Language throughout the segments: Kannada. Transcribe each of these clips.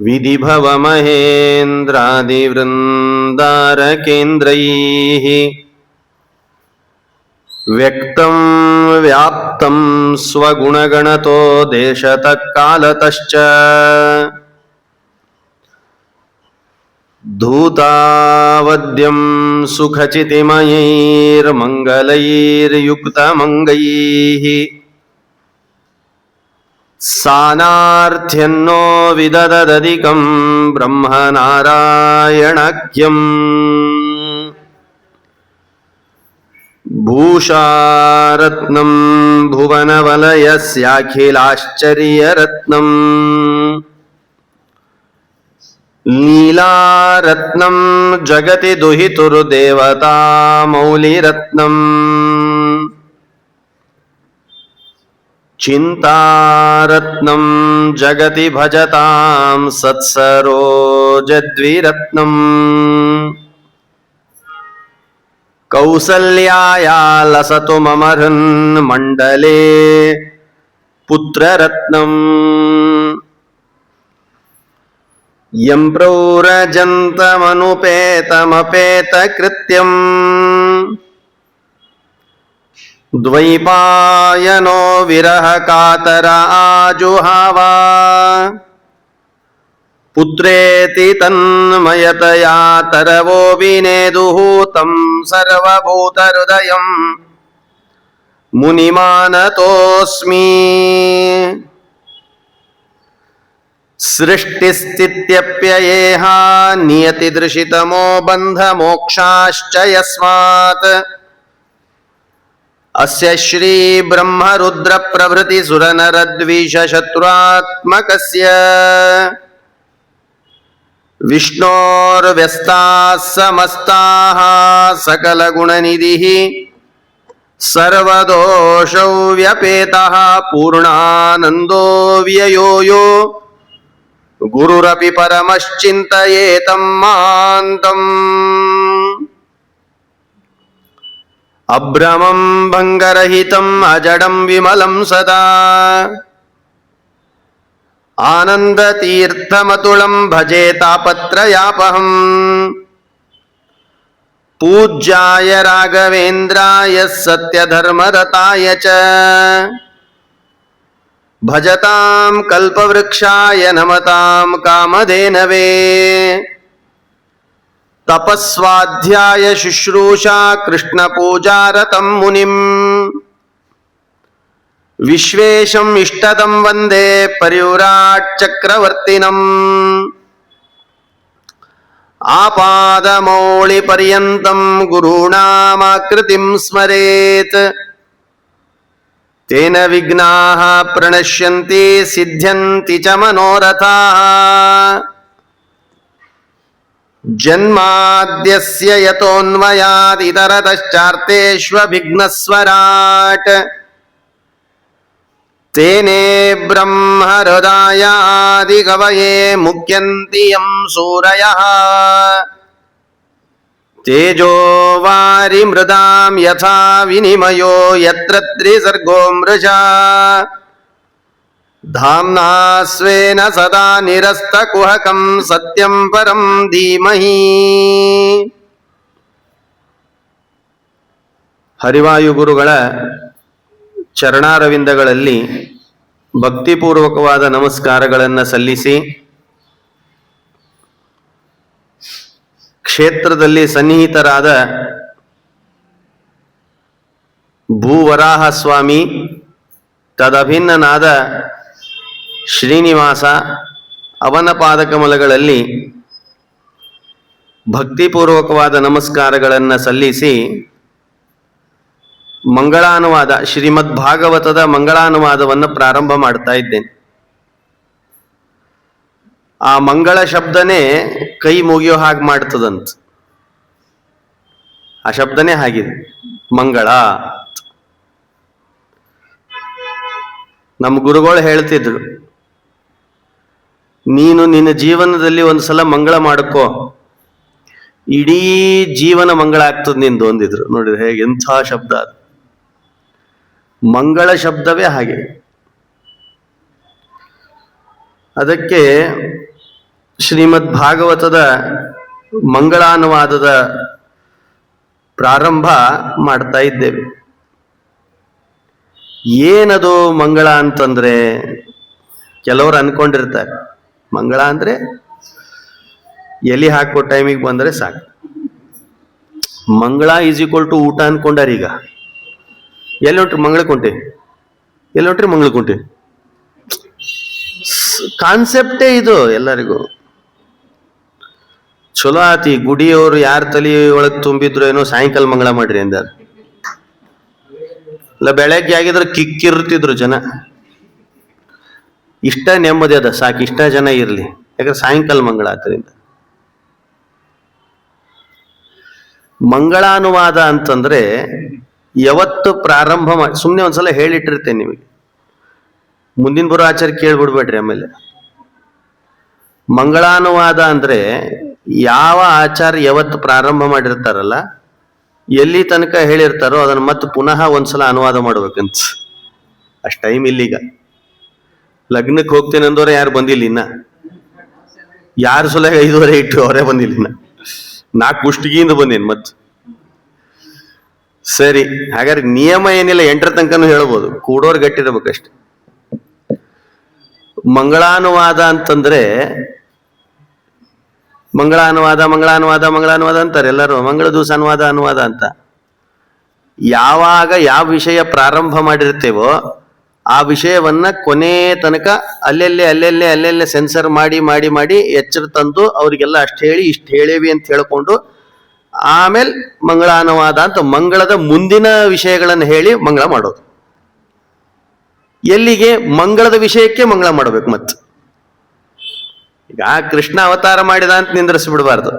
विधिभवमहेन्द्रादिवृन्दारकेन्द्रैः व्यक्तं व्याप्तं स्वगुणगणतो देशतः कालतश्च धूतावद्यं सुखचितिमयैर्मङ्गलैर्युक्तमङ्गैः सानार्थ्यन्नो विदददधिकं ब्रह्मनारायणाख्यम् भूषारत्नं भुवनवलयस्याखिलाश्चर्यरत्नम् लीलारत्नं जगति दुहितुर्देवता मौलिरत्नम् चिन्तारत्नं जगति भजतां सत्सरोजद्विरत्नम् कौसल्याया लसतु मम हृन्मण्डले पुत्ररत्नम् यं प्रौरजन्तमनुपेतमपेतकृत्यम् द्वैपायनो विरहकातर आजुहावा पुत्रेति तन्मयतया तरवो विनेदुः तं सर्वभूतहृदयं मुनिमानतोऽस्मि। सृष्टिस्थित्यप्ययेह नियतिदृशितमो बन्धमोक्षाश्च यस्मात् अस्य श्री ब्रह्मरुद्र प्रभृति सुरनरद्विषशत्रुआत्मकस्य विष्णोर्व्यस्ताः समस्ताः सकलगुणनिधिः सर्वदोषौ व्यपेतः पूर्णानन्दो व्ययो यो गुरुरपि परमश्चिन्तयेतं महान्तम् अभ्रमं भङ्गरहितम् अजडं विमलं सदा आनन्दतीर्थमतुलं भजे तापत्रयापहम् पूज्याय राघवेन्द्राय सत्यधर्मरताय च भजतां कल्पवृक्षाय नमतां कामधेनवे तपस्वाध्याय शुश्रूषा कृष्णपूजारतं मुनिम् विश्वेशम् इष्टदं वन्दे परिव्राट् चक्रवर्तिनम् आपादमौलिपर्यन्तं गुरूणामाकृतिं स्मरेत् तेन विघ्नाः प्रणश्यन्ति सिद्ध्यन्ति च मनोरथाः। जन्माद्यस्य यतोऽन्वयादितरतश्चार्तेष्वभिघ्नस्वराट् तेने ब्रह्महृदायादिकवये मुह्यन्ति यं सूरयः तेजो वारिमृदां यथा विनिमयो यत्र त्रिसर्गो मृषा धाम्ना स्वेन सदा निरस्तकुहकं सत्यं परं धीमहि। ಹರಿವಾಯು ಗುರುಗಳ ಚರಣಾರವಿಂದಗಳಲ್ಲಿ ಭಕ್ತಿಪೂರ್ವಕವಾದ ನಮಸ್ಕಾರಗಳನ್ನು ಸಲ್ಲಿಸಿ ಕ್ಷೇತ್ರದಲ್ಲಿ ಸನ್ನಿಹಿತರಾದ ಭೂವರಾಹ ಸ್ವಾಮಿ ತದಭಿನ್ನನಾದ ಶ್ರೀನಿವಾಸ ಅವನ ಪಾದಕಮಲಗಳಲ್ಲಿ ಭಕ್ತಿಪೂರ್ವಕವಾದ ನಮಸ್ಕಾರಗಳನ್ನು ಸಲ್ಲಿಸಿ ಮಂಗಳಾನುವಾದ ಶ್ರೀಮದ್ ಭಾಗವತದ ಮಂಗಳಾನುವಾದವನ್ನು ಪ್ರಾರಂಭ ಮಾಡ್ತಾ ಇದ್ದೇನೆ. ಆ ಮಂಗಳ ಶಬ್ದನೇ ಕೈ ಮುಗಿಯೋ ಹಾಗೆ ಮಾಡ್ತದಂತ. ಆ ಶಬ್ದನೇ ಹಾಗಿದೆ, ಮಂಗಳ. ನಮ್ಮ ಗುರುಗಳು ಹೇಳ್ತಿದ್ರು, ನೀನು ನಿನ್ನ ಜೀವನದಲ್ಲಿ ಒಂದು ಸಲ ಮಂಗಳ ಮಾಡ್ಕೋ, ಇಡೀ ಜೀವನ ಮಂಗಳ ಆಗ್ತದೆ ನಿಂದು ಅಂದಿದ್ರು. ನೋಡಿದ್ರೆ ಹೇಗೆ, ಎಂಥ ಶಬ್ದ ಅದು. ಮಂಗಳ ಶಬ್ದವೇ ಹಾಗೆ. ಅದಕ್ಕೆ ಶ್ರೀಮದ್ ಭಾಗವತದ ಮಂಗಳಾನುವಾದದ ಪ್ರಾರಂಭ ಮಾಡ್ತಾ ಇದ್ದೇವೆ. ಏನದು ಮಂಗಳ ಅಂತಂದ್ರೆ, ಕೆಲವರು ಅನ್ಕೊಂಡಿರ್ತಾರೆ ಮಂಗಳ ಅಂದ್ರೆ ಎಲಿ ಹಾಕೋ ಟೈಮಿಗೆ ಬಂದರೆ ಸಾಕು. ಮಂಗಳ ಈಸ್ ಈಕ್ವಲ್ ಟು ಊಟ ಅನ್ಕೊಂಡಾರ. ಈಗ ಎಲ್ಲಿ ಹೊಂಟ್ರಿ ಮಂಗಳಕುಂಟೆ, ಎಲ್ಲಿ ಹೊಂಟ್ರಿ ಮಂಗಳಕುಂಟೆ ಕಾನ್ಸೆಪ್ಟೇ ಇದು ಎಲ್ಲರಿಗೂ. ಚಲೋ ಆತಿ ಗುಡಿಯವರು ಯಾರ ತಲೆ ಒಳಗೆ ತುಂಬಿದ್ರು ಏನೋ ಸಾಯಂಕಾಲ ಮಂಗಳ ಮಾಡ್ರಿ ಅಂದಾರ. ಇಲ್ಲ ಬೆಳಗ್ಗೆ ಆಗಿದ್ರೆ ಕಿಕ್ಕಿರ್ತಿದ್ರು ಜನ. ಇಷ್ಟ ನೆಮ್ಮದಿ ಅದ ಸಾಕು, ಇಷ್ಟ ಜನ ಇರ್ಲಿ, ಯಾಕಂದ್ರೆ ಸಾಯಂಕಾಲ ಮಂಗಳ ಆದ್ರಿಂದ. ಮಂಗಳಾನುವಾದ ಅಂತಂದ್ರೆ ಯಾವತ್ತು ಪ್ರಾರಂಭ ಮಾಡಿ, ಸುಮ್ಮನೆ ಒಂದ್ಸಲ ಹೇಳಿಟ್ಟಿರ್ತೇನೆ ನಿಮಗೆ, ಮುಂದಿನ ಬರೋ ಆಚಾರ ಕೇಳ್ಬಿಡ್ಬೇಡ್ರಿ. ಆಮೇಲೆ ಮಂಗಳಾನುವಾದ ಅಂದ್ರೆ ಯಾವ ಆಚಾರ ಯಾವತ್ತು ಪ್ರಾರಂಭ ಮಾಡಿರ್ತಾರಲ್ಲ, ಎಲ್ಲಿ ತನಕ ಹೇಳಿರ್ತಾರೋ ಅದನ್ನ ಮತ್ತೆ ಪುನಃ ಒಂದ್ಸಲ ಅನುವಾದ ಮಾಡ್ಬೇಕಂತ. ಅಷ್ಟು ಟೈಮ್ ಇಲ್ಲೀಗ. ಲಗ್ನಕ್ಕೆ ಹೋಗ್ತೇನೆ ಅಂದವ್ರೆ ಯಾರು ಬಂದಿಲ್ಲ ಇನ್ನ. ಯಾರು ಸಲ 5:30 ಇಟ್ಟು ಅವರೇ ಬಂದಿಲ್ಲ ಇನ್ನ. 4 ಕುಷ್ಟಗಿಯಿಂದ ಬಂದೇನು ಮತ್ತೆ. ಸರಿ, ಹಾಗಾದ್ರೆ ನಿಯಮ ಏನಿಲ್ಲ, 8ರ ತನಕನೂ ಹೇಳ್ಬೋದು, ಕೂಡೋರ್ ಗಟ್ಟಿರ್ಬೇಕಷ್ಟೆ. ಮಂಗಳಾನುವಾದ ಅಂತಂದ್ರೆ ಮಂಗಳಾನುವಾದ ಮಂಗಳಾನುವಾದ ಮಂಗಳಾನುವಾದ ಅಂತಾರೆ ಎಲ್ಲರೂ. ಮಂಗಳ ದಿವಸ ಅನುವಾದ ಅಂತ. ಯಾವಾಗ ಯಾವ ವಿಷಯ ಪ್ರಾರಂಭ ಮಾಡಿರ್ತೇವೋ ಆ ವಿಷಯವನ್ನ ಕೊನೆ ತನಕ ಅಲ್ಲೆಲ್ಲೇ ಸೆನ್ಸರ್ ಮಾಡಿ ಎಚ್ಚರ ತಂದು ಅವರಿಗೆಲ್ಲ ಅಷ್ಟು ಹೇಳಿ ಇಷ್ಟು ಹೇಳೇವಿ ಅಂತ ಹೇಳ್ಕೊಂಡು ಆಮೇಲೆ ಮಂಗಳಾನುವಾದ ಅಂತ ಮಂಗಳದ ಮುಂದಿನ ವಿಷಯಗಳನ್ನು ಹೇಳಿ ಮಂಗಳ ಮಾಡೋದು. ಎಲ್ಲಿಗೆ? ಮಂಗಳದ ವಿಷಯಕ್ಕೆ ಮಂಗಳ ಮಾಡಬೇಕು. ಮತ್ತೆ ಈಗ ಕೃಷ್ಣ ಅವತಾರ ಮಾಡಿದ ಅಂತ ನಿಂದ್ರಿಸ್ಬಿಡ್ಬಾರ್ದು,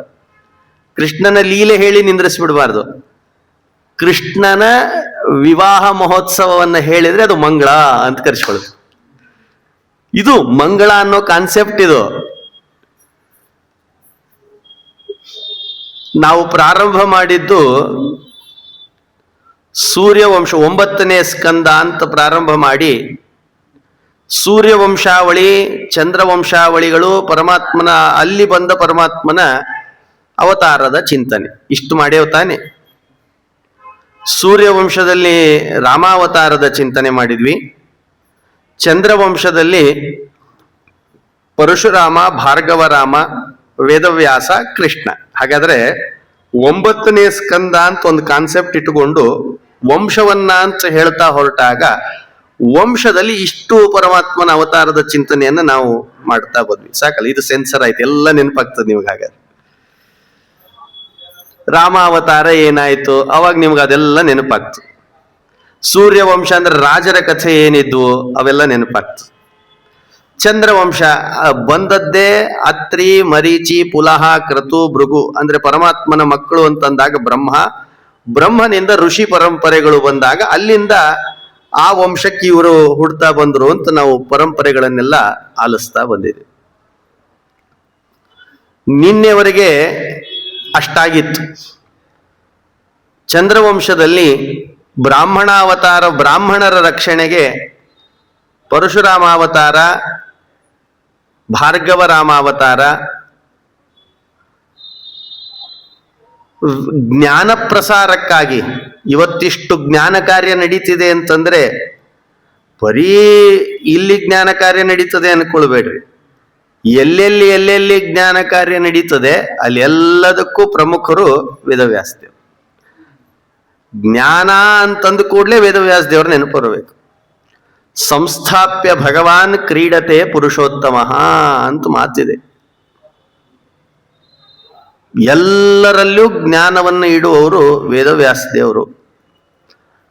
ಕೃಷ್ಣನ ಲೀಲೆ ಹೇಳಿ ನಿಂದ್ರಿಸ್ಬಿಡ್ಬಾರ್ದು. ಕೃಷ್ಣನ ವಿವಾಹ ಮಹೋತ್ಸವವನ್ನ ಹೇಳಿದ್ರೆ ಅದು ಮಂಗಳ ಅಂತ ಕರೆಸ್ಕೊಳ್ಳೋದು. ಇದು ಮಂಗಳ ಅನ್ನೋ ಕಾನ್ಸೆಪ್ಟ್. ಇದು ನಾವು ಪ್ರಾರಂಭ ಮಾಡಿದ್ದು ಸೂರ್ಯವಂಶ 9ನೇ ಸ್ಕಂದ ಅಂತ ಪ್ರಾರಂಭ ಮಾಡಿ ಸೂರ್ಯವಂಶಾವಳಿ, ಚಂದ್ರವಂಶಾವಳಿಗಳು, ಪರಮಾತ್ಮನ ಅಲ್ಲಿ ಬಂದ ಪರಮಾತ್ಮನ ಅವತಾರದ ಚಿಂತನೆ ಇಷ್ಟು ಮಾಡ್ಯವ ತಾನೆ. ಸೂರ್ಯವಂಶದಲ್ಲಿ ರಾಮಾವತಾರದ ಚಿಂತನೆ ಮಾಡಿದ್ವಿ. ಚಂದ್ರವಂಶದಲ್ಲಿ ಪರಶುರಾಮ, ಭಾರ್ಗವರಾಮ, ವೇದವ್ಯಾಸ, ಕೃಷ್ಣ. ಹಾಗಾದ್ರೆ 9ನೇ ಸ್ಕಂದ ಅಂತ ಒಂದು ಕಾನ್ಸೆಪ್ಟ್ ಇಟ್ಟುಕೊಂಡು ವಂಶವನ್ನ ಅಂತ ಹೇಳ್ತಾ ಹೊರಟಾಗ ವಂಶದಲ್ಲಿ ಇಷ್ಟು ಪರಮಾತ್ಮನ ಅವತಾರದ ಚಿಂತನೆಯನ್ನ ನಾವು ಮಾಡ್ತಾ ಬಂದ್ವಿ. ಸಾಕಲ್ಲ, ಇದು ಸೆನ್ಸರ್ ಆಯ್ತು, ಎಲ್ಲ ನೆನಪಾಗ್ತದೆ ನಿಮ್ಗೆ. ಹಾಗಾದ್ರೆ ರಾಮಾವತಾರ ಏನಾಯ್ತು ಅವಾಗ ನಿಮ್ಗೆ ಅದೆಲ್ಲ ನೆನಪಾಗ್ತದೆ. ಸೂರ್ಯವಂಶ ಅಂದ್ರೆ ರಾಜರ ಕಥೆ ಏನಿದ್ವು ಅವೆಲ್ಲ ನೆನಪಾಗ್ತದೆ. ಚಂದ್ರವಂಶ ಬಂದದ್ದೇ ಅತ್ರಿ, ಮರೀಚಿ, ಪುಲಹ, ಕ್ರತು, ಭೃಗು ಅಂದ್ರೆ ಪರಮಾತ್ಮನ ಮಕ್ಕಳು ಅಂತಂದಾಗ ಬ್ರಹ್ಮನಿಂದ ಋಷಿ ಪರಂಪರೆಗಳು ಬಂದಾಗ ಅಲ್ಲಿಂದ ಆ ವಂಶಕ್ಕೆ ಇವರು ಹುಡ್ತಾ ಬಂದ್ರು ಅಂತ ನಾವು ಪರಂಪರೆಗಳನ್ನೆಲ್ಲ ಆಲಿಸ್ತಾ ಬಂದಿದ್ದೀವಿ. ನಿನ್ನೆವರೆಗೆ ಅಷ್ಟಾಗಿತ್ತು. ಚಂದ್ರವಂಶದಲ್ಲಿ ಬ್ರಾಹ್ಮಣಾವತಾರ, ಬ್ರಾಹ್ಮಣರ ರಕ್ಷಣೆಗೆ ಪರಶುರಾಮಾವತಾರ, ಭಾರ್ಗವರಾಮಾವತಾರ, ಜ್ಞಾನ ಪ್ರಸಾರಕ್ಕಾಗಿ ಇವತ್ತಿಷ್ಟು ಜ್ಞಾನ ಕಾರ್ಯ ನಡೀತಿದೆ ಅಂತಂದ್ರೆ ಬರೀ ಇಲ್ಲಿ ಜ್ಞಾನ ಕಾರ್ಯ ನಡೀತದೆ ಅನ್ಕೊಳ್ಬೇಡ್ರಿ. ಎಲ್ಲೆಲ್ಲಿ ಜ್ಞಾನ ಕಾರ್ಯ ನಡೀತದೆ ಅಲ್ಲಿ ಎಲ್ಲದಕ್ಕೂ ಪ್ರಮುಖರು ವೇದವ್ಯಾಸ ದೇವರು. ಜ್ಞಾನ ಅಂತಂದು ಕೂಡಲೇ ವೇದವ್ಯಾಸ ದೇವ್ರ ನೆನಪು ಬರಬೇಕು. ಸಂಸ್ಥಾಪ್ಯ ಭಗವಾನ್ ಕ್ರೀಡತೆ ಪುರುಷೋತ್ತಮ ಅಂತ ಮಾತಿದೆ. ಎಲ್ಲರಲ್ಲೂ ಜ್ಞಾನವನ್ನು ಇಡುವವರು ವೇದವ್ಯಾಸ ದೇವರು.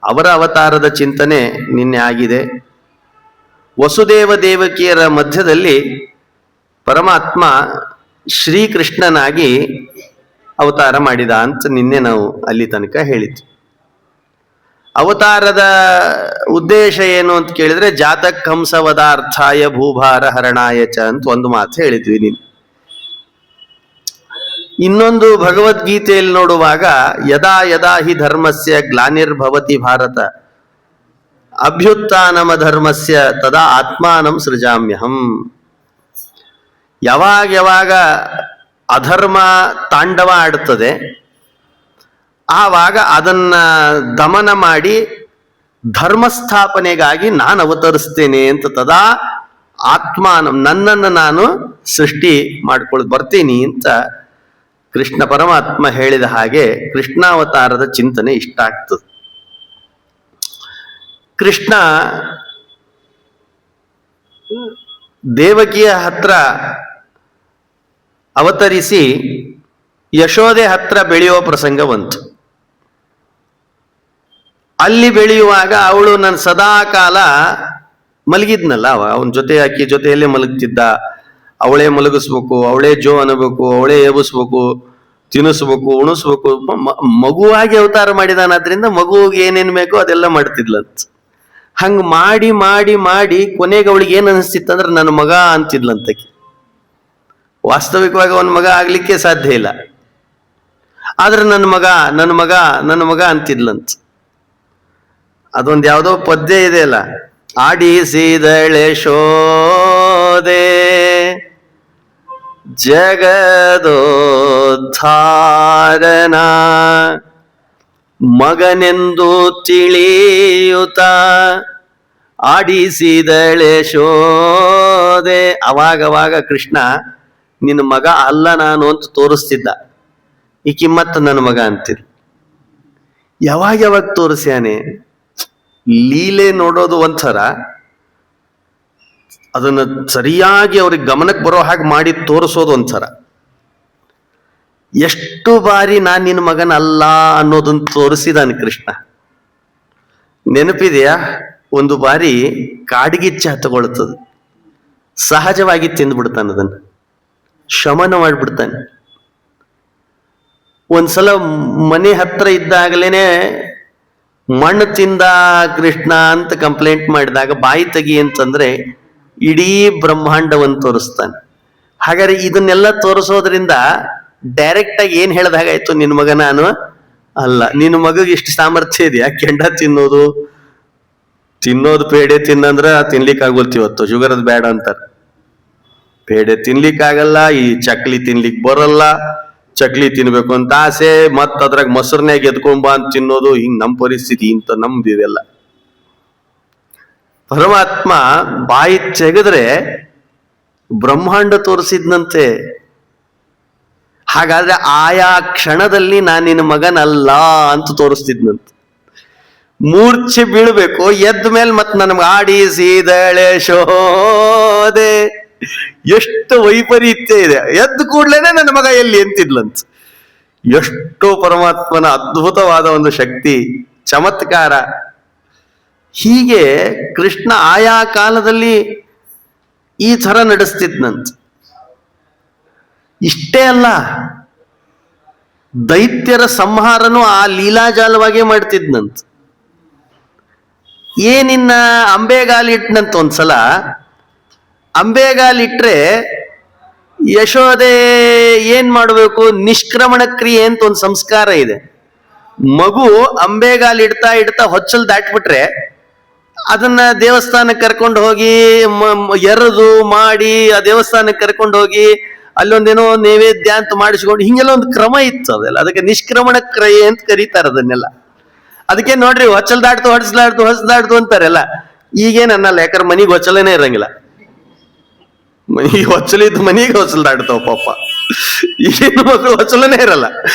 ಅವರ ಅವತಾರದ ಚಿಂತನೆ ನಿನ್ನೆ ಆಗಿದೆ. ವಸುದೇವ ದೇವಕಿಯರ ಮಧ್ಯದಲ್ಲಿ ಪರಮಾತ್ಮ ಶ್ರೀಕೃಷ್ಣನಾಗಿ ಅವತಾರ ಮಾಡಿದ ಅಂತ ನಿನ್ನೆ ನಾವು ಅಲ್ಲಿ ತನಕ ಹೇಳಿದ್ವಿ. ಅವತಾರದ ಉದ್ದೇಶ ಏನು ಅಂತ ಕೇಳಿದ್ರೆ ಜಾತಕ್ ಹಂಸವದಾರ್ಥಾಯ ಭೂಭಾರ ಹರಣಾಯ ಚ ಅಂತ ಒಂದು ಮಾತು ಹೇಳಿದ್ವಿ ನಿನ್ನೆ. ಇನ್ನೊಂದು ಭಗವದ್ಗೀತೆಯಲ್ಲಿ ನೋಡುವಾಗ ಯದಾ ಯದಾ ಹಿ ಧರ್ಮಸ್ಯ ಗ್ಲಾನಿರ್ಭವತಿ ಭಾರತ ಅಭ್ಯುತ್ಥಾನಮ ಧರ್ಮಸ್ಯ ತದಾ ಆತ್ಮಾನಂ ಸೃಜಾಮ್ಯಹಂ. ಯಾವಾಗ ಯಾವಾಗ ಅಧರ್ಮ ತಾಂಡವ ಆಡುತ್ತದೆ ಆವಾಗ ಅದನ್ನ ದಮನ ಮಾಡಿ ಧರ್ಮಸ್ಥಾಪನೆಗಾಗಿ ನಾನು ಅವತರಿಸ್ತೇನೆ ಅಂತ ತದಾ ಆತ್ಮ ನನ್ನನ್ನು ನಾನು ಸೃಷ್ಟಿ ಮಾಡ್ಕೊಂಡು ಬರ್ತೀನಿ ಅಂತ ಕೃಷ್ಣ ಪರಮಾತ್ಮ ಹೇಳಿದ ಹಾಗೆ ಕೃಷ್ಣಾವತಾರದ ಚಿಂತನೆ ಇಷ್ಟ ಆಗ್ತದೆ. ಕೃಷ್ಣ ದೇವಕಿಯ ಹತ್ರ ಅವತರಿಸಿ ಯಶೋದೆ ಹತ್ರ ಬೆಳೆಯುವ ಪ್ರಸಂಗ ಬಂತು. ಅಲ್ಲಿ ಬೆಳೆಯುವಾಗ ಅವಳು ನನ್ನ ಸದಾ ಕಾಲ ಮಲಗಿದ್ನಲ್ಲ, ಅವನ ಜೊತೆ ಅಕ್ಕಿ ಜೊತೆಯಲ್ಲೇ ಮಲಗ್ತಿದ್ದ. ಅವಳೇ ಮಲಗಿಸ್ಬೇಕು, ಅವಳೇ ಜೋ ಅನ್ನಬೇಕು, ಅವಳೇ ಎಬ್ಬಿಸ್ಬೇಕು, ತಿನ್ನಿಸ್ಬೇಕು, ಉಣಿಸ್ಬೇಕು. ಮಗುವಾಗಿ ಅವತಾರ ಮಾಡಿದಾನಾದ್ರಿಂದ ಮಗುವಿಗೆ ಏನೇನ್ ಬೇಕೋ ಅದೆಲ್ಲ ಮಾಡ್ತಿದ್ಲಂತ. ಹಂಗ ಮಾಡಿ ಮಾಡಿ ಮಾಡಿ ಕೊನೆಗೆ ಅವಳಿಗೆ ಏನ್ ಅನಿಸ್ತಿತ್ತಂದ್ರೆ ನನ್ನ ಮಗ ಅಂತಿದ್ಲಂತಕ್ಕೆ. ವಾಸ್ತವಿಕವಾಗಿ ಅವನ ಮಗ ಆಗ್ಲಿಕ್ಕೆ ಸಾಧ್ಯ ಇಲ್ಲ, ಆದ್ರೆ ನನ್ನ ಮಗ ನನ್ನ ಮಗ ನನ್ನ ಮಗ ಅಂತಿದ್ಲಂತ. ಅದೊಂದು ಯಾವುದೋ ಪದ್ಯ ಇದೆ ಅಲ್ಲ, ಆಡಿಸಿದಳೆ ಶೋದೆ ಜಗದೋದ್ಧಾರನ ಮಗನೆಂದು ತಿಳಿಯುತ್ತ ಆಡಿಸಿದಳೆ ಶೋದೆ. ಅವಾಗವಾಗ ಕೃಷ್ಣ ನಿನ್ನ ಮಗ ಅಲ್ಲ ನಾನು ಅಂತ ತೋರಿಸ್ತಿದ್ದ. ಈ ಕಿಮ್ಮತ್ತ ನನ್ನ ಮಗ ಅಂತಿದ್ರು. ಯಾವಾಗ ಯಾವಾಗ ತೋರಿಸ್ಯಾನೆ? ಲೀಲೆ ನೋಡೋದು ಒಂಥರ, ಅದನ್ನ ಸರಿಯಾಗಿ ಅವ್ರಿಗೆ ಗಮನಕ್ಕೆ ಬರೋ ಹಾಗೆ ಮಾಡಿ ತೋರಿಸೋದು ಒಂಥರ. ಎಷ್ಟು ಬಾರಿ ನಾನು ನಿನ್ನ ಮಗನ ಅಲ್ಲ ಅನ್ನೋದನ್ನ ತೋರಿಸಿದಾನೆ ಕೃಷ್ಣ. ನೆನಪಿದೆಯಾ? ಒಂದು ಬಾರಿ ಕಾಡ್ಗಿಚ್ಚ ಹತ್ತಗೊಳ್ತದೆ, ಸಹಜವಾಗಿ ತಿಂದ್ಬಿಡ್ತಾನೆ, ಅದನ್ನು ಶಮನ ಮಾಡಿಬಿಡ್ತಾನೆ. ಒಂದ್ಸಲ ಮನೆ ಹತ್ರ ಇದ್ದಾಗಲೇನೆ ಮಣ್ಣು ತಿಂದ ಕೃಷ್ಣ ಅಂತ ಕಂಪ್ಲೇಂಟ್ ಮಾಡಿದಾಗ ಬಾಯಿ ತೆಗಿ ಅಂತಂದ್ರೆ ಇಡೀ ಬ್ರಹ್ಮಾಂಡವನ್ನು ತೋರಿಸ್ತಾನೆ. ಹಾಗಾದ್ರೆ ಇದನ್ನೆಲ್ಲ ತೋರಿಸೋದ್ರಿಂದ ಡೈರೆಕ್ಟ್ ಆಗಿ ಏನ್ ಹೇಳ್ದಾಗಾಯ್ತು, ನಿನ್ನ ಮಗ ನಾನು ಅಲ್ಲ. ನಿನ್ನ ಮಗಗೆ ಇಷ್ಟು ಸಾಮರ್ಥ್ಯ ಇದೆಯಾ? ಕೆಂಡ ತಿನ್ನೋದು ಪೇಡೆ ತಿನ್ನಂದ್ರ ತಿನ್ಲಿಕ್ಕೆ ಆಗೋಲ್ತಿ. ಇವತ್ತು ಶುಗರ್ ಅದು ಬೇಡ ಅಂತಾರೆ. ಪೇಡೆ ತಿನ್ಲಿಕ್ಕಾಗಲ್ಲ, ಈ ಚಕ್ಲಿ ತಿನ್ಲಿಕ್ಕೆ ಬರಲ್ಲ. ಚಕ್ಲಿ ತಿನ್ಬೇಕು ಅಂತ ಆಸೆ, ಮತ್ ಅದ್ರಾಗ ಮೊಸರ್ನ್ಯಾಗ ಎದ್ಕೊಂಬ ಅಂತ ತಿನ್ನೋದು. ಹಿಂಗ್ ನಮ್ ಪರಿಸ್ಥಿತಿ ಇಂತ ನಮ್ದಿದೆಲ್ಲ. ಪರಮಾತ್ಮ ಬಾಯಿ ತೆಗೆದ್ರೆ ಬ್ರಹ್ಮಾಂಡ ತೋರಿಸಿದ್ನಂತೆ. ಹಾಗಾದ್ರೆ ಆಯಾ ಕ್ಷಣದಲ್ಲಿ ನಾನು ನಿನ್ನ ಮಗನಲ್ಲ ಅಂತ ತೋರಿಸ್ತಿದ್ನಂತೆ. ಮೂರ್ಛೆ ಬೀಳ್ಬೇಕು, ಎದ್ದ ಮೇಲೆ ಮತ್ ನನ್ಗೆ ಆಡಿಸಿದಳೆ ಶೋದೆ. ಎಷ್ಟು ವೈಪರೀತ್ಯ ಇದೆ. ಎದ್ದು ಕೂಡ್ಲೇನೆ ನನ್ನ ಮಗ ಎಲ್ಲಿ ಅಂತಿದ್ಲಂತ. ಎಷ್ಟೋ ಪರಮಾತ್ಮನ ಅದ್ಭುತವಾದ ಒಂದು ಶಕ್ತಿ, ಚಮತ್ಕಾರ. ಹೀಗೆ ಕೃಷ್ಣ ಆಯಾ ಕಾಲದಲ್ಲಿ ಈ ಥರ ನಡೆಸ್ತಿದ್ನಂತ. ಇಷ್ಟೇ ಅಲ್ಲ, ದೈತ್ಯರ ಸಂಹಾರನು ಆ ಲೀಲಾಜಾಲವಾಗೇ ಮಾಡ್ತಿದ್ನಂತ. ಏನಿನ್ನ ಅಂಬೆಗಾಲಿಟ್ನಂತ ಒಂದ್ಸಲ. ಅಂಬೆಗಾಲಿಟ್ರೆ ಯಶೋದೆ ಏನ್ ಮಾಡಬೇಕು? ನಿಷ್ಕ್ರಮಣ ಕ್ರಿಯೆ ಅಂತ ಒಂದು ಸಂಸ್ಕಾರ ಇದೆ. ಮಗು ಅಂಬೆಗಾಲಿಡ್ತಾ ಇಡ್ತಾ ಹೊಚ್ಚಲ್ ದಾಟ್ಬಿಟ್ರೆ ಅದನ್ನ ದೇವಸ್ಥಾನಕ್ಕೆ ಕರ್ಕೊಂಡು ಹೋಗಿ ಎರೆದು ಮಾಡಿ ಆ ದೇವಸ್ಥಾನಕ್ಕೆ ಕರ್ಕೊಂಡು ಹೋಗಿ ಅಲ್ಲೊಂದೇನೋ ನೈವೇದ್ಯ ಅಂತ ಮಾಡಿಸ್ಕೊಂಡು ಹಿಂಗೆಲ್ಲ ಒಂದು ಕ್ರಮ ಇತ್ತು. ಅದೆಲ್ಲ ಅದಕ್ಕೆ ನಿಷ್ಕ್ರಮಣ ಕ್ರಿಯೆ ಅಂತ ಕರೀತಾರೆ ಅದನ್ನೆಲ್ಲ. ಅದಕ್ಕೆ ನೋಡ್ರಿ, ಹೊಚ್ಚಲ್ ಹೊಸದಾಡ್ತು ಅಂತಾರೆಲ್ಲ. ಈಗೇನ್ ಅನ್ನಲ್ಲ, ಯಾಕಂದ್ರೆ ಮನಿಗೆ ಹೊಚ್ಚಲೇನೆ ಇರಂಗಿಲ್ಲ. ಮನಿಗೆ ಹೊಚ್ಚಲಿದ್ದು ಮನಿಗೆ ಹೊಚ್ಚಲ್ದಾಡ್ತಾವ ಪಾಪ. ಈಗೇನು ಮಕ್ಕಳು ಹೊಚ್ಚಲನೇ ಇರಲ್ಲ,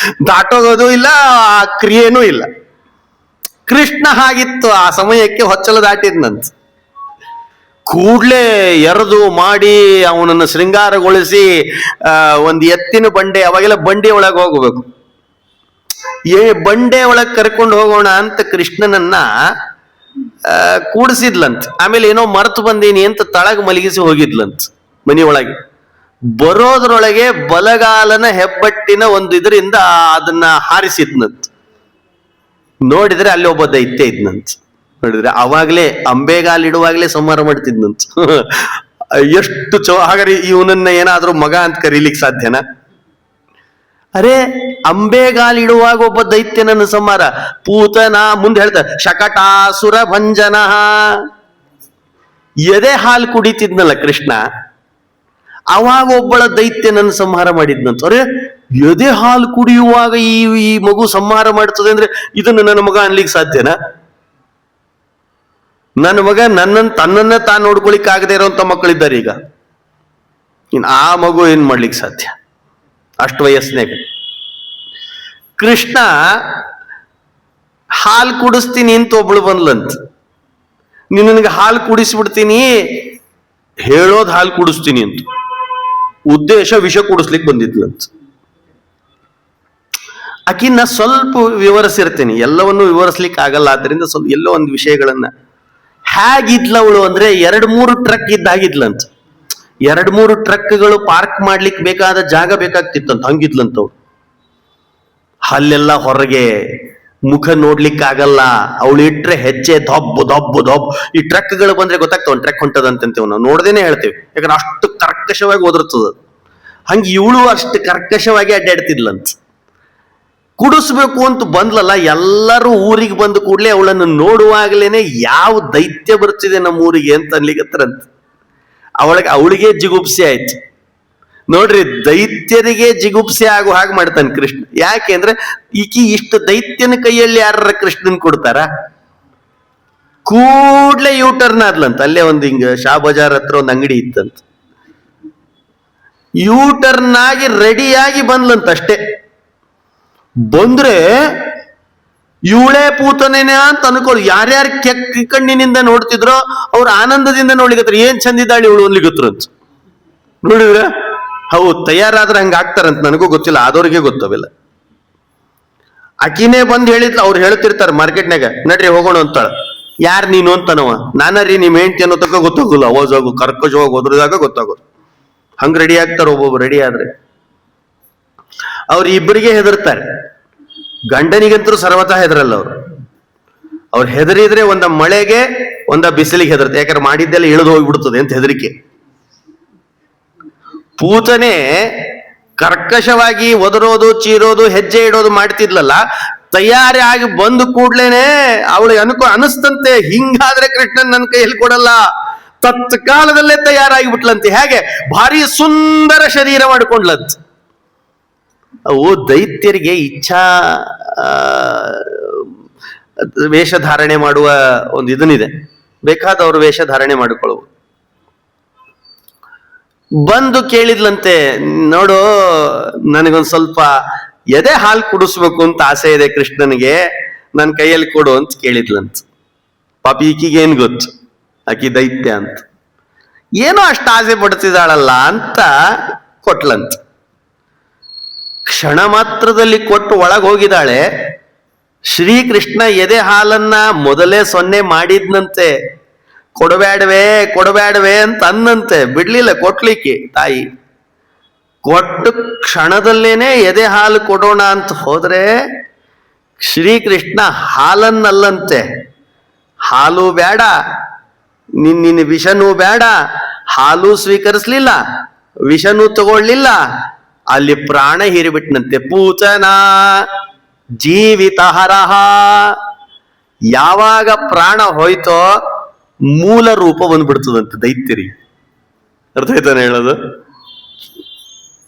ದಾಟೋಗೋದು ಇಲ್ಲ, ಆ ಕ್ರಿಯೆನೂ ಇಲ್ಲ. ಕೃಷ್ಣ ಹಾಗಿತ್ತು, ಆ ಸಮಯಕ್ಕೆ ಹೊಚ್ಚಲ ದಾಟಿದ್ನಂತ. ಕೂಡ್ಲೆ ಎರೆದು ಮಾಡಿ ಅವನನ್ನು ಶೃಂಗಾರಗೊಳಿಸಿ ಒಂದು ಎತ್ತಿನ ಬಂಡೆ, ಅವಾಗೆಲ್ಲ ಬಂಡೆ ಒಳಗೆ ಹೋಗ್ಬೇಕು, ಬಂಡೆ ಒಳಗೆ ಕರ್ಕೊಂಡು ಹೋಗೋಣ ಅಂತ ಕೃಷ್ಣನನ್ನ ಕೂಡಿಸಿದ್ಲಂತ. ಆಮೇಲೆ ಏನೋ ಮರ್ತು ಬಂದೀನಿ ಅಂತ ತಳಗ ಮಲಗಿಸಿ ಹೋಗಿದ್ಲಂತ ಮನೆಯೊಳಗೆ. ಬರೋದ್ರೊಳಗೆ ಬಲಗಾಲನ ಹೆಬ್ಬಟ್ಟಿನ ಒಂದು ಇದರಿಂದ ಅದನ್ನ ಹಾರಿಸಿದ್ನಂತ. ನೋಡಿದ್ರೆ ಅಲ್ಲಿ ಒಬ್ಬ ದೈತ್ಯ ಇದ್ನಂತ. ನೋಡಿದ್ರೆ ಅವಾಗ್ಲೇ ಅಂಬೆಗಾಲಿಡುವಾಗ್ಲೇ ಸಂಹಾರ ಮಾಡ್ತಿದ್ನಂತ. ಎಷ್ಟು ಹಾಗಾದ್ರೆ ಇವನನ್ನ ಏನಾದ್ರೂ ಮಗ ಅಂತ ಕರೀಲಿಕ್ಕೆ ಸಾಧ್ಯನಾ? ಅರೆ, ಅಂಬೆಗಾಲಿಡುವಾಗ ಒಬ್ಬ ದೈತ್ಯನನ್ನು ಸಂಹಾರ. ಪೂತನ ಮುಂದೆ ಹೇಳ್ತಾರೆ ಶಕಟಾಸುರ ಭಂಜನ. ಎದೆ ಹಾಲು ಕುಡಿತಿದ್ನಲ್ಲ ಕೃಷ್ಣ, ಅವಾಗ ಒಬ್ಬಳ ದೈತ್ಯನನ್ನು ಸಂಹಾರ ಮಾಡಿದ್ನಂತ. ಅರೆ, ಎದೆ ಹಾಲು ಕುಡಿಯುವಾಗ ಈ ಮಗು ಸಂಹಾರ ಮಾಡ್ತದೆ ಅಂದ್ರೆ ಇದನ್ನು ನನ್ನ ಮಗ ಅನ್ಲಿಕ್ಕೆ ಸಾಧ್ಯನಾ? ನನ್ನ ಮಗ ತನ್ನನ್ನ ತಾನು ನೋಡ್ಕೊಳಿಕ್ ಆಗದೆ ಇರೋಂತ ಮಕ್ಕಳಿದ್ದಾರೆ ಈಗ. ಇನ್ ಆ ಮಗು ಏನ್ ಮಾಡ್ಲಿಕ್ಕೆ ಸಾಧ್ಯ ಅಷ್ಟು ವಯಸ್ಸಿನಾಗ? ಕೃಷ್ಣ ಹಾಲು ಕುಡಿಸ್ತೀನಿ ಅಂತ ಒಬ್ಳು ಬಂದ್ಲಂತ. ನಿನಗೆ ಹಾಲು ಕುಡಿಸ್ಬಿಡ್ತೀನಿ, ಹೇಳೋದು ಹಾಲು ಕುಡಿಸ್ತೀನಿ ಅಂತ, ಉದ್ದೇಶ ವಿಷ ಕುಡಿಸ್ಲಿಕ್ಕೆ ಬಂದಿದ್ಲಂತ. ಆಕಿನ ಸ್ವಲ್ಪ ವಿವರಿಸಿರ್ತೀನಿ, ಎಲ್ಲವನ್ನು ವಿವರಿಸ್ಲಿಕ್ಕೆ ಆಗಲ್ಲ. ಆದ್ರಿಂದ ಸ್ವಲ್ಪ ಎಲ್ಲೋ ಒಂದು ವಿಷಯಗಳನ್ನ. ಹೇಗಿದ್ಲವಳು ಅಂದ್ರೆ 2-3 ಟ್ರಕ್ ಇದ್ದಾಗಿದ್ಲಂತ. 2-3 ಟ್ರಕ್ಗಳು ಪಾರ್ಕ್ ಮಾಡ್ಲಿಕ್ಕೆ ಬೇಕಾದ ಜಾಗ ಬೇಕಾಗ್ತಿತ್ತಂತ, ಹಂಗಿದ್ಲಂತವಳು. ಅಲ್ಲೆಲ್ಲ ಹೊರಗೆ, ಮುಖ ನೋಡ್ಲಿಕ್ಕೆ ಆಗಲ್ಲ. ಅವಳು ಇಟ್ರೆ ಹೆಜ್ಜೆ ದೊಬ್ಬು ದೊಬ್ಬು ದೊಬ್ಬು. ಈ ಟ್ರಕ್ಗಳು ಬಂದ್ರೆ ಗೊತ್ತಾಗ್ತಾವ ಟ್ರಕ್ ಹೊಂಟದಂತಂತೇವ್ ನಾವು, ನೋಡ್ದೇನೆ ಹೇಳ್ತೇವೆ, ಯಾಕಂದ್ರೆ ಅಷ್ಟು ಕರ್ಕಶವಾಗಿ ಓದಿರ್ತದ. ಹಂಗೆ ಇವಳು ಅಷ್ಟು ಕರ್ಕಶವಾಗಿ ಅಡ್ಡಾಡ್ತಿದ್ಲಂತ. ಕುಡಿಸ್ಬೇಕು ಅಂತ ಬಂದ್ಲಲ್ಲ, ಎಲ್ಲರೂ ಊರಿಗೆ ಬಂದ ಕೂಡಲೇ ಅವಳನ್ನು ನೋಡುವಾಗಲೇನೆ ಯಾವ ದೈತ್ಯ ಬರ್ತಿದೆ ನಮ್ಮ ಊರಿಗೆ ಅಂತ ಅನ್ಲಿಕ್ಕತ್ತರಂತ. ಅವಳಿಗೆ ಜಿಗುಪ್ಸೆ ಆಯ್ತು. ನೋಡ್ರಿ, ದೈತ್ಯರಿಗೆ ಜಿಗುಪ್ಸೆ ಆಗೋ ಹಾಗೆ ಮಾಡ್ತಾನೆ ಕೃಷ್ಣ. ಯಾಕೆ ಅಂದ್ರೆ ಇಷ್ಟು ದೈತ್ಯನ ಕೈಯಲ್ಲಿ ಯಾರ ಕೃಷ್ಣನ್ ಕೊಡ್ತಾರ? ಕೂಡ್ಲೆ ಯೂಟರ್ನ್ ಆದ್ಲಂತ. ಅಲ್ಲೇ ಒಂದು ಹಿಂಗ ಶಾ ಬಜಾರ್ ಹತ್ರ ಒಂದು ಅಂಗಡಿ ಇತ್ತಂತ. ಯೂಟರ್ನ್ ಆಗಿ ರೆಡಿಯಾಗಿ ಬಂದ್ಲಂತ. ಅಷ್ಟೇ ಬಂದ್ರೆ ಇವಳೇ ಪೂತನೇನೆ ಅಂತ ಅನ್ಕೊಳ್ಳಿ. ಯಾರ್ಯಾರು ಕಣ್ಣಿನಿಂದ ನೋಡ್ತಿದ್ರೋ ಅವ್ರ ಆನಂದದಿಂದ ನೋಡ್ಲಿಕ್ಕತ್ರ. ಏನ್ ಚಂದಿದ್ದಾಳೆ ಇವಳು ಅನ್ಲಿಕ್ಕತ್ರ ಅಂತ. ನೋಡಿದ್ರ? ಹೌದು, ತಯಾರಾದ್ರೆ ಹಂಗ ಆಗ್ತಾರಂತ. ನನಗೂ ಗೊತ್ತಿಲ್ಲ, ಆದವ್ರಿಗೆ ಗೊತ್ತವಿಲ್ಲ. ಅಕಿನೇ ಬಂದು ಹೇಳಿದ್ಲ. ಅವ್ರು ಹೇಳ್ತಿರ್ತಾರ ಮಾರ್ಕೆಟ್ನಾಗ, ನಡ್ರಿ ಹೋಗೋಣ ಅಂತಾಳ. ಯಾರು ನೀನು ಅಂತನವ? ನಾನರಿ ನಿಮ್ ಹೆಂಡ್ತಿ ಅನ್ನೋ ತಕ್ಕ ಗೊತ್ತಾಗೋಲ್ಲ. ಅವಾಜಾಗು ಕರ್ಕಶವಾಗಿ ಹೋದ್ರದಾಗ ಗೊತ್ತಾಗೋದು. ಹಂಗ ರೆಡಿ ಆಗ್ತಾರ. ಒಬ್ಬೊಬ್ಬರು ರೆಡಿ ಆದ್ರೆ ಅವ್ರ ಇಬ್ಬರಿಗೆ ಹೆದರ್ತಾರೆ. ಗಂಡನಿಗಂತರೂ ಸರ್ವತಾ ಹೆದರಲ್ಲ ಅವ್ರು ಹೆದರಿದ್ರೆ ಒಂದ ಮಳೆಗೆ ಒಂದ ಬಿಸಿಲಿಗೆ ಹೆದರ್ತಾರೆ. ಯಾಕಂದ್ರೆ ಮಾಡಿದ್ದೆಲ್ಲ ಇಳಿದು ಹೋಗ್ಬಿಡ್ತದೆ ಅಂತ ಹೆದರಿಕೆ. ಪೂತನೆ ಕರ್ಕಶವಾಗಿ ಒದರೋದು, ಚೀರೋದು, ಹೆಜ್ಜೆ ಇಡೋದು ಮಾಡ್ತಿದ್ಲಲ್ಲ, ತಯಾರಿ ಆಗಿ ಬಂದು ಕೂಡ್ಲೇನೆ ಅವಳಿಗೆ ಅನಿಸ್ತಂತೆ, ಹಿಂಗಾದ್ರೆ ಕೃಷ್ಣನ್ ನನ್ನ ಕೈಯಲ್ಲಿ ಕೊಡಲ್ಲ. ತತ್ಕಾಲದಲ್ಲೇ ತಯಾರಾಗಿ ಬಿಟ್ಲಂತೆ. ಹೇಗೆ? ಭಾರಿ ಸುಂದರ ಶರೀರ ಮಾಡಿಕೊಂಡ್ಲಂತ. ಅವು ದೈತ್ಯರಿಗೆ ಇಚ್ಛಾ ವೇಷಧಾರಣೆ ಮಾಡುವ ಒಂದು ಇದನ್ನಿದೆ. ಬೇಕಾದವರು ವೇಷಧಾರಣೆ ಮಾಡಿಕೊಳ್ಳುವ. ಬಂದು ಕೇಳಿದ್ಲಂತೆ, ನೋಡು, ನನಗೊಂದು ಸ್ವಲ್ಪ ಎದೆ ಹಾಲು ಕುಡಿಸ್ಬೇಕು ಅಂತ ಆಸೆ ಇದೆ ಕೃಷ್ಣನಿಗೆ, ನನ್ನ ಕೈಯಲ್ಲಿ ಕೊಡು ಅಂತ ಕೇಳಿದ್ಲಂತ. ಪಾಪ ಈಕಿಗೆ ಏನ್ ಗೊತ್ತು, ಆಕಿ ದೈತ್ಯ ಅಂತ. ಏನೋ ಅಷ್ಟು ಆಸೆ ಪಡ್ತಿದ್ದಾಳಲ್ಲ ಅಂತ ಕೊಟ್ಲಂತ. ಕ್ಷಣ ಮಾತ್ರದಲ್ಲಿ ಕೊಟ್ಟು ಒಳಗೆ ಹೋಗಿದ್ದಾಳೆ. ಶ್ರೀಕೃಷ್ಣ ಎದೆ ಹಾಲನ್ನ ಮೊದಲೇ 0 ಮಾಡಿದ್ನಂತೆ. ಕೊಡಬೇಡವೇ ಅಂತ ಅನ್ನಂತೆ. ಬಿಡ್ಲಿಲ್ಲ ಕೊಟ್ಲಿಕ್ಕೆ ತಾಯಿ. ಕೊಟ್ಟು ಕ್ಷಣದಲ್ಲೇನೆ ಎದೆ ಹಾಲು ಕೊಡೋಣ ಅಂತ ಹೋದ್ರೆ ಶ್ರೀಕೃಷ್ಣ ಹಾಲನ್ನಲ್ಲಂತೆ. ಹಾಲು ಬೇಡ, ನಿನ್ನ ವಿಷನೂ ಬೇಡ, ಹಾಲು ಸ್ವೀಕರಿಸ್ಲಿಲ್ಲ, ವಿಷನೂ ತಗೊಳ್ಳಿಲ್ಲ, ಅಲ್ಲಿ ಪ್ರಾಣ ಹೀರಿಬಿಟ್ನಂತೆ. ಪೂತನ ಜೀವಿತ ಹರಹ. ಯಾವಾಗ ಪ್ರಾಣ ಹೋಯ್ತೋ ಮೂಲ ರೂಪ ಬಂದ್ಬಿಡ್ತದಂತೆ ದೈತ್ಯರಿಗೆ. ಅರ್ಥ ಆಯ್ತಾನೆ ಹೇಳೋದು?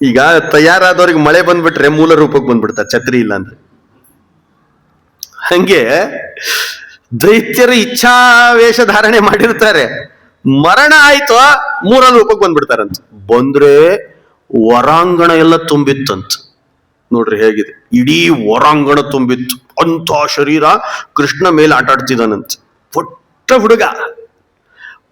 ಈಗ ತಯಾರಾದವ್ರಿಗೆ ಮಳೆ ಬಂದ್ಬಿಟ್ರೆ ಮೂಲ ರೂಪಕ್ಕೆ ಬಂದ್ಬಿಡ್ತಾರೆ, ಛತ್ರಿ ಇಲ್ಲ ಅಂದ್ರೆ. ಹಂಗೆ ದೈತ್ಯರು ಇಚ್ಛಾವೇಶ ಧಾರಣೆ ಮಾಡಿರ್ತಾರೆ. ಮರಣ ಆಯ್ತೋ ಮೂಲ ರೂಪಕ್ಕೆ ಬಂದ್ಬಿಡ್ತಾರಂತ. ಬಂದ್ರೆ ಹೊರಾಂಗಣ ಎಲ್ಲ ತುಂಬಿತ್ತಂತ. ನೋಡ್ರಿ ಹೇಗಿದೆ, ಇಡೀ ಹೊರಾಂಗಣ ತುಂಬಿತ್ತು. ಅಂತ ಶರೀರ ಕೃಷ್ಣ ಮೇಲೆ ಆಟ ಆಡ್ತಿದ್ದಾನಂತ. ಪುಟ್ಟ ಹುಡುಗ.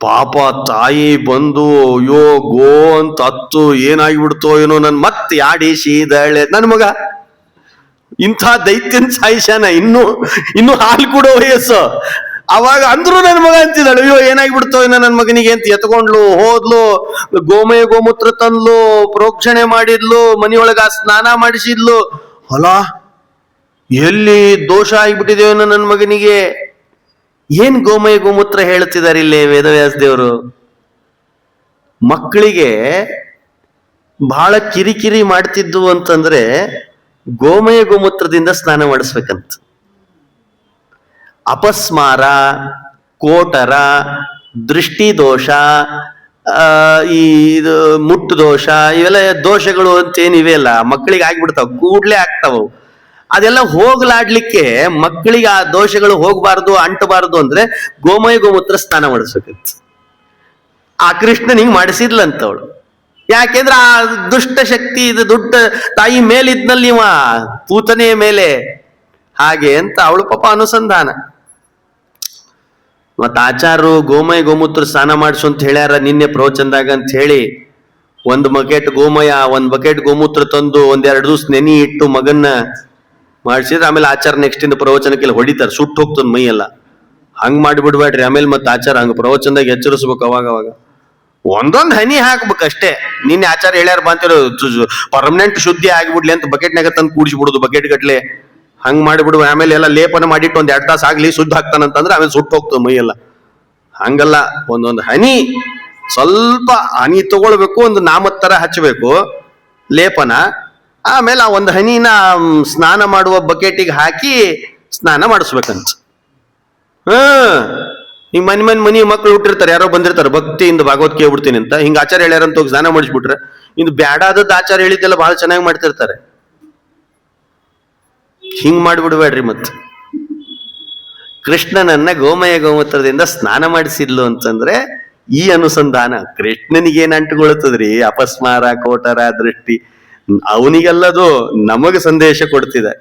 ಪಾಪ ತಾಯಿ ಬಂದು ಅಯ್ಯೋ ಗೋ ಅಂತ ಹತ್ತು ಏನಾಗಿಬಿಡ್ತೋ ಏನೋ, ನನ್ ಮತ್ತೆ ಆಡಿಸಿದಳೆ ನನ್ನ ಮಗ. ಇಂಥ ದೈತ್ಯನ್ ಸಾಯಿಶಾನ, ಇನ್ನು ಹಾಲು ಕೊಡೋ ವಯಸ್ಸು. ಅವಾಗ ಅಂದ್ರು ನನ್ನ ಮಗ ಅಂತಿದ್ದಾಳೆ, ಅಯ್ಯೋ ಏನಾಗ್ಬಿಡ್ತೋ ಏನೋ ನನ್ನ ಮಗನಿಗೆ ಅಂತ. ಎತ್ಕೊಂಡ್ಲು, ಹೋದ್ಲು, ಗೋಮಯ ಗೋಮೂತ್ರ ತಂದ್ಲು, ಪ್ರೋಕ್ಷಣೆ ಮಾಡಿದ್ಲು, ಮನೆಯೊಳಗ ಸ್ನಾನ ಮಾಡಿಸಿದ್ಲು. ಹೊಲ ಎಲ್ಲಿ ದೋಷ ಆಗಿಬಿಟ್ಟಿದೇವೋ ನನ್ನ ಮಗನಿಗೆ. ಏನ್ ಗೋಮಯ ಗೋಮೂತ್ರ ಹೇಳ್ತಿದ್ದಾರೆ ಇಲ್ಲಿ ವೇದವ್ಯಾಸ ದೇವರು? ಮಕ್ಕಳಿಗೆ ಬಹಳ ಕಿರಿಕಿರಿ ಮಾಡ್ತಿದ್ದು ಅಂತಂದ್ರೆ ಗೋಮಯ ಗೋಮೂತ್ರದಿಂದ ಸ್ನಾನ ಮಾಡಿಸ್ಬೇಕಂತ. ಅಪಸ್ಮಾರ, ಕೋಟರ, ದೃಷ್ಟಿ ದೋಷ, ಈ ಇದು ಮುಟ್ಟು ದೋಷ ಇವೆಲ್ಲ ದೋಷಗಳು ಅಂತ ಏನಿವೆ ಅಲ್ಲ, ಮಕ್ಕಳಿಗೆ ಆಗ್ಬಿಡ್ತಾವ, ಕೂಡ್ಲೆ ಆಗ್ತಾವ. ಅದೆಲ್ಲ ಹೋಗ್ಲಾಡ್ಲಿಕ್ಕೆ ಮಕ್ಕಳಿಗೆ ಆ ದೋಷಗಳು ಹೋಗ್ಬಾರ್ದು, ಅಂಟಬಾರ್ದು ಅಂದ್ರೆ ಗೋಮಯ ಗೋಮೂತ್ರ ಸ್ನಾನ ಮಾಡಿಸ್ಬೇಕಿತ್ತು. ಆ ಕೃಷ್ಣನಿಗೆ ಮಾಡಿಸಿದ್ಲಂತವಳು. ಯಾಕೆಂದ್ರೆ ಆ ದುಷ್ಟ ಶಕ್ತಿ ಇದು ದುಡ್ಡ ತಾಯಿ ಮೇಲಿದ್ನಲ್ಲಿ ಇವ ಪೂತನೆಯ ಮೇಲೆ, ಹಾಗೆ ಅಂತ ಅವಳು ಪಾಪ ಅನುಸಂಧಾನ. ಮತ್ತ ಆಚಾರ್ಯರು ಗೋಮಯ ಗೋಮೂತ್ರ ಸ್ನಾನ ಮಾಡಿಸು ಅಂತ ಹೇಳ್ಯಾರ ನಿನ್ನೆ ಪ್ರವಚನದಾಗ ಅಂತ ಹೇಳಿ, ಒಂದು ಬಕೆಟ್ ಗೋಮಯ, ಒಂದ್ ಬಕೆಟ್ ಗೋಮೂತ್ರ ತಂದು ಒಂದೆರಡು ದಿವಸ ನೆನಿ ಇಟ್ಟು ಮಗನ್ನ ಮಾಡಿಸಿದ್ರೆ ಆಮೇಲೆ ಆಚಾರ ನೆಕ್ಸ್ಟ್ ಇಂದ ಪ್ರವಚನಕ್ಕೆಲ್ಲ ಹೊಡಿತಾರೆ, ಸುಟ್ಟು ಹೋಗ್ತದ ಮೈ ಎಲ್ಲ. ಹಂಗ್ ಮಾಡಿಬಿಡ್ಬೇಡ್ರಿ, ಆಮೇಲೆ ಮತ್ತೆ ಆಚಾರ ಹಂಗ ಪ್ರವಚನದಾಗ ಎಚ್ಚರಿಸ್ಬೇಕು. ಅವಾಗ ಒಂದೊಂದ್ ಹನಿ ಹಾಕ್ಬೇಕಷ್ಟೇ. ನಿನ್ನೆ ಆಚಾರ ಹೇಳ್ಯಾರ ಬಂತಿರೋ ಪರ್ಮನೆಂಟ್ ಶುದ್ಧಿ ಆಗಿಬಿಡ್ಲಿ ಅಂತ ಬಕೆಟ್ನಾಗ ತಂದು ಕೂಡಿಸ್ಬಿಡುದು ಬಕೆಟ್ ಗಟ್ಲೆ. ಹಂಗ್ ಮಾಡಿಬಿಡುವ, ಆಮೇಲೆ ಎಲ್ಲ ಲೇಪನ ಮಾಡಿಟ್ಟು ಒಂದ್ 2 ತಾಸು ಆಗ್ಲಿ ಶುದ್ಧ ಆಗ್ತಾನಂತಂದ್ರೆ ಆಮೇಲೆ ಸುಟ್ಟು ಹೋಗ್ತದೆ ಮೈಯೆಲ್ಲ. ಹಂಗಲ್ಲ, ಒಂದೊಂದು ಹನಿ ಸ್ವಲ್ಪ ಹನಿ ತಗೊಳ್ಬೇಕು, ಒಂದು ನಾಮದ ತರ ಹಚ್ಚಬೇಕು ಲೇಪನ. ಆಮೇಲೆ ಆ ಒಂದು ಹನಿನ ಸ್ನಾನ ಮಾಡುವ ಬಕೆಟಿಗೆ ಹಾಕಿ ಸ್ನಾನ ಮಾಡಿಸ್ಬೇಕಂತ. ಹಿಂಗ್ ಮನಿ ಮಕ್ಳು ಹುಟ್ಟಿರ್ತಾರೆ, ಯಾರೋ ಬಂದಿರ್ತಾರೆ ಭಕ್ತಿಯಿಂದ ಭಾಗವತ್ ಕೇಳ್ಬಿಡ್ತೀನಿ ಅಂತ, ಹಿಂಗ ಆಚಾರ ಹೇಳ್ಯಾರಂತ ಹೋಗಿ ಸ್ನಾನ ಮಾಡಿಸ್ಬಿಟ್ರೆ ಇನ್ನು ಬ್ಯಾಡಾದದ್ದು ಆಚಾರ ಹೇಳಿದ್ದೆಲ್ಲ ಬಹಳ ಚೆನ್ನಾಗಿ ಮಾಡ್ತಿರ್ತಾರೆ. ಹಿಂಗ್ ಮಾಡಿಬಿಡ್ಬೇಡ್ರಿ. ಮತ್ ಕೃಷ್ಣನನ್ನ ಗೋಮಯ ಗೋಮೂತ್ರದಿಂದ ಸ್ನಾನ ಮಾಡಿಸಿದ್ಲು ಅಂತಂದ್ರೆ ಈ ಅನುಸಂಧಾನ ಕೃಷ್ಣನಿಗೇನ್ ಅಂಟುಗೊಳ್ತದ್ರಿ, ಅಪಸ್ಮಾರ ಕೋಟರ ದೃಷ್ಟಿ ಅವನಿಗೆಲ್ಲದು ನಮಗ ಸಂದೇಶ ಕೊಡ್ತಿದೆ.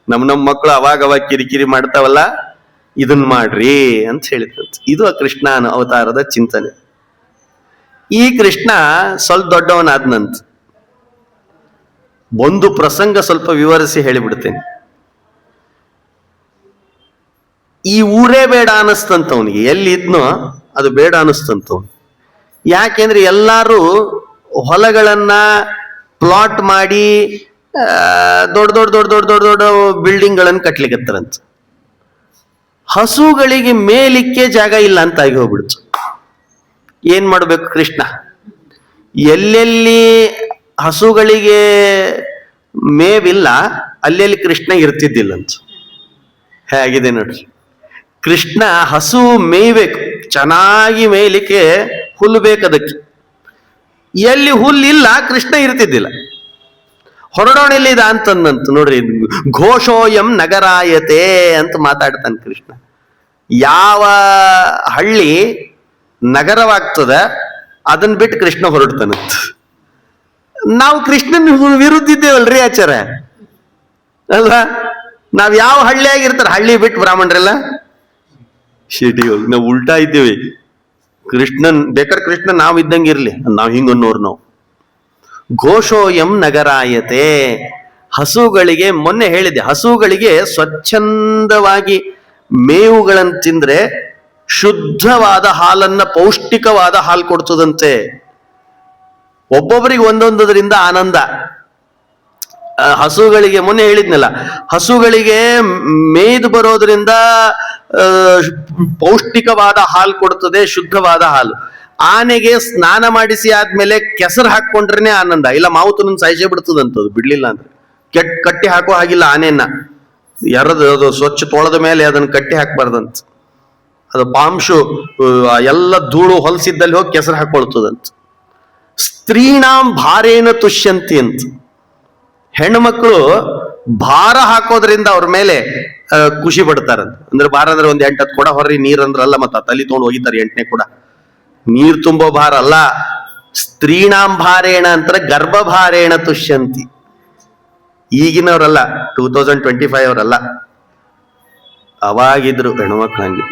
ನಮ್ಮ ಮಕ್ಕಳು ಅವಾಗ ಕಿರಿಕಿರಿ ಮಾಡ್ತಾವಲ್ಲ, ಇದನ್ ಮಾಡ್ರಿ ಅಂತ ಹೇಳಿದಂತ. ಇದು ಆ ಕೃಷ್ಣ ಅವತಾರದ ಚಿಂತನೆ. ಈ ಕೃಷ್ಣ ಸ್ವಲ್ಪ ದೊಡ್ಡವನಾದ್ನಂತ. ಒಂದು ಪ್ರಸಂಗ ಸ್ವಲ್ಪ ವಿವರಿಸಿ ಹೇಳಿಬಿಡ್ತೇನೆ. ಈ ಊರೇ ಬೇಡ ಅನಿಸ್ತಂತ ಅವನಿಗೆ, ಎಲ್ಲಿ ಇದ್ನೋ ಅದು ಬೇಡ ಅನಿಸ್ತಂತವ್ನು. ಯಾಕೆಂದ್ರೆ ಎಲ್ಲಾರು ಹೊಲಗಳನ್ನ ಪ್ಲಾಟ್ ಮಾಡಿ ದೊಡ್ಡ ದೊಡ್ಡ ದೊಡ್ಡ ದೊಡ್ಡ ದೊಡ್ಡ ದೊಡ್ಡ ಬಿಲ್ಡಿಂಗ್ ಗಳನ್ನು ಕಟ್ಲಿಕ್ಕತ್ತಾರಂತ. ಹಸುಗಳಿಗೆ ಮೇಲಿಕ್ಕೆ ಜಾಗ ಇಲ್ಲ ಅಂತ ಆಗಿ ಹೋಗ್ಬಿಡ್ತು. ಏನ್ ಮಾಡ್ಬೇಕು ಕೃಷ್ಣ? ಎಲ್ಲೆಲ್ಲಿ ಹಸುಗಳಿಗೆ ಮೇವಿಲ್ಲ ಅಲ್ಲೆಲ್ಲಿ ಕೃಷ್ಣ ಇರ್ತಿದ್ದಿಲ್ಲಂತ. ಹೇಗಿದೆ ನೋಡ್ರಿ, ಕೃಷ್ಣ ಹಸು ಮೇಯ್ಬೇಕು, ಚೆನ್ನಾಗಿ ಮೇಯ್ಲಿಕ್ಕೆ ಹುಲ್ಲು ಬೇಕು ಅದಕ್ಕೆ. ಎಲ್ಲಿ ಹುಲ್ಲಿಲ್ಲ ಕೃಷ್ಣ ಇರ್ತಿದ್ದಿಲ್ಲ. ಹೊರಡೋಣೆಲ್ಲಿದ ಅಂತಂದಂತ ನೋಡ್ರಿ, ಘೋಷೋಯಂ ನಗರಾಯತೆ ಅಂತ ಮಾತಾಡ್ತಾನೆ ಕೃಷ್ಣ. ಯಾವ ಹಳ್ಳಿ ನಗರವಾಗ್ತದ ಅದನ್ನ ಬಿಟ್ಟು ಕೃಷ್ಣ ಹೊರಡ್ತಾನಂತ. ನಾವು ಕೃಷ್ಣನ ವಿರುದ್ಧ ಇದ್ದೇವಲ್ರಿ ಆಚಾರ ಅಲ್ವಾ? ನಾವ್ ಯಾವ ಹಳ್ಳಿ ಆಗಿರ್ತಾರ, ಹಳ್ಳಿ ಬಿಟ್ಟು ಬ್ರಾಹ್ಮಣರೆಲ್ಲ ಶಿಟಿ ಹೋಗಿ ನಾವು ಉಲ್ಟಾ ಇದ್ದೇವೆ. ಕೃಷ್ಣನ್ ಬೇಕಾದ್ರೆ ಕೃಷ್ಣ ನಾವ್ ಇದ್ದಂಗೆ ಇರ್ಲಿ, ನಾವ್ ಹಿಂಗನ್ನೋರು ನಾವು. ಘೋಷೋಯಂ ನಗರಾಯತೆ, ಹಸುಗಳಿಗೆ ಮೊನ್ನೆ ಹೇಳಿದೆ, ಹಸುಗಳಿಗೆ ಸ್ವಚ್ಛಂದವಾಗಿ ಮೇವುಗಳನ್ನು ತಿಂದ್ರೆ ಶುದ್ಧವಾದ ಹಾಲನ್ನ, ಪೌಷ್ಟಿಕವಾದ ಹಾಲು ಕೊಡ್ತದಂತೆ. ಒಬ್ಬೊಬ್ಬರಿಗೆ ಒಂದೊಂದರಿಂದ ಆನಂದ. ಹಸುಗಳಿಗೆ ಮೊನ್ನೆ ಹೇಳಿದ್ನಲ್ಲ, ಹಸುಗಳಿಗೆ ಮೇಯ್ದು ಬರೋದ್ರಿಂದ ಪೌಷ್ಟಿಕವಾದ ಹಾಲು ಕೊಡ್ತದೆ, ಶುದ್ಧವಾದ ಹಾಲು. ಆನೆಗೆ ಸ್ನಾನ ಮಾಡಿಸಿ ಆದ್ಮೇಲೆ ಕೆಸರು ಹಾಕೊಂಡ್ರೇನೆ ಆನಂದ, ಇಲ್ಲ ಮಾವುತನ ಸಾಯಿಸೇ ಬಿಡ್ತದಂತದು ಬಿಡ್ಲಿಲ್ಲ ಅಂದ್ರೆ. ಕಟ್ಟಿ ಹಾಕೋ ಹಾಗಿಲ್ಲ ಆನೆಯನ್ನ, ಅದು ಸ್ವಚ್ಛ ತೊಳೆದ ಮೇಲೆ ಅದನ್ನ ಕಟ್ಟಿ ಹಾಕ್ಬಾರ್ದಂತ. ಅದು ಪಾಂಶು ಎಲ್ಲ ಧೂಳು ಹೊಲಸಿದ್ದಲ್ಲಿ ಹೋಗಿ ಕೆಸರು ಹಾಕೊಳ್ತದಂತ. ಸ್ತ್ರೀಣಾಂ ಭಾರೇನ ತುಷ್ಯಂತಿ ಅಂತ, ಹೆಣ್ಮಕ್ಳು ಭಾರ ಹಾಕೋದ್ರಿಂದ ಅವ್ರ ಮೇಲೆ ಖುಷಿ ಪಡ್ತಾರಂತ. ಅಂದ್ರೆ ಭಾರ ಅಂದ್ರೆ ಒಂದ್ 8-10 ಕೊಡ ಹೊರ್ರಿ ನೀರ್ ಅಂದ್ರಲ್ಲ, ಮತ್ತ ತಲೆ ತೊಗೊಂಡು ಹೋಗಿತಾರೆ 8ನೇ ಕೂಡ. ನೀರ್ ತುಂಬೋ ಭಾರ ಅಲ್ಲ, ಸ್ತ್ರೀಣಾಂ ಭಾರೇಣ ಅಂತಾರೆ, ಗರ್ಭಭಾರೇಣ ತುಷ್ಯಂತಿ. ಈಗಿನವ್ರಲ್ಲ, 2025 ಅವರಲ್ಲ, ಅವಾಗಿದ್ರು ಹೆಣ್ಮಕ್ಳು ಹಂಗೆ.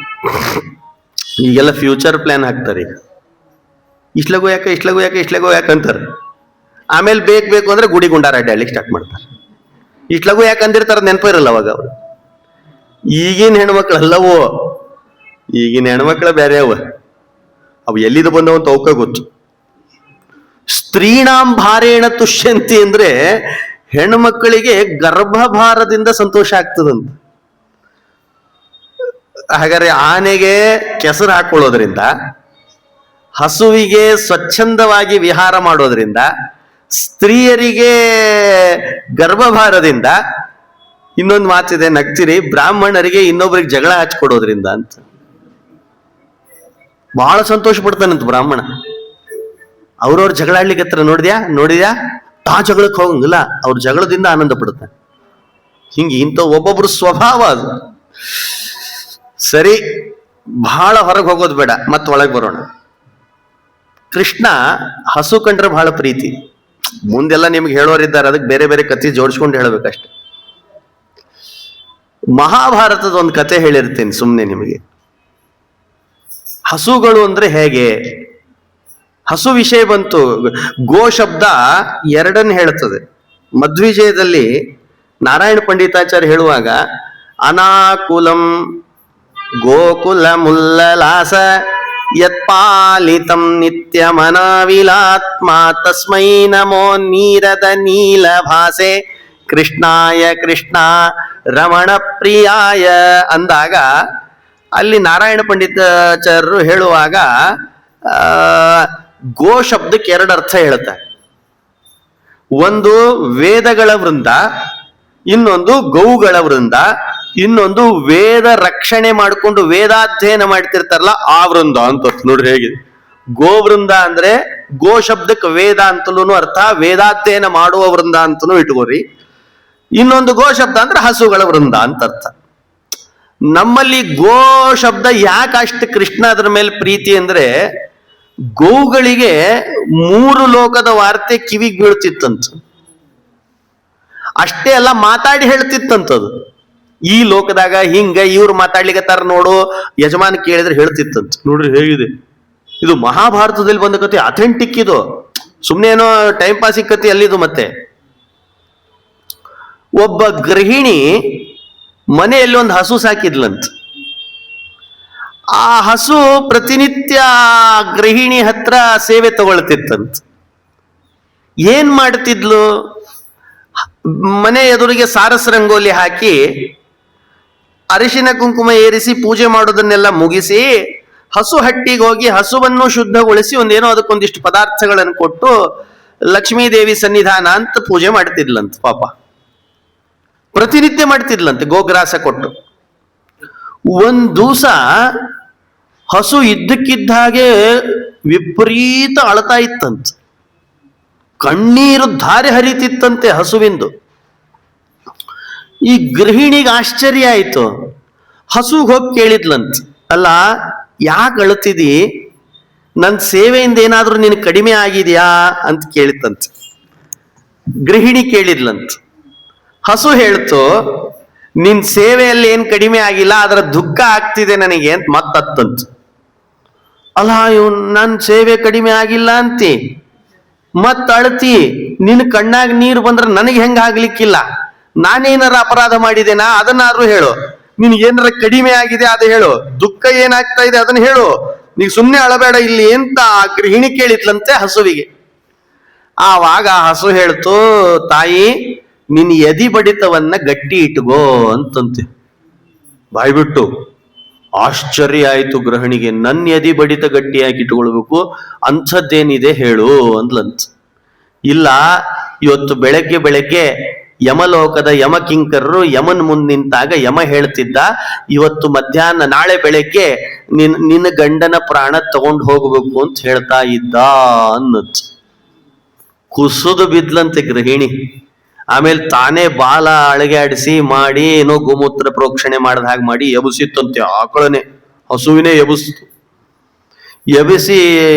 ಈಗೆಲ್ಲ ಫ್ಯೂಚರ್ ಪ್ಲಾನ್ ಹಾಕ್ತಾರೆ. ಈಗ ಇಷ್ಟ್ಲಗು ಯಾಕೆ ಅಂತಾರೆ. ಆಮೇಲೆ ಬೇಕು ಅಂದ್ರೆ ಗುಡಿ ಗುಂಡಾರ ಅಡ್ಡಾಡ್ಲಿಕ್ಕೆ ಸ್ಟಾರ್ಟ್ ಮಾಡ್ತಾರೆ. ಇಷ್ಟ್ಲಗು ಯಾಕೆ ಅಂದಿರ್ತಾರ ನೆನಪು ಇರಲ್ಲ ಅವಾಗ ಅವ್ರು. ಈಗಿನ ಹೆಣ್ಮಕ್ಳಲ್ಲವೋ, ಈಗಿನ ಹೆಣ್ಮಕ್ಳ ಬೇರೆ ಅವು ಎಲ್ಲಿದು ಬಂದವಂತ ಅವಕ್ಕ ಗೊತ್ತು. ಸ್ತ್ರೀಣಾಂ ಭಾರೇಣ ತುಷ್ಯಂತಿ ಅಂದ್ರೆ ಹೆಣ್ಮಕ್ಕಳಿಗೆ ಗರ್ಭಭಾರದಿಂದ ಸಂತೋಷ ಆಗ್ತದಂತ. ಹಾಗಾದ್ರೆ ಆನೆಗೆ ಕೆಸರು ಹಾಕೊಳ್ಳೋದ್ರಿಂದ, ಹಸುವಿಗೆ ಸ್ವಚ್ಛಂದವಾಗಿ ವಿಹಾರ ಮಾಡೋದ್ರಿಂದ, ಸ್ತ್ರೀಯರಿಗೆ ಗರ್ಭಭಾರದಿಂದ, ಇನ್ನೊಂದು ಮಾತಿದೆ ನಗ್ತಿರಿ, ಬ್ರಾಹ್ಮಣರಿಗೆ ಇನ್ನೊಬ್ಬರಿಗೆ ಜಗಳ ಹಚ್ಕೊಡೋದ್ರಿಂದ ಅಂತ. ಬಹಳ ಸಂತೋಷ ಪಡ್ತಾನಂತ ಬ್ರಾಹ್ಮಣ. ಅವ್ರವ್ರ ಜಗಳಾಡ್ಲಿಕ್ಕೆ ಹತ್ರ ನೋಡಿದ್ಯಾ ಆ ಜಗಳಕ್ಕೆ ಹೋಗಂಗಿಲ್ಲ, ಅವ್ರ ಜಗಳದಿಂದ ಆನಂದ ಪಡುತ್ತೆ. ಹಿಂಗೆ ಇಂಥ ಒಬ್ಬೊಬ್ರು ಸ್ವಭಾವ ಅದು. ಸರಿ, ಬಹಳ ಹೊರಗೆ ಹೋಗೋದು ಬೇಡ, ಮತ್ತೆ ಒಳಗೆ ಬರೋಣ. ಕೃಷ್ಣ ಹಸು ಕಂಡ್ರೆ ಬಹಳ ಪ್ರೀತಿ. ಮುಂದೆಲ್ಲ ನಿಮ್ಗೆ ಹೇಳೋರಿದ್ದಾರೆ, ಅದಕ್ಕೆ ಬೇರೆ ಬೇರೆ ಕಥೆ ಜೋಡಿಸ್ಕೊಂಡು ಹೇಳಬೇಕಷ್ಟೆ. ಮಹಾಭಾರತದ ಒಂದು ಕತೆ ಹೇಳಿರ್ತೇನೆ ಸುಮ್ಮನೆ ನಿಮಗೆ. ಹಸುಗಳು ಅಂದ್ರೆ ಹೇಗೆ, ಹಸು ವಿಷಯ ಬಂತು. ಗೋ ಶಬ್ದ ಎರಡನ್ನು ಹೇಳುತ್ತದೆ. ಮಧ್ವಿಜಯದಲ್ಲಿ ನಾರಾಯಣ ಪಂಡಿತಾಚಾರ್ಯ ಹೇಳುವಾಗ, ಅನಾಕುಲಂ ಗೋಕುಲ ಮುಲ್ಲಲಾಸ ಯತ್ಪಾಲಿತಂ ನಿತ್ಯಮನಾವಿಲಾತ್ಮ ತಸ್ಮೈ ನಮೋ ನೀರದ ನೀಲಭಾಸೆ ಕೃಷ್ಣಾಯ ಕೃಷ್ಣ ರಮಣ ಪ್ರಿಯಾಯ ಅಂದಾಗ, ಅಲ್ಲಿ ನಾರಾಯಣ ಪಂಡಿತಾಚಾರ್ಯರು ಹೇಳುವಾಗ ಗೋ ಶಬ್ದಕ್ಕೆ ಎರಡು ಅರ್ಥ ಹೇಳುತ್ತೆ. ಒಂದು ವೇದಗಳ ವೃಂದ, ಇನ್ನೊಂದು ಗೋವುಗಳ ವೃಂದ, ಇನ್ನೊಂದು ವೇದ ರಕ್ಷಣೆ ಮಾಡಿಕೊಂಡು ವೇದಾಧ್ಯಯನ ಮಾಡ್ತಿರ್ತಾರಲ್ಲ ಆ ವೃಂದ ಅಂತ ನೋಡ್ರಿ ಹೇಗಿದೆ. ಗೋವೃಂದ ಅಂದ್ರೆ ಗೋ ಶಬ್ದಕ್ಕೆ ವೇದ ಅಂತಲೂ ಅರ್ಥ, ವೇದಾಧ್ಯಯನ ಮಾಡುವ ವೃಂದ ಅಂತಲೂ ಇಟ್ಕೋರಿ. ಇನ್ನೊಂದು ಗೋ ಶಬ್ದ ಅಂದ್ರೆ ಹಸುಗಳ ವೃಂದ ಅಂತ ಅರ್ಥ. ನಮ್ಮಲ್ಲಿ ಗೋ ಶಬ್ದ ಯಾಕೆ ಅಷ್ಟು ಕೃಷ್ಣ ಅದರ ಮೇಲೆ ಪ್ರೀತಿ ಅಂದ್ರೆ, ಗೋವುಗಳಿಗೆ 3 ಲೋಕದ ವಾರ್ತೆ ಕಿವಿಗೆ ಬೀಳ್ತಿತ್ತಂತ. ಅಷ್ಟೇ ಅಲ್ಲ, ಮಾತಾಡಿ ಹೇಳ್ತಿತ್ತಂತದು. ಈ ಲೋಕದಾಗ ಹಿಂಗ ಇವ್ರು ಮಾತಾಡ್ಲಿಕ್ಕತ್ತಾರ ನೋಡು, ಯಜಮಾನ್ ಕೇಳಿದ್ರೆ ಹೇಳ್ತಿತ್ತಂತ. ನೋಡ್ರಿ ಹೇಗಿದೆ ಇದು. ಮಹಾಭಾರತದಲ್ಲಿ ಬಂದ ಕತೆ, ಅಥೆಂಟಿಕ್ ಇದು, ಸುಮ್ಮನೆ ಏನೋ ಟೈಮ್ ಪಾಸಿಗೆ ಕತೆ ಅಲ್ಲಿದು. ಮತ್ತೆ ಒಬ್ಬ ಗೃಹಿಣಿ ಮನೆಯಲ್ಲಿ ಒಂದು ಹಸು ಸಾಕಿದ್ಲಂತ. ಆ ಹಸು ಪ್ರತಿನಿತ್ಯ ಗೃಹಿಣಿ ಹತ್ರ ಸೇವೆ ತಗೊಳ್ತಿತ್ತಂತ. ಏನ್ ಮಾಡ್ತಿದ್ಲು, ಮನೆ ಎದುರಿಗೆ ಸಾರಸ್ ರಂಗೋಲಿ ಹಾಕಿ ಅರಿಶಿನ ಕುಂಕುಮ ಏರಿಸಿ ಪೂಜೆ ಮಾಡೋದನ್ನೆಲ್ಲ ಮುಗಿಸಿ ಹಸು ಹಟ್ಟಿಗೆ ಹೋಗಿ ಹಸುವನ್ನು ಶುದ್ಧಗೊಳಿಸಿ ಒಂದೇನೋ ಅದಕ್ಕೊಂದಿಷ್ಟು ಪದಾರ್ಥಗಳನ್ನು ಕೊಟ್ಟು ಲಕ್ಷ್ಮೀದೇವಿ ಸನ್ನಿಧಾನ ಅಂತ ಪೂಜೆ ಮಾಡ್ತಿದ್ಲಂತ. ಪಾಪ ಪ್ರತಿನಿತ್ಯ ಮಾಡ್ತಿದ್ಲಂತೆ ಗೋಗ್ರಾಸ ಕೊಟ್ಟು. ಒಂದ್ ದಿವಸ ಹಸು ಇದ್ದಕ್ಕಿದ್ದ ಹಾಗೆ ವಿಪರೀತ ಅಳ್ತಾ ಇತ್ತಂತ. ಕಣ್ಣೀರು ಧಾರೆ ಹರಿತಿತ್ತಂತೆ ಹಸುವಿಂದು. ಈ ಗೃಹಿಣಿಗೆ ಆಶ್ಚರ್ಯ ಆಯ್ತು. ಹಸುಗೆ ಹೋಗಿ ಕೇಳಿದ್ಲಂತ, ಅಲ್ಲ ಯಾಕೆ ಅಳ್ತಿದಿ, ನನ್ನ ಸೇವೆಯಿಂದ ಏನಾದ್ರೂ ನಿನಗೆ ಕಡಿಮೆ ಆಗಿದೆಯಾ ಅಂತ ಕೇಳಿತಂತ. ಗೃಹಿಣಿ ಕೇಳಿದ್ಲಂತ. ಹಸು ಹೇಳ್ತು, ನಿನ್ ಸೇವೆಯಲ್ಲಿ ಏನ್ ಕಡಿಮೆ ಆಗಿಲ್ಲ, ಅದರ ದುಃಖ ಆಗ್ತಿದೆ ನನಗೆ ಅಂತ ಮತ್ತತ್ತಂತ. ಅಲ್ಲ ಇವನ್ ನನ್ನ ಸೇವೆ ಕಡಿಮೆ ಆಗಿಲ್ಲ ಅಂತಿ, ಮತ್ ಅಳ್ತಿ, ನಿನ್ ಕಣ್ಣಾಗ ನೀರು ಬಂದ್ರೆ ನನಗೆ ಹೆಂಗ ಆಗ್ಲಿಕ್ಕಿಲ್ಲ, ನಾನೇನಾರ ಅಪರಾಧ ಮಾಡಿದೇನಾ ಅದನ್ನಾದ್ರೂ ಹೇಳು, ನಿನ್ಗೇನಾರ ಕಡಿಮೆ ಆಗಿದೆ ಅದು ಹೇಳು, ದುಃಖ ಏನಾಗ್ತಾ ಇದೆ ಅದನ್ನ ಹೇಳು, ನೀಗ ಸುಮ್ಮನೆ ಅಳಬೇಡ ಇಲ್ಲಿ ಅಂತ ಆ ಗೃಹಿಣಿ ಕೇಳಿದ್ಲಂತೆ ಹಸುವಿಗೆ. ಆವಾಗ ಹಸು ಹೇಳ್ತು, ತಾಯಿ ನಿನ್ ಎದಿ ಬಡಿತವನ್ನ ಗಟ್ಟಿ ಇಟ್ಕೋ ಅಂತಂತೆ. ಬಾಯ್ಬಿಟ್ಟು ಆಶ್ಚರ್ಯ ಆಯ್ತು ಗೃಹಿಣಿಗೆ. ನನ್ನ ಎದಿ ಬಡಿತ ಗಟ್ಟಿಯಾಗಿ ಇಟ್ಕೊಳ್ಬೇಕು, ಅಂಥದ್ದೇನಿದೆ ಹೇಳು ಅಂದ್ಲಂತ. ಇಲ್ಲ, ಇವತ್ತು ಬೆಳಗ್ಗೆ ಯಮಲೋಕದ ಯಮಕಿಂಕರರು ಯಮನ್ ಮುಂದೆ ನಿಂತಾಗ ಯಮ ಹೇಳ್ತಿದ್ದ, ಇವತ್ತು ಮಧ್ಯಾಹ್ನ ನಾಳೆ ಬೆಳಗ್ಗೆ ನಿನ್ನ ಗಂಡನ ಪ್ರಾಣ ತಗೊಂಡು ಹೋಗ್ಬೇಕು ಅಂತ ಹೇಳ್ತಾ ಇದ್ದ ಅನ್ನತ್. ಕುಸುದು ಬಿದ್ಲಂತೆ ಗೃಹಿಣಿ. ಆಮೇಲೆ ತಾನೇ ಬಾಲ ಅಳಗಾಡಿಸಿ ಮಾಡಿ ಏನೋ ಗೋಮೂತ್ರ ಪ್ರೋಕ್ಷಣೆ ಮಾಡಿದ ಹಾಗೆ ಮಾಡಿ ಎಬಸಿತ್ತಂತೆ. ಆಕಳನೆ ಹಸುವಿನೇ ಎಬಸ್ತು. ಎಬಿಸಿ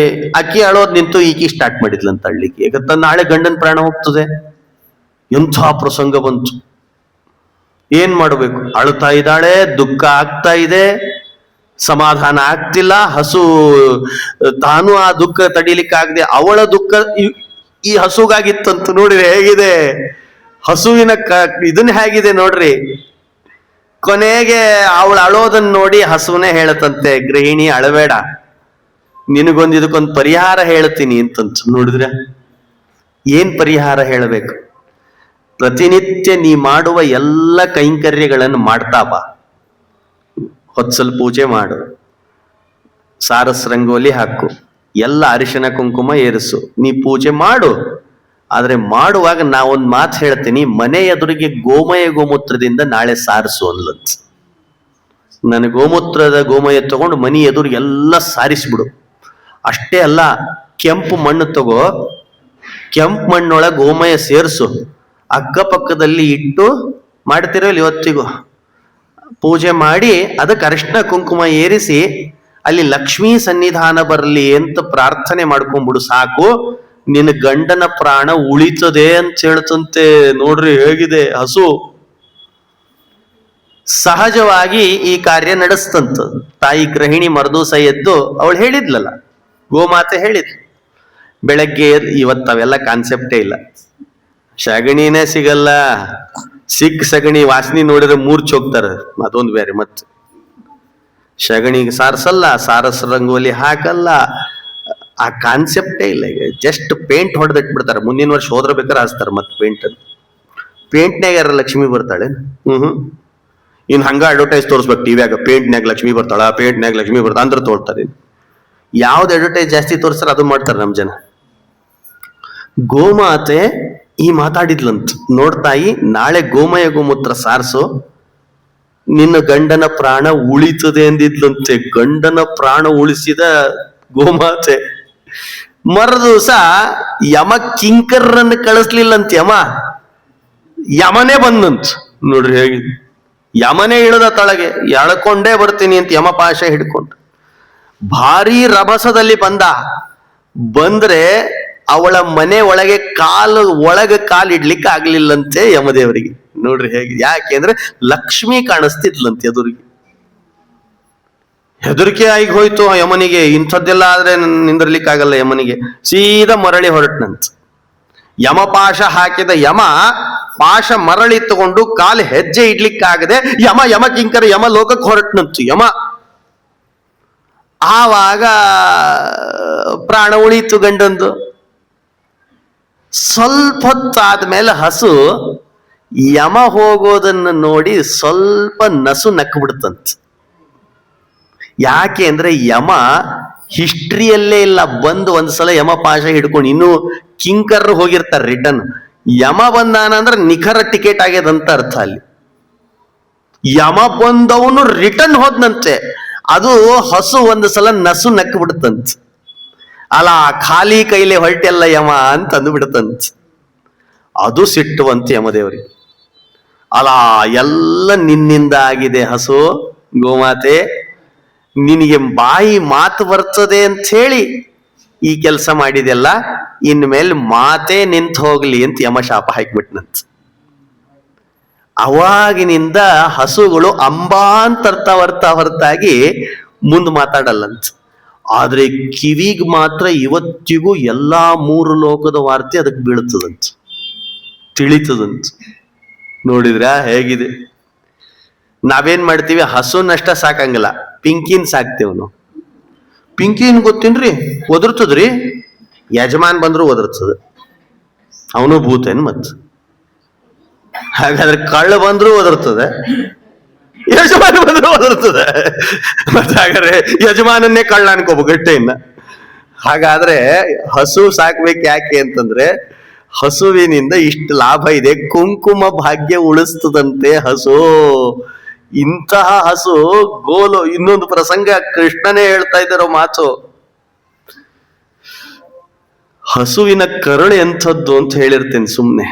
ಅಕ್ಕಿ ಅಳೋದ್ ನಿಂತು ಈಕಿ ಸ್ಟಾರ್ಟ್ ಮಾಡಿದ್ಲಂತ ಅಳ್ಳಿಕ್ಕೆ. ಯಾಕಂತ ನಾಳೆ ಗಂಡನ ಪ್ರಾಣ ಹೋಗ್ತದೆ. ಎಂಥ ಪ್ರಸಂಗ ಬಂತು. ಏನ್ ಮಾಡಬೇಕು, ಅಳ್ತಾ ಇದ್ದಾಳೆ, ದುಃಖ ಆಗ್ತಾ ಇದೆ, ಸಮಾಧಾನ ಆಗ್ತಿಲ್ಲ. ಹಸು ತಾನು ಆ ದುಃಖ ತಡಿಲಿಕ್ಕಾಗದೆ ಅವಳ ದುಃಖ ಈ ಹಸುಗಾಗಿತ್ತಂತ. ನೋಡ್ರಿ ಹೇಗಿದೆ ಹಸುವಿನ ಇದನ್ನ ಹೇಗಿದೆ ನೋಡ್ರಿ. ಕೊನೆಗೆ ಅವಳು ಅಳೋದನ್ನ ನೋಡಿ ಹಸುವನೇ ಹೇಳತಂತೆ, ಗೃಹಿಣಿ ಅಳಬೇಡ, ನಿನಗೊಂದು ಇದಕ್ಕೊಂದು ಪರಿಹಾರ ಹೇಳ್ತೀನಿ ಅಂತಂತ. ನೋಡಿದ್ರೆ ಏನ್ ಪರಿಹಾರ ಹೇಳಬೇಕು, ಪ್ರತಿನಿತ್ಯ ನೀ ಮಾಡುವ ಎಲ್ಲ ಕೈಂಕರ್ಯಗಳನ್ನು ಮಾಡ್ತಾ ಬಾ. ಹೊತ್ಸಲ್ ಪೂಜೆ ಮಾಡು, ಸಾರಸ್ ರಂಗೋಲಿ ಹಾಕು, ಎಲ್ಲ ಅರಿಶಿನ ಕುಂಕುಮ ಏರಿಸು, ನೀ ಪೂಜೆ ಮಾಡು. ಆದ್ರೆ ಮಾಡುವಾಗ ನಾವೊಂದು ಮಾತು ಹೇಳ್ತೀನಿ, ಮನೆ ಎದುರಿಗೆ ಗೋಮೂತ್ರದಿಂದ ನಾಳೆ ಸಾರಿಸು ಅನ್ಲಂತ. ನನ್ನ ಗೋಮೂತ್ರದ ಗೋಮಯ ತಗೊಂಡು ಮನೆ ಎದುರಿಗೆ ಎಲ್ಲ ಸಾರಿಸ್ಬಿಡು. ಅಷ್ಟೇ ಅಲ್ಲ, ಕೆಂಪು ಮಣ್ಣು ತಗೋ, ಕೆಂಪು ಮಣ್ಣೊಳಗೆ ಗೋಮಯ ಸೇರಿಸು, ಅಕ್ಕಪಕ್ಕದಲ್ಲಿ ಇಟ್ಟು ಮಾಡ್ತಿರಲ್ಲ ಇವತ್ತಿಗೂ ಪೂಜೆ ಮಾಡಿ ಅದಕ್ಕೆ ಅರಿಶಿನ ಕುಂಕುಮ ಏರಿಸಿ ಅಲ್ಲಿ ಲಕ್ಷ್ಮೀ ಸನ್ನಿಧಾನ ಬರಲಿ ಅಂತ ಪ್ರಾರ್ಥನೆ ಮಾಡ್ಕೊಂಡ್ಬಿಡು, ಸಾಕು, ನಿನ್ನ ಗಂಡನ ಪ್ರಾಣ ಉಳಿತದೆ ಅಂತ ಹೇಳ್ತಂತೆ. ನೋಡ್ರಿ ಹೇಗಿದೆ ಹಸು. ಸಹಜವಾಗಿ ಈ ಕಾರ್ಯ ನಡೆಸ್ತಂತ. ತಾಯಿ ಗೃಹಿಣಿ ಮರ್ದೂಸ ಎದ್ದು ಅವಳು ಹೇಳಿದ್ಲಲ್ಲ, ಗೋಮಾತೆ ಹೇಳಿದ್ಲು, ಬೆಳಗ್ಗೆ ಇವತ್ತವೆಲ್ಲ ಕಾನ್ಸೆಪ್ಟೇ ಇಲ್ಲ, ಸಗಣಿನೇ ಸಿಗಲ್ಲ, ಸಿಕ್ ಸಗಣಿ ವಾಸನೆ ನೋಡಿದ್ರೆ ಮೂರ್ಛೆ ಹೋಗ್ತಾರೆ, ಅದೊಂದು ಬೇರೆ. ಮತ್ತೆ ಸಗಣಿಗೆ ಸಾರಸಲ್ಲ, ಸಾರಸ ರಂಗೋಲಿ ಹಾಕಲ್ಲ, ಆ ಕಾನ್ಸೆಪ್ಟೇ ಇಲ್ಲ. ಈಗ ಜಸ್ಟ್ ಪೇಂಟ್ ಹೊಡೆದಿಟ್ಬಿಡ್ತಾರೆ, ಮುಂದಿನ ವರ್ಷ ಹೋದ್ರ ಬೇಕಾದ್ರೆ ಹಚ್ತಾರೆ ಮತ್ತೆ ಪೇಂಟ್ನಾಗ ಯಾರ ಲಕ್ಷ್ಮಿ ಬರ್ತಾಳೆ? ಇನ್ ಹಂಗ ಅಡ್ವರ್ಟೈಸ್ ತೋರಿಸ್ಬೇಕು ಟಿವ್ಯಾಗ, ಪೇಂಟ್ನಾಗ ಲಕ್ಷ್ಮಿ ಬರ್ತಾಳ, ಪೇಂಟ್ನಾಗ ಲಕ್ಷ್ಮಿ ಬರ್ತಾಳ ಅಂದ್ರೆ ತೋರ್ತಾರೆ. ಯಾವ್ದು ಅಡ್ವರ್ಟೈಸ್ ಜಾಸ್ತಿ ತೋರಿಸ್ತಾರೆ ಅದು ಮಾಡ್ತಾರೆ ನಮ್ ಜನ. ಗೋಮಾತೆ ಈ ಮಾತಾಡಿದ್ಲಂತ, ನೋಡ್ತಾಯಿ ನಾಳೆ ಗೋಮಯ ಗೋಮೂತ್ರ ಸಾರಿಸು, ನಿನ್ನ ಗಂಡನ ಪ್ರಾಣ ಉಳಿತದೆ ಎಂದಿದ್ಲಂತೆ. ಗಂಡನ ಪ್ರಾಣ ಉಳಿಸಿದ ಗೋಮಾತೆ. ಮರುದಿವಸ ಯಮ ಕಿಂಕರನ್ನು ಕಳಿಸ್ಲಿಲ್ಲಂತ, ಯಮನೇ ಬಂದಂತ. ನೋಡ್ರಿ ಹೇಗೆ, ಯಮನೇ ಇಳದ ತಳಗೆ, ಎಳ್ಕೊಂಡೇ ಬರ್ತೀನಿ ಅಂತ ಯಮ ಪಾಶ ಹಿಡ್ಕೊಂಡು ಭಾರಿ ರಭಸದಲ್ಲಿ ಬಂದ್ರೆ ಅವಳ ಮನೆ ಒಳಗೆ ಕಾಲು ಇಡ್ಲಿಕ್ಕೆ ಆಗ್ಲಿಲ್ಲಂತೆ ಯಮದೇವರಿಗೆ. ನೋಡ್ರಿ ಹೇಗೆ, ಯಾಕೆ ಅಂದ್ರೆ ಲಕ್ಷ್ಮಿ ಕಾಣಿಸ್ತಿದ್ಲಂತೆ ಎದುರಿಗೆ. ಹೆದರಿಕೆ ಆಗಿ ಹೋಯ್ತು ಯಮನಿಗೆ, ಇಂಥದ್ದೆಲ್ಲ ಆದ್ರೆ ನಿಂದಿರ್ಲಿಕ್ಕಾಗಲ್ಲ ಯಮನಿಗೆ. ಸೀದಾ ಮರಳಿ ಹೊರಟ್ನಂತ. ಯಮ ಪಾಶ ಹಾಕಿದ ಯಮ ಪಾಶ ಮರಳಿ ತಗೊಂಡು ಕಾಲು ಹೆಜ್ಜೆ ಇಡ್ಲಿಕ್ಕಾಗದೆ ಯಮ ಕಿಂಕರ ಯಮ ಲೋಕಕ್ಕೆ ಹೊರಟ್ನಂತು ಯಮ. ಆವಾಗ ಪ್ರಾಣ ಉಳೀತು ಗಂಡಂದು. ಸ್ವಲ್ಪ ಹೊತ್ತಾದ್ಮೇಲೆ ಹಸು ಯಮ ಹೋಗೋದನ್ನು ನೋಡಿ ಸ್ವಲ್ಪ ನಸು ನಕ್ಕು ಬಿಡ್ತಂತ. ಯಾಕೆ ಅಂದ್ರೆ ಯಮ ಹಿಸ್ಟ್ರಿಯಲ್ಲೇ ಇಲ್ಲ, ಬಂದು ಒಂದ್ಸಲ ಯಮ ಪಾಶ ಹಿಡ್ಕೊಂಡು ಇನ್ನೂ ಕಿಂಕರ್ ಹೋಗಿರ್ತಾರೆ ರಿಟರ್ನ್. ಯಮ ಬಂದಾನ ಅಂದ್ರೆ ನಿಖರ ಟಿಕೆಟ್ ಆಗ್ಯದಂತ ಅರ್ಥ. ಅಲ್ಲಿ ಯಮ ಬಂದವನು ರಿಟರ್ನ್ ಹೋದ್ನಂತೆ. ಅದು ಹಸು ಒಂದು ಸಲ ನಸು ನಕ್ಕು ಬಿಡ್ತಂತ. ಅಲ್ಲ, ಖಾಲಿ ಕೈಲಿ ಹೊರಟೆಲ್ಲ ಯಮ ಅಂತ ಅಂದು ಬಿಡ್ತಂತ. ಅದು ಸಿಟ್ಟುವಂತ ಯಮದೇವರಿಗೆ. ಅಲ್ಲ, ಎಲ್ಲ ನಿನ್ನಿಂದ ಆಗಿದೆ ಹಸು, ಗೋಮಾತೆ, ನಿನಗೆ ಬಾಯಿ ಮಾತು ಬರ್ತದೆ ಅಂತ ಹೇಳಿ ಈ ಕೆಲಸ ಮಾಡಿದೆಲ್ಲ, ಇನ್ಮೇಲೆ ಮಾತೇ ನಿಂತು ಹೋಗ್ಲಿ ಅಂತ ಯಮ ಶಾಪ ಹಾಕಿಬಿಟ್ನಂತ. ಅವಾಗಿನಿಂದ ಹಸುಗಳು ಅಂಬಾ ಅಂತ ಹೊರತಾಗಿ ಮುಂದೆ ಮಾತಾಡಲ್ಲಂತ. ಆದ್ರೆ ಕಿವಿಗ್ ಮಾತ್ರ ಇವತ್ತಿಗೂ ಎಲ್ಲಾ 3 ಲೋಕದ ವಾರ್ತೆ ಅದಕ್ಕೆ ಬೀಳ್ತದಂತ, ತಿಳಿತದಂತ. ನೋಡಿದ್ರ ಹೇಗಿದೆ? ನಾವೇನ್ ಮಾಡ್ತೀವಿ, ಹಸುನಷ್ಟ ಸಾಕಂಗಿಲ್ಲ, ಪಿಂಕಿನ್ ಸಾಕ್ತೇವ್ ನಾವು. ಪಿಂಕಿನ್ ಗೊತ್ತೇನ್ರಿ, ಒದರ್ತದ್ರಿ, ಯಜಮಾನ್ ಬಂದ್ರು ಒದರ್ತದ, ಅವನು ಭೂತೇನ್ ಮತ್. ಹಾಗಾದ್ರೆ ಕಳ್ಳ ಬಂದ್ರು ಒದರ್ತದೆ, ಯಜಮಾನ ಬಂದ್ರು ಒದರ್ತದೆ. ಮತ್ತೆ ಹಾಗಾದ್ರೆ ಯಜಮಾನನ್ನೇ ಕಳ್ಳ ಅನ್ಕೋಬೇಕು ಅಷ್ಟೇ. ಇನ್ನ ಹಾಗಾದ್ರೆ ಹಸು ಸಾಕ್ಬೇಕು ಯಾಕೆ ಅಂತಂದ್ರೆ, ಹಸುವಿನಿಂದ ಇಷ್ಟು ಲಾಭ ಇದೆ. ಕುಂಕುಮ ಭಾಗ್ಯ ಉಳಿಸ್ತದಂತೆ ಹಸು. ಇಂತಹ ಹಸು ಗೋಲು. ಇನ್ನೊಂದು ಪ್ರಸಂಗ ಕೃಷ್ಣನೇ ಹೇಳ್ತಾ ಇದ್ದಾರೋ ಮಾತು. ಹಸುವಿನ ಕರುಳು ಎಂಥದ್ದು ಅಂತ ಹೇಳಿರ್ತೇನೆ ಸುಮ್ನೆ.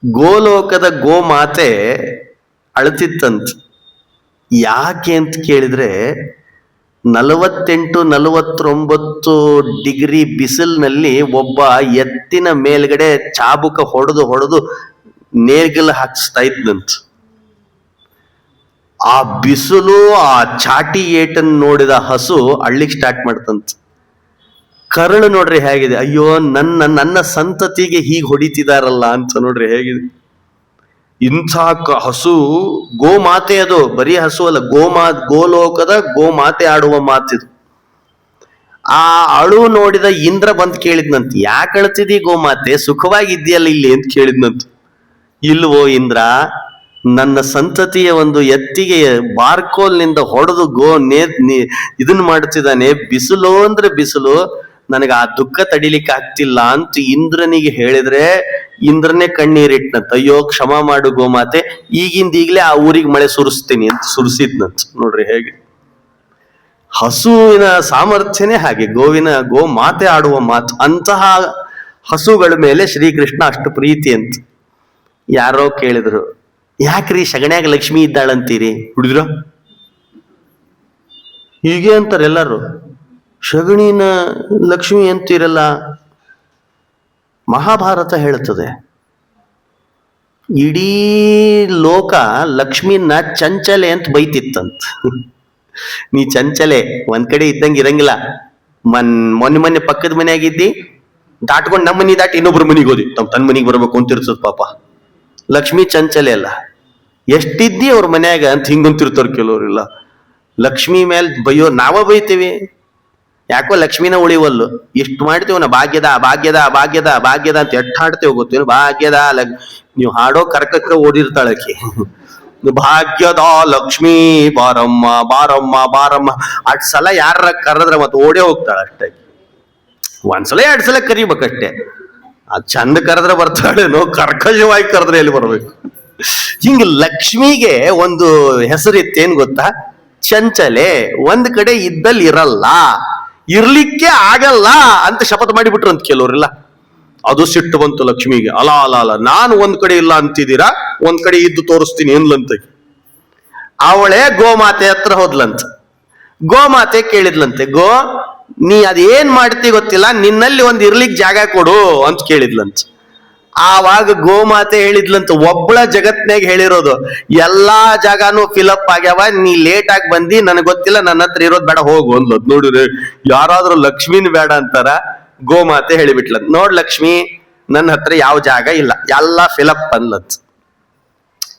ಗೋಲೋಕದ ಗೋಮಾತೆ ಅಳ್ತಿತ್ತಂತ. ಯಾಕೆ ಅಂತ ಕೇಳಿದ್ರೆ, 48-49 ಡಿಗ್ರಿ ಬಿಸಿಲಿನಲ್ಲಿ ಒಬ್ಬ ಎತ್ತಿನ ಮೇಲ್ಗಡೆ ಚಾಬುಕ ಹೊಡೆದು ನೇಗಿಲು ಹಾಕಿಸ್ತಾ ಇದ್ದಂತ. ಆ ಬಿಸಿಲು, ಆ ಚಾಟಿ ಏಟನ್ನು ನೋಡಿದ ಹಸು ಅಳ್ಳಿಕ್ ಸ್ಟಾರ್ಟ್ ಮಾಡ್ತಂತ. ಕರಳು ನೋಡ್ರಿ ಹೇಗಿದೆ, ಅಯ್ಯೋ ನನ್ನ ಸಂತತಿಗೆ ಹೀಗೆ ಹೊಡಿತಿದಾರಲ್ಲ ಅಂತ ನೋಡ್ರಿ ಹೇಗಿದೆ. ಇಂಥ ಹಸು ಗೋಮಾತೆ, ಅದು ಬರೀ ಹಸು ಅಲ್ಲ, ಗೋಲೋಕದ ಗೋಮಾತೆ ಆಡುವ ಮಾತಿದು. ಆ ಅಳು ನೋಡಿದ ಇಂದ್ರ ಬಂದ್ ಕೇಳಿದ್ನಂತ, ಯಾಕೆ ಅಳ್ತಿದಿ ಗೋಮಾತೆ, ಸುಖವಾಗಿದ್ಯಲ್ಲ ಇಲ್ಲಿ ಅಂತ ಕೇಳಿದ್ನಂತ. ಇಲ್ವೋ ಇಂದ್ರ, ನನ್ನ ಸಂತತಿಯ ಒಂದು ಎತ್ತಿಗೆ ಬಾರ್ಕೋಲ್ನಿಂದ ಹೊಡೆದು ಇದನ್ನ ಮಾಡ್ತಿದ್ದಾನೆ. ಬಿಸಿಲು ಅಂದ್ರೆ ಬಿಸಿಲು, ನನಗೆ ಆ ದುಃಖ ತಡಿಲಿಕ್ಕೆ ಆಗ್ತಿಲ್ಲ ಅಂತ ಇಂದ್ರನಿಗೆ ಹೇಳಿದ್ರೆ ಇಂದ್ರನೇ ಕಣ್ಣೀರಿಟ್ನಂತ. ಅಯ್ಯೋ ಕ್ಷಮ ಮಾಡು ಗೋಮಾತೆ, ಈಗಿಂದ ಈಗಲೇ ಆ ಊರಿಗೆ ಮಳೆ ಸುರಿಸ್ತೀನಿ ಅಂತ ಸುರಿಸಿದ್ನಂತ. ನೋಡ್ರಿ ಹೇಗೆ. ಹಸುವಿನ ಸಾಮರ್ಥ್ಯನೇ ಹಾಗೆ, ಗೋ ಮಾತೆ ಆಡುವ ಮಾತು. ಅಂತಹ ಹಸುಗಳ ಮೇಲೆ ಶ್ರೀಕೃಷ್ಣ ಅಷ್ಟು ಪ್ರೀತಿ ಅಂತ. ಯಾರೋ ಕೇಳಿದ್ರು, ಯಾಕ್ರಿ ಸಗಣ್ಯಾಗ ಲಕ್ಷ್ಮಿ ಇದ್ದಾಳಂತೀರಿ? ಹುಡಿದ್ರು ಹೀಗೆ ಅಂತಾರೆ ಎಲ್ಲರೂ, ಸಗಣಿನ ಲಕ್ಷ್ಮಿ ಅಂತೀರಲ್ಲ. ಮಹಾಭಾರತ ಹೇಳುತ್ತದೆ, ಇಡೀ ಲೋಕ ಲಕ್ಷ್ಮಿನ ಚಂಚಲೆ ಅಂತ ಬೈತಿತ್ತಂತ. ನೀ ಚಂಚಲೆ, ಒಂದ್ ಕಡೆ ಇದ್ದಂಗೆ ಇರಂಗಿಲ್ಲ. ಮೊನ್ನೆ ಪಕ್ಕದ ಮನೆಯಾಗಿದ್ದಿ, ದಾಟ್ಕೊಂಡು ನಮ್ಮ ಮನಿ ದಾಟಿ ಇನ್ನೊಬ್ರು ಮನಿಗೆ ಹೋದಿ, ತನ್ನ ಮನಿಗೆ ಬರ್ಬೇಕು ಅಂತ ಇರ್ತದ ಪಾಪ. ಲಕ್ಷ್ಮಿ ಚಂಚಲೆ ಅಲ್ಲ, ಎಷ್ಟಿದ್ದಿ ಅವ್ರ ಮನ್ಯಾಗ ಅಂತ ಹಿಂಗಂತಿರ್ತಾರ ಕೆಲವ್ರಿಲ್ಲ. ಲಕ್ಷ್ಮಿ ಮೇಲೆ ಬೈಯೋ ನಾವ ಬೈತೀವಿ, ಯಾಕೋ ಲಕ್ಷ್ಮಿನ ಉಳಿವಲ್ಲು. ಇಷ್ಟು ಮಾಡ್ತೀವಿ ನಾ, ಭಾಗ್ಯದ ಭಾಗ್ಯದ ಭಾಗ್ಯದ ಭಾಗ್ಯದ ಅಂತ ಎಟ್ಟು ಹಾಡ್ತೇವೆ ಗೊತ್ತೇನು? ಭಾಗ್ಯದ ನೀವು ಹಾಡೋ ಕರ್ಕಕ್ಕೆ ಓದಿರ್ತಾಳಕಿ, ಭಾಗ್ಯದ ಲಕ್ಷ್ಮೀ ಬಾರಮ್ಮ ಬಾರಮ್ಮ ಬಾರಮ್ಮ. ಅಟ್ ಸಲ ಯಾರ ಕರೆದ್ರೆ ಮತ್ತೆ ಓಡೇ ಹೋಗ್ತಾಳ ಅಷ್ಟೇ. ಒಂದ್ಸಲ 2 ಸಲ ಕರಿಬೇಕಷ್ಟೇ. ಅದ್ ಚಂದ ಕರೆದ್ರೆ ಬರ್ತಾಳೇನೋ, ಕರ್ಕಶವಾಗಿ ಕರೆದ್ರೆ ಎಲ್ಲಿ ಬರ್ಬೇಕು? ಹಿಂಗ ಲಕ್ಷ್ಮಿಗೆ ಒಂದು ಹೆಸರಿತ್ತೇನ್ ಗೊತ್ತಾ? ಚಂಚಲೆ. ಒಂದ್ ಕಡೆ ಇದ್ದಲ್ಲಿ ಇರಲ್ಲ, ಇರ್ಲಿಕ್ಕೆ ಆಗಲ್ಲ ಅಂತ ಶಪಥ ಮಾಡಿಬಿಟ್ರು ಅಂತ ಕೆಲವ್ರಿಲ್ಲ. ಅದು ಸಿಟ್ಟು ಬಂತು ಲಕ್ಷ್ಮಿಗೆ. ಅಲ್ಲ ಅಲ್ಲ ಅಲ್ಲ, ನಾನು ಒಂದ್ ಕಡೆ ಇಲ್ಲ ಅಂತಿದ್ದೀರಾ, ಒಂದ್ ಕಡೆ ಇದ್ದು ತೋರಿಸ್ತೀನಿ ಏನ್ಲಂತ. ಅವಳೇ ಗೋಮಾತೆ ಹತ್ರ ಹೋದ್ಲಂತ. ಗೋಮಾತೆ ಕೇಳಿದ್ಲಂತೆ, ನೀ ಅದೇನ್ ಮಾಡ್ತಿ ಗೊತ್ತಿಲ್ಲ, ನಿನ್ನಲ್ಲಿ ಒಂದ್ ಇರ್ಲಿಕ್ ಜಾಗ ಕೊಡು ಅಂತ ಕೇಳಿದ್ಲಂತ. ಆವಾಗ ಗೋಮಾತೆ ಹೇಳಿದ್ಲಂತ, ಒಬ್ಬಳ ಜಗತ್ನಾಗ ಹೇಳಿರೋದು, ಎಲ್ಲಾ ಜಾಗಾನು ಫಿಲಪ್ ಆಗ್ಯಾವ, ನೀ ಲೇಟ್ ಆಗಿ ಬಂದಿ, ನನಗ್ ಗೊತ್ತಿಲ್ಲ, ನನ್ನ ಹತ್ರ ಇರೋದ್ ಬೇಡ, ಹೋಗು ಅಂದ್ಲದ್. ನೋಡಿರಿ, ಯಾರಾದ್ರೂ ಲಕ್ಷ್ಮಿನ ಬೇಡ ಅಂತಾರ? ಗೋಮಾತೆ ಹೇಳಿಬಿಟ್ಲಂತ, ನೋಡ್ ಲಕ್ಷ್ಮಿ, ನನ್ನ ಹತ್ರ ಯಾವ ಜಾಗ ಇಲ್ಲ, ಎಲ್ಲಾ ಫಿಲಪ್ ಅನ್ಲತ್.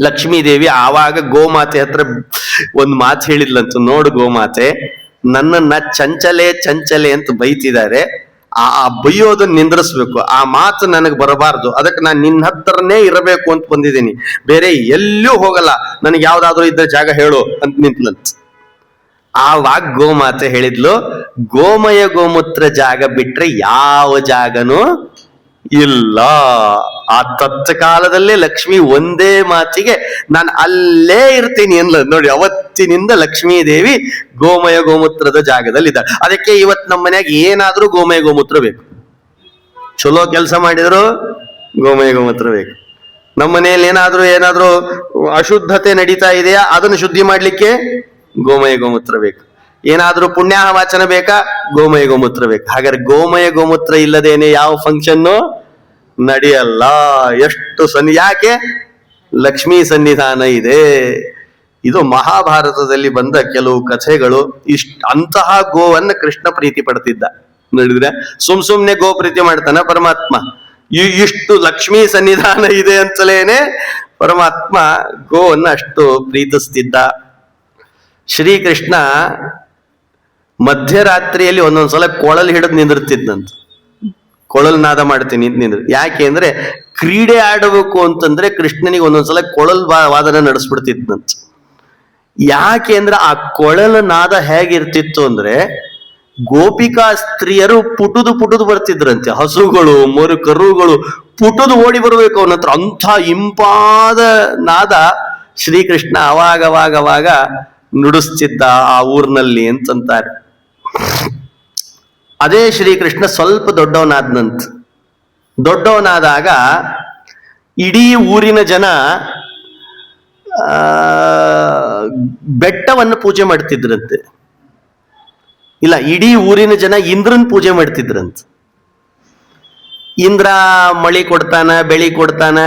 ಲಕ್ಷ್ಮೀ ದೇವಿ ಆವಾಗ ಗೋಮಾತೆ ಹತ್ರ ಒಂದ್ ಮಾತು ಹೇಳಿದ್ಲಂತ, ನೋಡು ಗೋಮಾತೆ, ನನ್ನನ್ನ ಚಂಚಲೆ ಚಂಚಲೆ ಅಂತ ಬೈತಿದ್ದಾರೆ, ಆ ಬೈಯೋದನ್ನ ನಿಂದ್ರಿಸ್ಬೇಕು, ಆ ಮಾತು ನನಗ್ ಬರಬಾರ್ದು, ಅದಕ್ಕೆ ನಾನು ನಿನ್ನ ಹತ್ರನೇ ಇರಬೇಕು ಅಂತ ಬಂದಿದ್ದೀನಿ, ಬೇರೆ ಎಲ್ಲೂ ಹೋಗಲ್ಲ, ನನಗೆ ಯಾವ್ದಾದ್ರು ಇದ್ದ ಜಾಗ ಹೇಳು ಅಂತ ನಿಂತ್ಲಂತ. ಆವಾಗ ಗೋಮಾತೆ ಹೇಳಿದ್ಲು, ಗೋಮಯ ಗೋಮೂತ್ರ ಜಾಗ ಬಿಟ್ರೆ ಯಾವ ಜಾಗನೂ ಇಲ್ಲ. ಆ ತತ್ಕಾಲದಲ್ಲೇ ಲಕ್ಷ್ಮಿ ಒಂದೇ ಮಾತಿಗೆ ನಾನು ಅಲ್ಲೇ ಇರ್ತೀನಿ ಅನ್ಲ. ನೋಡಿ, ಅವತ್ತಿನಿಂದ ಲಕ್ಷ್ಮೀ ದೇವಿ ಗೋಮಯ ಗೋಮೂತ್ರದ ಜಾಗದಲ್ಲಿ ಇದ್ದಾಳೆ. ಅದಕ್ಕೆ ಇವತ್ ನಮ್ಮ ಮನ್ಯಾಗ ಏನಾದ್ರೂ ಗೋಮಯ ಗೋಮೂತ್ರ ಬೇಕು. ಚಲೋ ಕೆಲಸ ಮಾಡಿದ್ರು ಗೋಮಯ ಗೋಮೂತ್ರ ಬೇಕು. ನಮ್ಮ ಮನೆಯಲ್ಲಿ ಏನಾದ್ರೂ ಅಶುದ್ಧತೆ ನಡೀತಾ ಇದೆಯಾ, ಅದನ್ನು ಶುದ್ಧಿ ಮಾಡ್ಲಿಕ್ಕೆ ಗೋಮಯ ಗೋಮೂತ್ರ ಬೇಕು. ಏನಾದ್ರೂ ಪುಣ್ಯಾಹ ವಾಚನ ಬೇಕಾ, ಗೋಮಯ ಗೋಮೂತ್ರ ಬೇಕು. ಹಾಗಾದ್ರೆ ಗೋಮಯ ಗೋಮೂತ್ರ ಇಲ್ಲದೇನೆ ಯಾವ ಫಂಕ್ಷನ್ನು ನಡೆಯಲ್ಲ. ಎಷ್ಟು ಯಾಕೆ? ಲಕ್ಷ್ಮೀ ಸನ್ನಿಧಾನ ಇದೆ. ಇದು ಮಹಾಭಾರತದಲ್ಲಿ ಬಂದ ಕೆಲವು ಕಥೆಗಳು. ಅಂತಹ ಗೋವನ್ನ ಕೃಷ್ಣ ಪ್ರೀತಿ ಪಡ್ತಿದ್ದ. ನೋಡಿದ್ರೆ ಸುಮ್ನೆ ಗೋ ಪ್ರೀತಿ ಮಾಡ್ತಾನ ಪರಮಾತ್ಮ? ಇಷ್ಟು ಲಕ್ಷ್ಮೀ ಸನ್ನಿಧಾನ ಇದೆ ಅಂತಲೇನೆ ಪರಮಾತ್ಮ ಗೋವನ್ನ ಅಷ್ಟು ಪ್ರೀತಿಸ್ತಿದ್ದ. ಶ್ರೀಕೃಷ್ಣ ಮಧ್ಯರಾತ್ರಿಯಲ್ಲಿ ಒಂದೊಂದ್ಸಲ ಕೊಳಲ್ ಹಿಡಿದು ನಿಂದಿರ್ತಿದ್ನಂತ. ಕೊಳಲ್ ನಾದ ಮಾಡ್ತೀನಿ ನಿಂದ್ರು. ಯಾಕೆ ಅಂದ್ರೆ ಕ್ರೀಡೆ ಆಡಬೇಕು ಅಂತಂದ್ರೆ ಕೃಷ್ಣನಿಗೆ ಒಂದೊಂದ್ಸಲ ಕೊಳಲ್ ವಾದನ ನಡೆಸ್ಬಿಡ್ತಿದ್ನಂತ. ಯಾಕೆ ಅಂದ್ರೆ ಆ ಕೊಳಲ ನಾದ ಹೇಗಿರ್ತಿತ್ತು ಅಂದ್ರೆ, ಗೋಪಿಕಾ ಸ್ತ್ರೀಯರು ಪುಟುದು ಬರ್ತಿದ್ರಂತೆ. ಹಸುಗಳು ಮೊರು ಕರುಗಳು ಪುಟುದು ಓಡಿ ಬರ್ಬೇಕು ಅವನ ಹತ್ರ. ಅಂಥ ಇಂಪಾದ ನಾದ ಶ್ರೀಕೃಷ್ಣ ಅವಾಗವಾಗ ನುಡಿಸ್ತಿದ್ದ ಆ ಊರಿನಲ್ಲಿ ಅಂತಂತಾರೆ. ಅದೇ ಶ್ರೀಕೃಷ್ಣ ಸ್ವಲ್ಪ ದೊಡ್ಡವನಾದಾಗ ಇಡೀ ಊರಿನ ಜನ ಬೆಟ್ಟವನ್ನು ಪೂಜೆ ಮಾಡ್ತಿದ್ರಂತೆ. ಇಲ್ಲ, ಇಡೀ ಊರಿನ ಜನ ಇಂದ್ರನ್ ಪೂಜೆ ಮಾಡ್ತಿದ್ರಂತ. ಇಂದ್ರ ಮಳಿ ಕೊಡ್ತಾನ, ಬೆಳಿ ಕೊಡ್ತಾನ,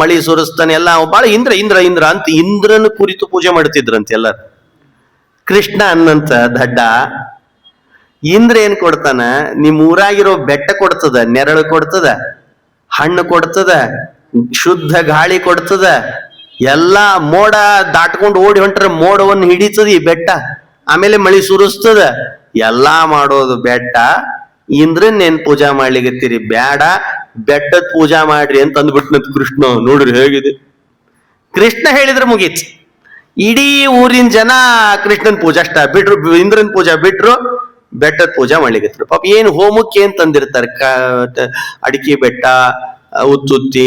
ಮಳಿ ಸುರಿಸ್ತಾನೆ, ಎಲ್ಲ ಬಹಳ ಇಂದ್ರ ಅಂತ ಇಂದ್ರನ ಕುರಿತು ಪೂಜೆ ಮಾಡ್ತಿದ್ರಂತೆ ಎಲ್ಲರು. ಕೃಷ್ಣ ಅನ್ನಂತ ದಡ್ಡ ಇಂದ್ರ ಏನ್ ಕೊಡ್ತಾನ? ನಿಮ್ ಊರಾಗಿರೋ ಬೆಟ್ಟ ಕೊಡ್ತದ, ನೆರಳು ಕೊಡ್ತದ, ಹಣ್ಣು ಕೊಡ್ತದ, ಶುದ್ಧ ಗಾಳಿ ಕೊಡ್ತದ, ಎಲ್ಲಾ ಮೋಡ ದಾಟ್ಕೊಂಡು ಓಡಿ ಹೊಂಟ್ರೆ ಮೋಡವನ್ನು ಹಿಡಿತದ ಈ ಬೆಟ್ಟ, ಆಮೇಲೆ ಮಳಿ ಸುರಿಸ್ತದ, ಎಲ್ಲಾ ಮಾಡೋದು ಬೆಟ್ಟ. ಇಂದ್ರನ್ ಏನ್ ಪೂಜಾ ಮಾಡ್ಲಿಗತ್ತೀರಿ? ಬ್ಯಾಡ, ಬೆಟ್ಟದ ಪೂಜಾ ಮಾಡ್ರಿ ಅಂತ ಅಂದ್ಬಿಟ್ನಂತ ಕೃಷ್ಣ. ನೋಡ್ರಿ ಹೇಗಿದೆ. ಕೃಷ್ಣ ಹೇಳಿದ್ರೆ ಮುಗೀತು. ಇಡೀ ಊರಿನ ಜನ ಕೃಷ್ಣನ್ ಪೂಜಾ ಬಿಟ್ರು, ಇಂದ್ರನ್ ಪೂಜಾ ಬಿಟ್ರು, ಬೆಟ್ಟದ ಪೂಜಾ ಮಾಡ್ಲಿಗತ್ರು. ಪಾಪ ಏನು ಹೋಮಕ್ಕೆ ಏನ್ ತಂದಿರ್ತಾರೆ? ಅಡಿಕೆ ಬೆಟ್ಟ, ಉತ್ತುತ್ತಿ,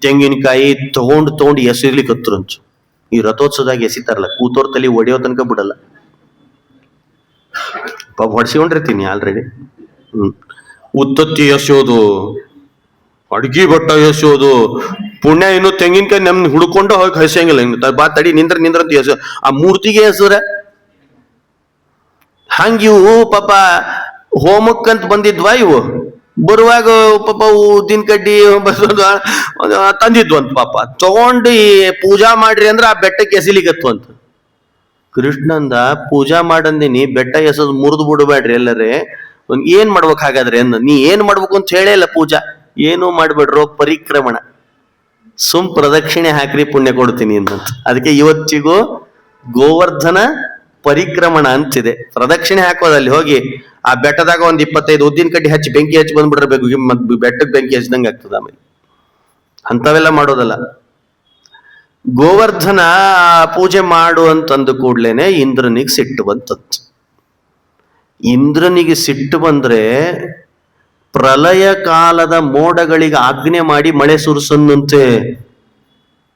ತೆಂಗಿನಕಾಯಿ ತಗೊಂಡು ಎಸಿರ್ಲಿಕ್ಕೆ ಹತ್ರಂಚು. ಈ ರಥೋತ್ಸವದಾಗ ಎಸಿತಾರಲ್ಲ, ಕೂತೋರ್ ತಲೆ ಒಡೆಯೋ ತನಕ ಬಿಡಲ್ಲ. ಹೊಡ್ಸಿಕೊಂಡಿರ್ತೀನಿ ಆಲ್ರೆಡಿ. ಉತ್ತತ್ತಿ ಎಸೆಯೋದು, ಅಡ್ಗಿ ಬಟ್ಟ ಎಸೆಯೋದು, ಪುಣ್ಯ ಇನ್ನು ತೆಂಗಿನಕಾಯಿ ನಮ್ನ ಹುಡ್ಕೊಂಡು ಹೋಗಿ ಹಸಿಯಂಗಿಲ್ಲ. ಹಿಂಗ ಬಾ ತಡಿ ನಿಂದ್ರ ಅಂತ ಎಸೆ ಆ ಮೂರ್ತಿಗೆ ಹೆಸರ ಹಂಗಿವು ಪಾಪ ಹೋಮಕ್ಕಂತ ಬಂದಿದ್ವಾ ಇವು ಬರುವಾಗ ಪಾಪ ಉದ್ದಿನ ಕಡ್ಡಿ ತಂದಿದ್ವು ಅಂತ ಪಾಪ ತಗೊಂಡು ಪೂಜಾ ಮಾಡ್ರಿ ಅಂದ್ರೆ ಆ ಬೆಟ್ಟಕ್ಕೆ ಎಸಿಲಿಗತ್ತು ಅಂತ. ಕೃಷ್ಣಂದ ಪೂಜಾ ಮಾಡಂದಿನಿ, ಬೆಟ್ಟ ಎಸದ್ ಮುರಿದು ಬಿಡಬೇಡ್ರಿ ಎಲ್ಲರೇ. ಏನ್ ಮಾಡ್ಬೇಕು ಹಾಗಾದ್ರೆ ಅಂದ. ನೀ ಏನ್ ಮಾಡ್ಬೇಕು ಅಂತ ಹೇಳೇ ಇಲ್ಲ ಪೂಜಾ, ಏನೂ ಮಾಡ್ಬೇಡ್ರೋ ಪರಿಕ್ರಮಣ, ಪ್ರದಕ್ಷಿಣೆ ಹಾಕ್ರಿ ಪುಣ್ಯ ಕೊಡ್ತೀನಿ ಅಂತ. ಅದಕ್ಕೆ ಇವತ್ತಿಗೂ ಗೋವರ್ಧನ ಪರಿಕ್ರಮಣ ಅಂತಿದೆ. ಪ್ರದಕ್ಷಿಣೆ ಹಾಕೋದಲ್ಲಿ ಹೋಗಿ ಆ ಬೆಟ್ಟದಾಗ ಒಂದ್ 25 ಉದ್ದಿನ ಕಡ್ಡಿ ಹಚ್ಚಿ ಬೆಂಕಿ ಹಚ್ಚಿ ಬಂದ್ಬಿಡ್ಬೇಕು, ಬೆಟ್ಟಕ್ಕೆ ಬೆಂಕಿ ಹಚ್ಚಿದಂಗೆ ಆಗ್ತದ. ಆಮೇಲೆ ಅಂತವೆಲ್ಲ ಮಾಡೋದಲ್ಲ. ಗೋವರ್ಧನ ಪೂಜೆ ಮಾಡು ಅಂತಂದು ಕೂಡ್ಲೇನೆ ಇಂದ್ರನಿಗೆ ಸಿಟ್ಟು ಬಂತಂತ. ಇಂದ್ರನಿಗೆ ಸಿಟ್ಟು ಬಂದ್ರೆ ಪ್ರಳಯ ಕಾಲದ ಮೋಡಗಳಿಗೆ ಆಜ್ಞೆ ಮಾಡಿ ಮಳೆ ಸುರಿಸನ್ನಂತೆ.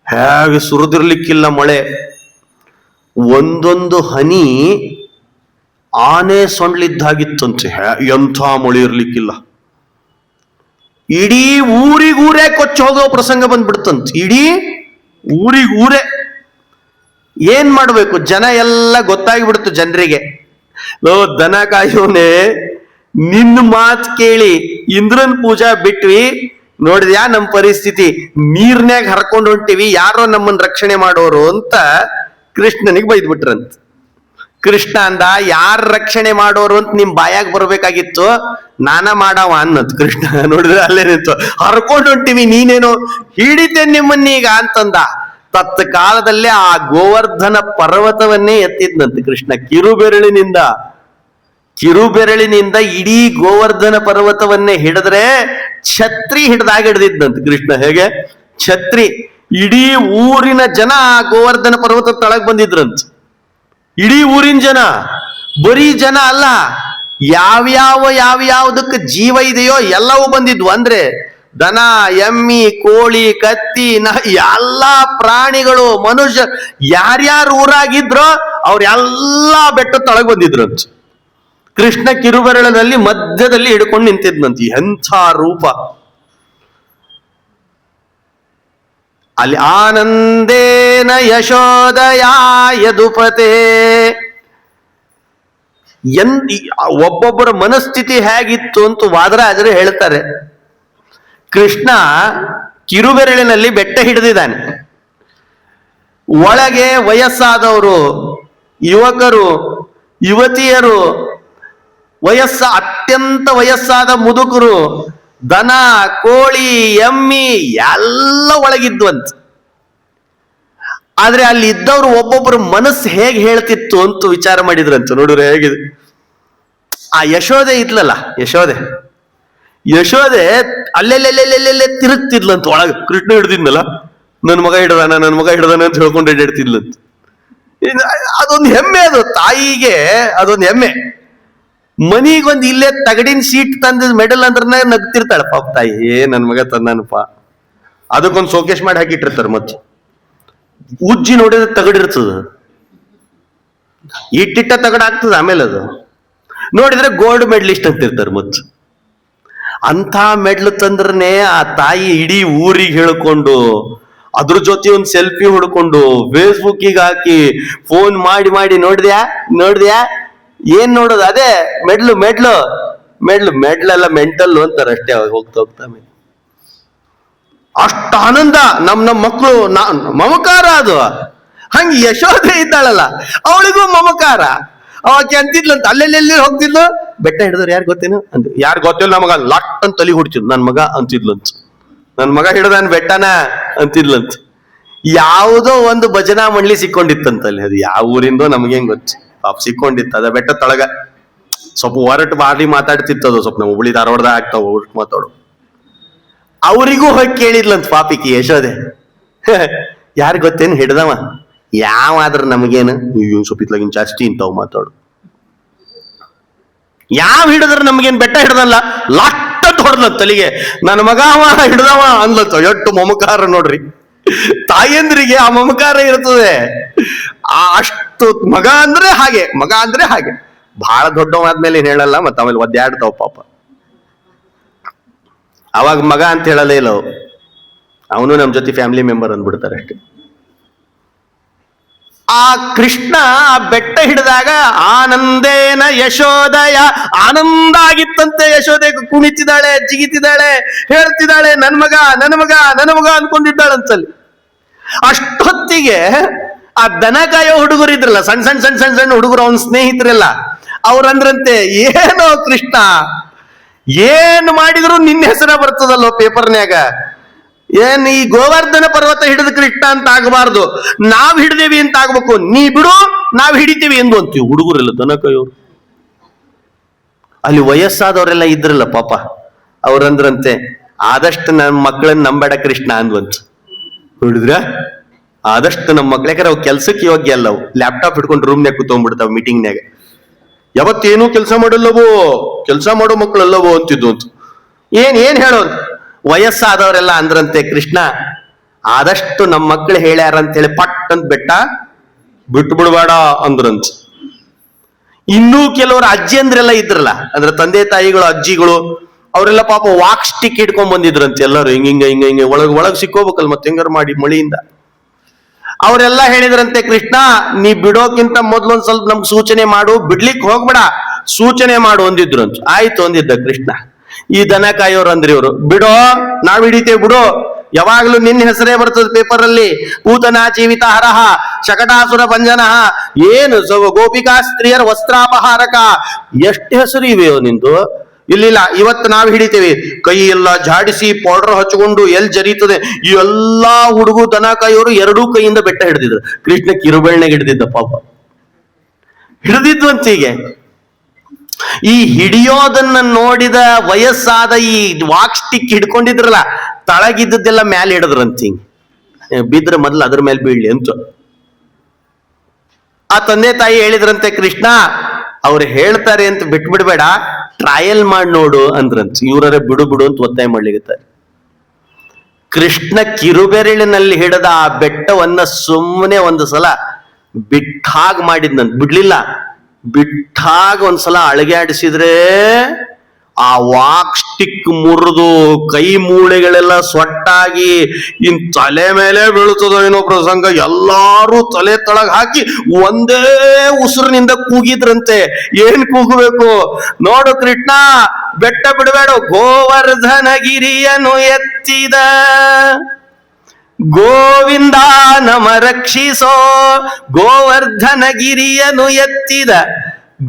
ಹೇಗೆ ಸುರಿದಿರ್ಲಿಕ್ಕಿಲ್ಲ ಮಳೆ, ಒಂದೊಂದು ಹನಿ ಆನೆ ಸೊಂಡ್ಲಿದ್ದಾಗಿತ್ತಂತೆ. ಎಂಥ ಮಳೆ ಇರ್ಲಿಕ್ಕಿಲ್ಲ. ಇಡೀ ಊರಿಗೂರೇ ಕೊಚ್ಚಿ ಹೋಗೋ ಪ್ರಸಂಗ ಬಂದ್ಬಿಡ್ತಂತ. ಇಡೀ ಊರಿಗೂರೇ ಏನ್ ಮಾಡ್ಬೇಕು, ಜನ ಎಲ್ಲ ಗೊತ್ತಾಗಿಬಿಡ್ತು ಜನರಿಗೆ. ದನ ಕಾಯೋನೆ ನಿನ್ನ ಮಾತು ಕೇಳಿ ಇಂದ್ರನ್ ಪೂಜಾ ಬಿಟ್ವಿ, ನೋಡಿದ್ಯಾ ನಮ್ ಪರಿಸ್ಥಿತಿ, ನೀರ್ನ್ಯಾಗ ಹರ್ಕೊಂಡು ಹೊಂಟಿವಿ, ಯಾರೋ ನಮ್ಮನ್ನ ರಕ್ಷಣೆ ಮಾಡೋರು ಅಂತ ಕೃಷ್ಣನಿಗೆ ಬೈದ್ಬಿಟ್ರಂತ. ಕೃಷ್ಣ ಅಂದ, ಯಾರ ರಕ್ಷಣೆ ಮಾಡೋರು ಅಂತ ನಿಮ್ ಬಾಯಾಗ ಬರ್ಬೇಕಾಗಿತ್ತು, ನಾನ ಮಾಡವ ಅನ್ನತ್. ಕೃಷ್ಣ ನೋಡಿದ್ರೆ ಅಲ್ಲೇ ನಿಂತು, ಹರ್ಕೊಂಡು ಹೊಂಟಿವಿ ನೀನೇನೋ ಹಿಡಿತೇನೆ ನಿಮ್ಮನ್ನೀಗ ಅಂತಂದ. ತತ್ಕಾಲದಲ್ಲೇ ಆ ಗೋವರ್ಧನ ಪರ್ವತವನ್ನೇ ಎತ್ತಿದ್ನಂತೆ ಕೃಷ್ಣ. ಕಿರುಬೆರಳಿನಿಂದ ಇಡೀ ಗೋವರ್ಧನ ಪರ್ವತವನ್ನೇ ಹಿಡಿದ್ರೆ ಛತ್ರಿ ಹಿಡ್ದಾಗ ಹಿಡ್ದಿದ್ನಂತೆ ಕೃಷ್ಣ. ಹೇಗೆ ಛತ್ರಿ, ಇಡೀ ಊರಿನ ಜನ ಆ ಗೋವರ್ಧನ ಪರ್ವತ ತಳಗ್ ಬಂದಿದ್ರಂತ. ಇಡೀ ಊರಿನ ಜನ, ಬರೀ ಜನ ಅಲ್ಲ, ಯಾವ್ಯಾವುದಕ್ಕೆ ಜೀವ ಇದೆಯೋ ಎಲ್ಲವೂ ಬಂದಿದ್ವು. ಅಂದ್ರೆ ದನ, ಎಮ್ಮಿ, ಕೋಳಿ, ಕತ್ತಿ, ಎಲ್ಲಾ ಪ್ರಾಣಿಗಳು, ಮನುಷ್ಯ, ಯಾರ್ಯಾರು ಊರಾಗಿದ್ರೋ ಅವ್ರೆಲ್ಲಾ ಬೆಟ್ಟ ತಳಗ್ ಬಂದಿದ್ರಂತ. ಕೃಷ್ಣ ಕಿರುಬೆರಳಿನಲ್ಲಿ ಮಧ್ಯದಲ್ಲಿ ಹಿಡ್ಕೊಂಡು ನಿಂತಿದ್ನಂತ. ಎಂಥ ರೂಪ! ಅಲ್ಲಿ ಆನಂದೇನ ಯಶೋದಯ ಯದುಪತೆ. ಒಬ್ಬೊಬ್ಬರ ಮನಸ್ಥಿತಿ ಹೇಗಿತ್ತು ಅಂತ ವಾದರಾಜರು ಹೇಳ್ತಾರೆ. ಕೃಷ್ಣ ಕಿರುಬೆರಳಿನಲ್ಲಿ ಬೆಟ್ಟ ಹಿಡಿದಿದ್ದಾನೆ. ಒಳಗೆ ವಯಸ್ಸಾದವರು, ಯುವಕರು, ಯುವತಿಯರು, ಅತ್ಯಂತ ವಯಸ್ಸಾದ ಮುದುಕರು, ದನ, ಕೋಳಿ, ಎಮ್ಮಿ ಎಲ್ಲ ಒಳಗಿದ್ವಂತ. ಆದ್ರೆ ಅಲ್ಲಿ ಇದ್ದವರು ಒಬ್ಬೊಬ್ಬರು ಮನಸ್ಸು ಹೇಗೆ ಹೇಳ್ತಿತ್ತು ಅಂತ ವಿಚಾರ ಮಾಡಿದ್ರಂತ. ನೋಡಿದ್ರೆ ಹೇಗಿದೆ. ಆ ಯಶೋದೆ ಇದ್ಲಲ್ಲ, ಯಶೋದೆ ಅಲ್ಲೆಲ್ಲೆಲ್ಲೆಲ್ಲೆಲ್ಲೆ ತಿರುಗ್ತಿದ್ಲಂತ ಒಳಗೆ. ಕೃಷ್ಣ ಹಿಡ್ದಿದ್ನಲ್ಲ, ನನ್ನ ಮಗ ಹಿಡ್ದಾನ ಅಂತ ಹೇಳ್ಕೊಂಡು ಎಡ್ತಿದ್ಲಂತ. ಅದೊಂದು ಹೆಮ್ಮೆ, ಅದು ತಾಯಿಗೆ ಅದೊಂದು ಹೆಮ್ಮೆ. ಮನಿಗೊಂದು ಇಲ್ಲೇ ತಗಡಿನ ಸೀಟ್ ತಂದ ಮೆಡಲ್ ಅಂದ್ರೆ ನಗ್ತಿರ್ತಾಳೆ ಪಾಪ ತಾಯಿ. ನನ್ ಮಗ ತಂದಾನಪ್ಪ. ಅದಕ್ಕೊಂದು ಶೋಕೇಶ್ ಮಾಡಿ ಹಾಕಿಟ್ಟಿರ್ತಾರೆ. ಮತ್ತೆ ಉಜ್ಜಿ ನೋಡಿದ್ರೆ ತಗಡಿರ್ತದ, ಇಟ್ಟಿಟ್ಟ ತಗಡ ಆಗ್ತದ. ಆಮೇಲೆ ಅದು ನೋಡಿದ್ರೆ ಗೋಲ್ಡ್ ಮೆಡ್ಲಿಸ್ಟ್ ಅಂತಿರ್ತಾರೆ. ಮತ್ತೆ ಅಂಥ ಮೆಡ್ಲ್ ತಂದ್ರನೆ ಆ ತಾಯಿ ಇಡೀ ಊರಿಗೆ ಹೇಳ್ಕೊಂಡು, ಅದ್ರ ಜೊತೆ ಒಂದು ಸೆಲ್ಫಿ ಹೊಡ್ಕೊಂಡು ಫೇಸ್ಬುಕ್ಕಿಗೆ ಹಾಕಿ ಫೋನ್ ಮಾಡಿ ನೋಡಿದ್ಯಾ ಏನ್ ನೋಡೋದು, ಅದೇ ಮೆಡ್ಲೆಲ್ಲ ಮೆಂಟಲ್ ಅಂತಾರೆ ಅಷ್ಟೇ. ಅವಾಗ ಹೋಗ್ತಾ ಅಷ್ಟ ಆನಂದ. ನಮ್ಮ ಮಕ್ಕಳು ಮಮಕಾರ ಅದು. ಹಂಗೆ ಯಶೋದೆ ಇದ್ದಾಳಲ್ಲ, ಅವಳಿಗೂ ಮಮಕಾರ. ಅವಾಕೆ ಅಂತಿದ್ಲಂತ, ಅಲ್ಲೆಲ್ಲೆಲ್ಲಿ ಹೋಗ್ತಿದ್ಲು, ಬೆಟ್ಟ ಹಿಡಿದ್ರು ಯಾರು ಗೊತ್ತೇನು ಅಂತ. ಯಾರು ಗೊತ್ತಿಲ್ಲ ನಮಗ, ಲಟ್ ಅಂತ ತಲೆ ಹುಡ್ತಿದ್ ನನ್ ಮಗ ಅಂತಿದ್ಲಂತ. ನನ್ ಮಗ ಹಿಡ್ದಾನ ಬೆಟ್ಟನ ಅಂತಿದ್ಲಂತ. ಯಾವುದೋ ಒಂದು ಭಜನಾ ಮಂಡಳಿ ಸಿಕ್ಕೊಂಡಿತ್ತಂತಲ್ಲಿ. ಅದು ಯಾವ ಊರಿಂದೋ ನಮ್ಗೇನ್ ಗೊತ್ತು, ಪಾಪ ಸಿಕ್ಕೊಂಡಿತ್ತು. ಅದ ಬೆಟ್ಟ ತೊಳಗ ಸ್ವಲ್ಪ ಹೊರಟು ಬಾರಿ ಮಾತಾಡ್ತಿತ್ತದು. ಸ್ವಲ್ಪ ನಮ್ಮ ಹುಬ್ಳಿ ಧಾರವಾಡದಾಗ ಆಗ್ತಾವ ಹೊರಟು ಮಾತಾಡು. ಅವರಿಗೂ ಹೋಗಿ ಕೇಳಿದ್ಲಂತ ಪಾಪಿಕಿ ಯಶೋದೆ, ಯಾರು ಗೊತ್ತೇನು ಹಿಡ್ದವ, ಯಾವಾದ್ರ ನಮಗೇನು, ನೀವು ಸ್ವಲ್ಪ ಇತ್ಲಾಗಿನ್ ಜಾಸ್ತಿ ಇಂತಾವ್ ಮಾತಾಡು. ಯಾವ ಹಿಡಿದ್ರೆ ನಮಗೇನ್, ಬೆಟ್ಟ ಹಿಡ್ದಲ್ಲ, ಲಟ್ಟ ಹೊಡ್ದಂತ ತಲೆಗೆ, ನನ್ನ ಮಗ ಅವ ಹಿಡ್ದವ ಅನ್ಲತ್ತ. ಎಷ್ಟು ಮಮಕಾರ ನೋಡ್ರಿ. ತಾಯಂದ್ರಿಗೆ ಆ ಮಮಕಾರ ಇರ್ತದೆ. ಅಷ್ಟು ಮಗ ಅಂದ್ರೆ ಹಾಗೆ. ಬಹಳ ದೊಡ್ಡವಾದ್ಮೇಲೆ ಏನ್ ಹೇಳಲ್ಲ, ಮತ್ತೆ ಆಮೇಲೆ ಒದ್ದಾಡ್ತಾವ ಪಾಪ. ಅವಾಗ ಮಗ ಅಂತ ಹೇಳಲೇ ಇಲ್ಲ, ಅವನು ನಮ್ ಜೊತೆ ಫ್ಯಾಮಿಲಿ ಮೆಂಬರ್ ಅಂದ್ಬಿಡ್ತಾರೆ ಅಷ್ಟೇ. ಆ ಕೃಷ್ಣ ಆ ಬೆಟ್ಟ ಹಿಡಿದಾಗ ಆನಂದೇನ ಯಶೋದಯ, ಆನಂದ ಆಗಿತ್ತಂತೆ. ಯಶೋದೆ ಕುಣಿತಿದ್ದಾಳೆ, ಜಿಗಿತಿದ್ದಾಳೆ, ಹೇಳ್ತಿದ್ದಾಳೆ ನನ್ ಮಗ ನನ್ನ ಮಗ ನನ್ನ ಮಗ ಅನ್ಕೊಂಡಿದ್ದಾಳಂತಲ್ಲಿ. ಅಷ್ಟೊತ್ತಿಗೆ ಆ ದನ ಕಾಯೋ ಹುಡುಗರು ಇದ್ರಲ್ಲ, ಸಣ್ಣ ಸಣ್ಣ ಸಣ್ಣ ಸಣ್ಣ ಸಣ್ಣ ಹುಡುಗರು, ಅವನ ಸ್ನೇಹಿತರೆಲ್ಲ, ಅವ್ರಂದ್ರಂತೆ, ಏನೋ ಕೃಷ್ಣ ಏನ್ ಮಾಡಿದ್ರು ನಿನ್ನ ಹೆಸರ ಬರ್ತದಲ್ಲೋ ಪೇಪರ್ನ್ಯಾಗ, ಏನ್ ಈ ಗೋವರ್ಧನ ಪರ್ವತ ಹಿಡಿದ ಕೃಷ್ಣ ಅಂತ ಆಗಬಾರ್ದು, ನಾವ್ ಹಿಡಿದೇವಿ ಅಂತ ಆಗ್ಬೇಕು, ನೀ ಬಿಡು ನಾವ್ ಹಿಡಿತೀವಿ ಎಂದು ಅಂತೀವಿ. ಹುಡುಗರೆಲ್ಲ ದನ ಕಾಯೋರು, ಅಲ್ಲಿ ವಯಸ್ಸಾದವರೆಲ್ಲ ಇದ್ರಲ್ಲ ಪಾಪ, ಅವ್ರಂದ್ರಂತೆ, ಆದಷ್ಟು ನನ್ನ ಮಕ್ಕಳನ್ನ ನಂಬೇಡ ಕೃಷ್ಣ ಅಂದ್ವಂತ. ನೋಡಿದ್ರ, ಆದಷ್ಟು ನಮ್ಮ ಮಕ್ಳು, ಯಾಕಂದ್ರೆ ಅವು ಕೆಲ್ಸಕ್ಕೆ ಯೋಗ್ಯ ಅಲ್ಲ, ಅವು ಲ್ಯಾಪ್ಟಾಪ್ ಹಿಡ್ಕೊಂಡು ರೂಮ್ನಾಗ ಕೂತ್ಕೊಂಡ್ಬಿಡ್ತಾವ ಮೀಟಿಂಗ್ನಾಗ, ಯಾವತ್ತೇನು ಕೆಲಸ ಮಾಡಲ್ಲವೋ, ಕೆಲಸ ಮಾಡೋ ಮಕ್ಕಳಲ್ಲವೋ ಅಂತಿದ್ವು ಅಂತ. ಏನ್ ಹೇಳೋದು, ವಯಸ್ಸಾದವರೆಲ್ಲ ಅಂದ್ರಂತೆ, ಕೃಷ್ಣ ಆದಷ್ಟು ನಮ್ಮ ಮಕ್ಳು ಹೇಳ್ಯಾರ ಅಂತ ಹೇಳಿ ಪಟ್ ಅಂತ ಬೆಟ್ಟ ಬಿಟ್ಟು ಬಿಡ್ಬೇಡ ಅಂದ್ರಂತ. ಇನ್ನೂ ಕೆಲವರು ಅಜ್ಜಿಯಂದ್ರೆಲ್ಲ ಇದ್ರಲ್ಲ, ಅಂದ್ರೆ ತಂದೆ ತಾಯಿಗಳು, ಅಜ್ಜಿಗಳು, ಅವರೆಲ್ಲ ಪಾಪ ವಾಕ್ ಸ್ಟಿಕ್ ಇಟ್ಕೊಂಡ್ ಬಂದಿದ್ರಂತೆ. ಎಲ್ಲರೂ ಹಿಂಗ ಒಳಗ್ ಸಿಕ್ಕೋಬೇಕಲ್ಲ, ಮತ್ತೆ ಹೆಂಗಾರು ಮಾಡಿ ಮಳೆಯಿಂದ. ಅವರೆಲ್ಲ ಹೇಳಿದ್ರಂತೆ, ಕೃಷ್ಣ ನೀ ಬಿಡೋಕ್ಕಿಂತ ಮೊದ್ಲೊಂದ್ ಸ್ವಲ್ಪ ನಮ್ಗೆ ಸೂಚನೆ ಮಾಡು, ಬಿಡ್ಲಿಕ್ಕೆ ಹೋಗ್ಬೇಡ, ಸೂಚನೆ ಮಾಡು ಅಂದಿದ್ರಂತ. ಆಯ್ತು ಅಂದಿದ್ದ ಕೃಷ್ಣ. ಈ ದನ ಕಾಯೋರು ಅಂದ್ರಿ ಇವರು, ಬಿಡೋ ನಾವ್ ಹಿಡಿತೇವೆ ಬಿಡು, ಯಾವಾಗ್ಲೂ ನಿನ್ನ ಹೆಸರೇ ಬರ್ತದೆ ಪೇಪರ್ ಅಲ್ಲಿ, ಪೂತನ ಜೀವಿತ ಹರಹ ಶಕಟಾಸುರ ಭಂಜನ, ಏನು ಗೋಪಿಕಾ ಸ್ತ್ರೀಯರ ವಸ್ತ್ರಾಪಹಾರಕ, ಎಷ್ಟು ಹೆಸರು ಇವೆ ನಿಂದು. ಇಲ್ಲಿಲ್ಲ, ಇವತ್ತು ನಾವು ಹಿಡಿತೇವೆ. ಕೈ ಎಲ್ಲ ಜಾಡಿಸಿ ಪೌಡರ್ ಹಚ್ಕೊಂಡು ಎಲ್ಲಿ ಜರೀತದೆ, ಈ ಎಲ್ಲಾ ಹುಡುಗು ದನ ಕಾಯೋರು ಎರಡೂ ಕೈಯಿಂದ ಬೆಟ್ಟ ಹಿಡಿದಿದ್ರು. ಕೃಷ್ಣ ಕಿರುಬೆಳ್ನಾಗ ಹಿಡಿದಿದ್ದ ಪಾಪ, ಹಿಡಿದಿದ್ವಂತೀಗೆ. ಈ ಹಿಡಿಯೋದನ್ನ ನೋಡಿದ ವಯಸ್ಸಾದ ಈ ವಾಕ್ ಸ್ಟಿಕ್ ಹಿಡ್ಕೊಂಡಿದ್ರಲ್ಲ, ತಳಗಿದ್ದೆಲ್ಲ ಮ್ಯಾಲೆ ಹಿಡಿದ್ರಂತ. ಬಿದ್ರೆ ಮೊದ್ಲು ಅದ್ರ ಮೇಲೆ ಬೀಳ್ಲಿ ಅಂತ ಆ ತಂದೆ ತಾಯಿ ಹೇಳಿದ್ರಂತೆ, ಕೃಷ್ಣ ಅವ್ರು ಹೇಳ್ತಾರೆ ಅಂತ ಬಿಟ್ಬಿಡ್ಬೇಡ, ಟ್ರಯಲ್ ಮಾಡಿ ನೋಡು ಅಂದ್ರಂತ. ಇವ್ರೇ ಬಿಡು ಬಿಡು ಅಂತ ಒತ್ತಾಯ ಮಾಡ್ಲಿಕ್ಕೆ. ಕೃಷ್ಣ ಕಿರುಬೆರಳಿನಲ್ಲಿ ಹಿಡಿದ ಆ ಬೆಟ್ಟವನ್ನ ಸುಮ್ಮನೆ ಒಂದು ಸಲ ಬಿಟ್ಟಾಗ ಮಾಡಿದ್ನಂತ, ಬಿಡ್ಲಿಲ್ಲ, ಬಿಟ್ಟಾಗ ಒಂದ್ಸಲ ಅಳಗ್ಯಾಡಿಸಿದ್ರೆ ಆ ವಾಕ್ ಸ್ಟಿಕ್ ಮುರಿದು ಕೈ ಮೂಳೆಗಳೆಲ್ಲ ಸೊಟ್ಟಾಗಿ ಇನ್ ತಲೆ ಮೇಲೆ ಬೀಳ್ತದೋ ಏನೋ ಪ್ರಸಂಗ. ಎಲ್ಲಾರು ತಲೆ ತಳಗ್ ಹಾಕಿ ಒಂದೇ ಉಸಿರಿನಿಂದ ಕೂಗಿದ್ರಂತೆ. ಏನ್ ಕೂಗಬೇಕು ನೋಡು ಕೃಷ್ಣ, ಬೆಟ್ಟ ಬಿಡಬೇಡ, ಗೋವರ್ಧನಗಿರಿಯನ್ನು ಎತ್ತಿದ ಗೋವಿಂದ ನಮ ರಕ್ಷಿಸೋ, ಗೋವರ್ಧನಗಿರಿಯನ್ನು ಎತ್ತಿದ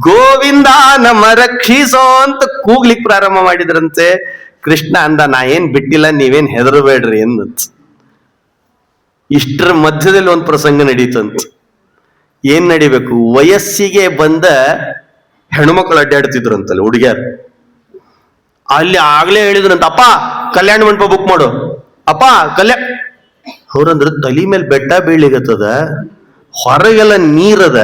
ಗೋವಿಂದ ನಮ್ಮ ರಕ್ಷಿಸೋ ಅಂತ ಕೂಗ್ಲಿಕ್ಕೆ ಪ್ರಾರಂಭ ಮಾಡಿದ್ರಂತೆ. ಕೃಷ್ಣ ಅಂದ, ನಾ ಏನ್ ಬಿಟ್ಟಿಲ್ಲ, ನೀವೇನ್ ಹೆದರಬೇಡ್ರಿ ಎಂದಂತ. ಇಷ್ಟರ ಮಧ್ಯದಲ್ಲಿ ಒಂದು ಪ್ರಸಂಗ ನಡೀತಂತ. ಏನ್ ನಡಿಬೇಕು, ವಯಸ್ಸಿಗೆ ಬಂದ ಹೆಣ್ಮಕ್ಳು ಅಡ್ಡಾಡ್ತಿದ್ರಂತಲ್ಲ ಹುಡುಗಿಯರು. ಅಲ್ಲಿ ಆಗ್ಲೇ ಹೇಳಿದ್ರಂತ, ಅಪ್ಪ ಕಲ್ಯಾಣ ಮಂಟಪ ಬುಕ್ ಮಾಡು, ಅಪ್ಪ ಅವ್ರಂದ್ರ ತಲಿ ಮೇಲೆ ಬೆಟ್ಟ ಬೀಳಿಗತ್ತದ, ಹೊರಗೆಲ್ಲ ನೀರದ,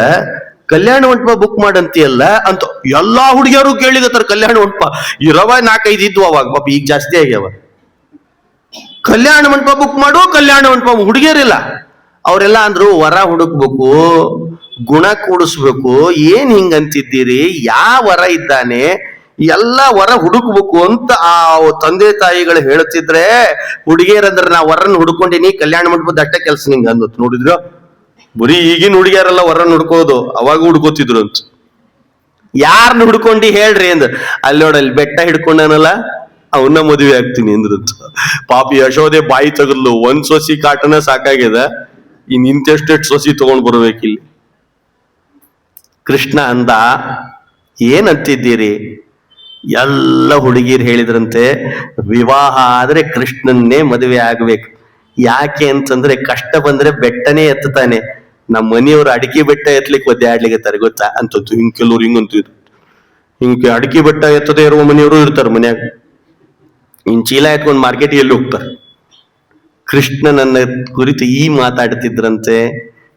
ಕಲ್ಯಾಣ ಮಂಟಪ ಬುಕ್ ಮಾಡಂತೀಯಲ್ಲ ಅಂತ ಎಲ್ಲಾ ಹುಡುಗಿಯರು ಕೇಳಿಗತ್ತಾರ. ಕಲ್ಯಾಣ ಮಂಟಪ ಇರವ 4-5 ಇದ್ವು ಅವಾಗ, ಪಾಪ ಈಗ ಜಾಸ್ತಿ ಆಗ್ಯಾವ. ಕಲ್ಯಾಣ ಮಂಟಪ ಬುಕ್ ಮಾಡು, ಕಲ್ಯಾಣ ಮಂಟಪ. ಹುಡುಗಿಯರಿಲ್ಲ, ಅವರೆಲ್ಲ ಅಂದ್ರು ವರ ಹುಡುಕ್ಬೇಕು, ಗುಣ ಕೂಡಿಸ್ಬೇಕು, ಏನ್ ಹಿಂಗಂತಿದ್ದೀರಿ, ಯಾವ ವರ ಇದ್ದಾನೆ, ಎಲ್ಲ ವರ ಹುಡುಕ್ಬೇಕು ಅಂತ ಆ ತಂದೆ ತಾಯಿಗಳು ಹೇಳ್ತಿದ್ರೆ, ಹುಡುಗಿಯರಂದ್ರೆ ನಾ ವರನ್ ಹುಡ್ಕೊಂಡಿನಿ, ಕಲ್ಯಾಣ ಮಂಟಪದ ಅಷ್ಟೇ ಕೆಲಸ ನಿಂಗ ಅಂದ್. ನೋಡಿದ್ರು, ಬರೀ ಈಗಿನ ಹುಡುಗಿಯರೆಲ್ಲ ವರನ್ ಹುಡ್ಕೋದು, ಅವಾಗ ಹುಡ್ಕೋತಿದ್ರು ಅಂತ. ಯಾರನ್ನ ಹುಡ್ಕೊಂಡಿ ಹೇಳ್ರಿ ಅಂದ್ರ, ಅಲ್ಲಿ ನೋಡಲ್ಲಿ ಬೆಟ್ಟ ಹಿಡ್ಕೊಂಡನಲ್ಲ ಅವನ್ನ ಮದುವೆ ಆಗ್ತೀನಿ ಅಂದ್ರಂತ. ಪಾಪಿ ಯಶೋದೆ ಬಾಯಿ ತಗದ್ಲು, ಒಂದ್ ಸೊಸಿ ಕಾಟನ ಸಾಕಾಗ್ಯದ, ಇನ್ ಇಂತೆಷ್ಟೆಷ್ಟು ಸೊಸಿ ತಗೊಂಡ್ ಬರ್ಬೇಕಿಲ್ಲಿ. ಕೃಷ್ಣ ಅಂದ, ಏನಂತಿದ್ದೀರಿ, ಎಲ್ಲ ಹುಡುಗಿರು ಹೇಳಿದ್ರಂತೆ, ವಿವಾಹ ಆದ್ರೆ ಕೃಷ್ಣನ್ನೇ ಮದುವೆ ಆಗ್ಬೇಕು. ಯಾಕೆ ಅಂತಂದ್ರೆ ಕಷ್ಟ ಬಂದ್ರೆ ಬೆಟ್ಟನೇ ಎತ್ತಾನೆ. ನಮ್ಮ ಮನೆಯವರು ಅಡಿಕೆ ಬೆಟ್ಟ ಎತ್ತಲಿಕ್ಕೆ ಒದ್ದಾಡ್ಲಿಕ್ಕೆ ಗೊತ್ತಾ ಅಂತದ್ದು. ಹಿಂಗ್ ಕೆಲವ್ರು ಹಿಂಗಂತಿದ್ರು, ಹಿಂಗೆ ಅಡಿಕೆ ಬೆಟ್ಟ ಎತ್ತದೇ ಇರುವ ಮನೆಯವರು ಇರ್ತಾರೆ ಮನ್ಯಾಗ. ಇನ್ ಚೀಲ ಎತ್ಕೊಂಡು ಮಾರ್ಕೆಟ್ಗೆ ಎಲ್ಲಿ ಹೋಗ್ತಾರೆ. ಕೃಷ್ಣನನ್ನ ಕುರಿತು ಈ ಮಾತಾಡ್ತಿದ್ರಂತೆ.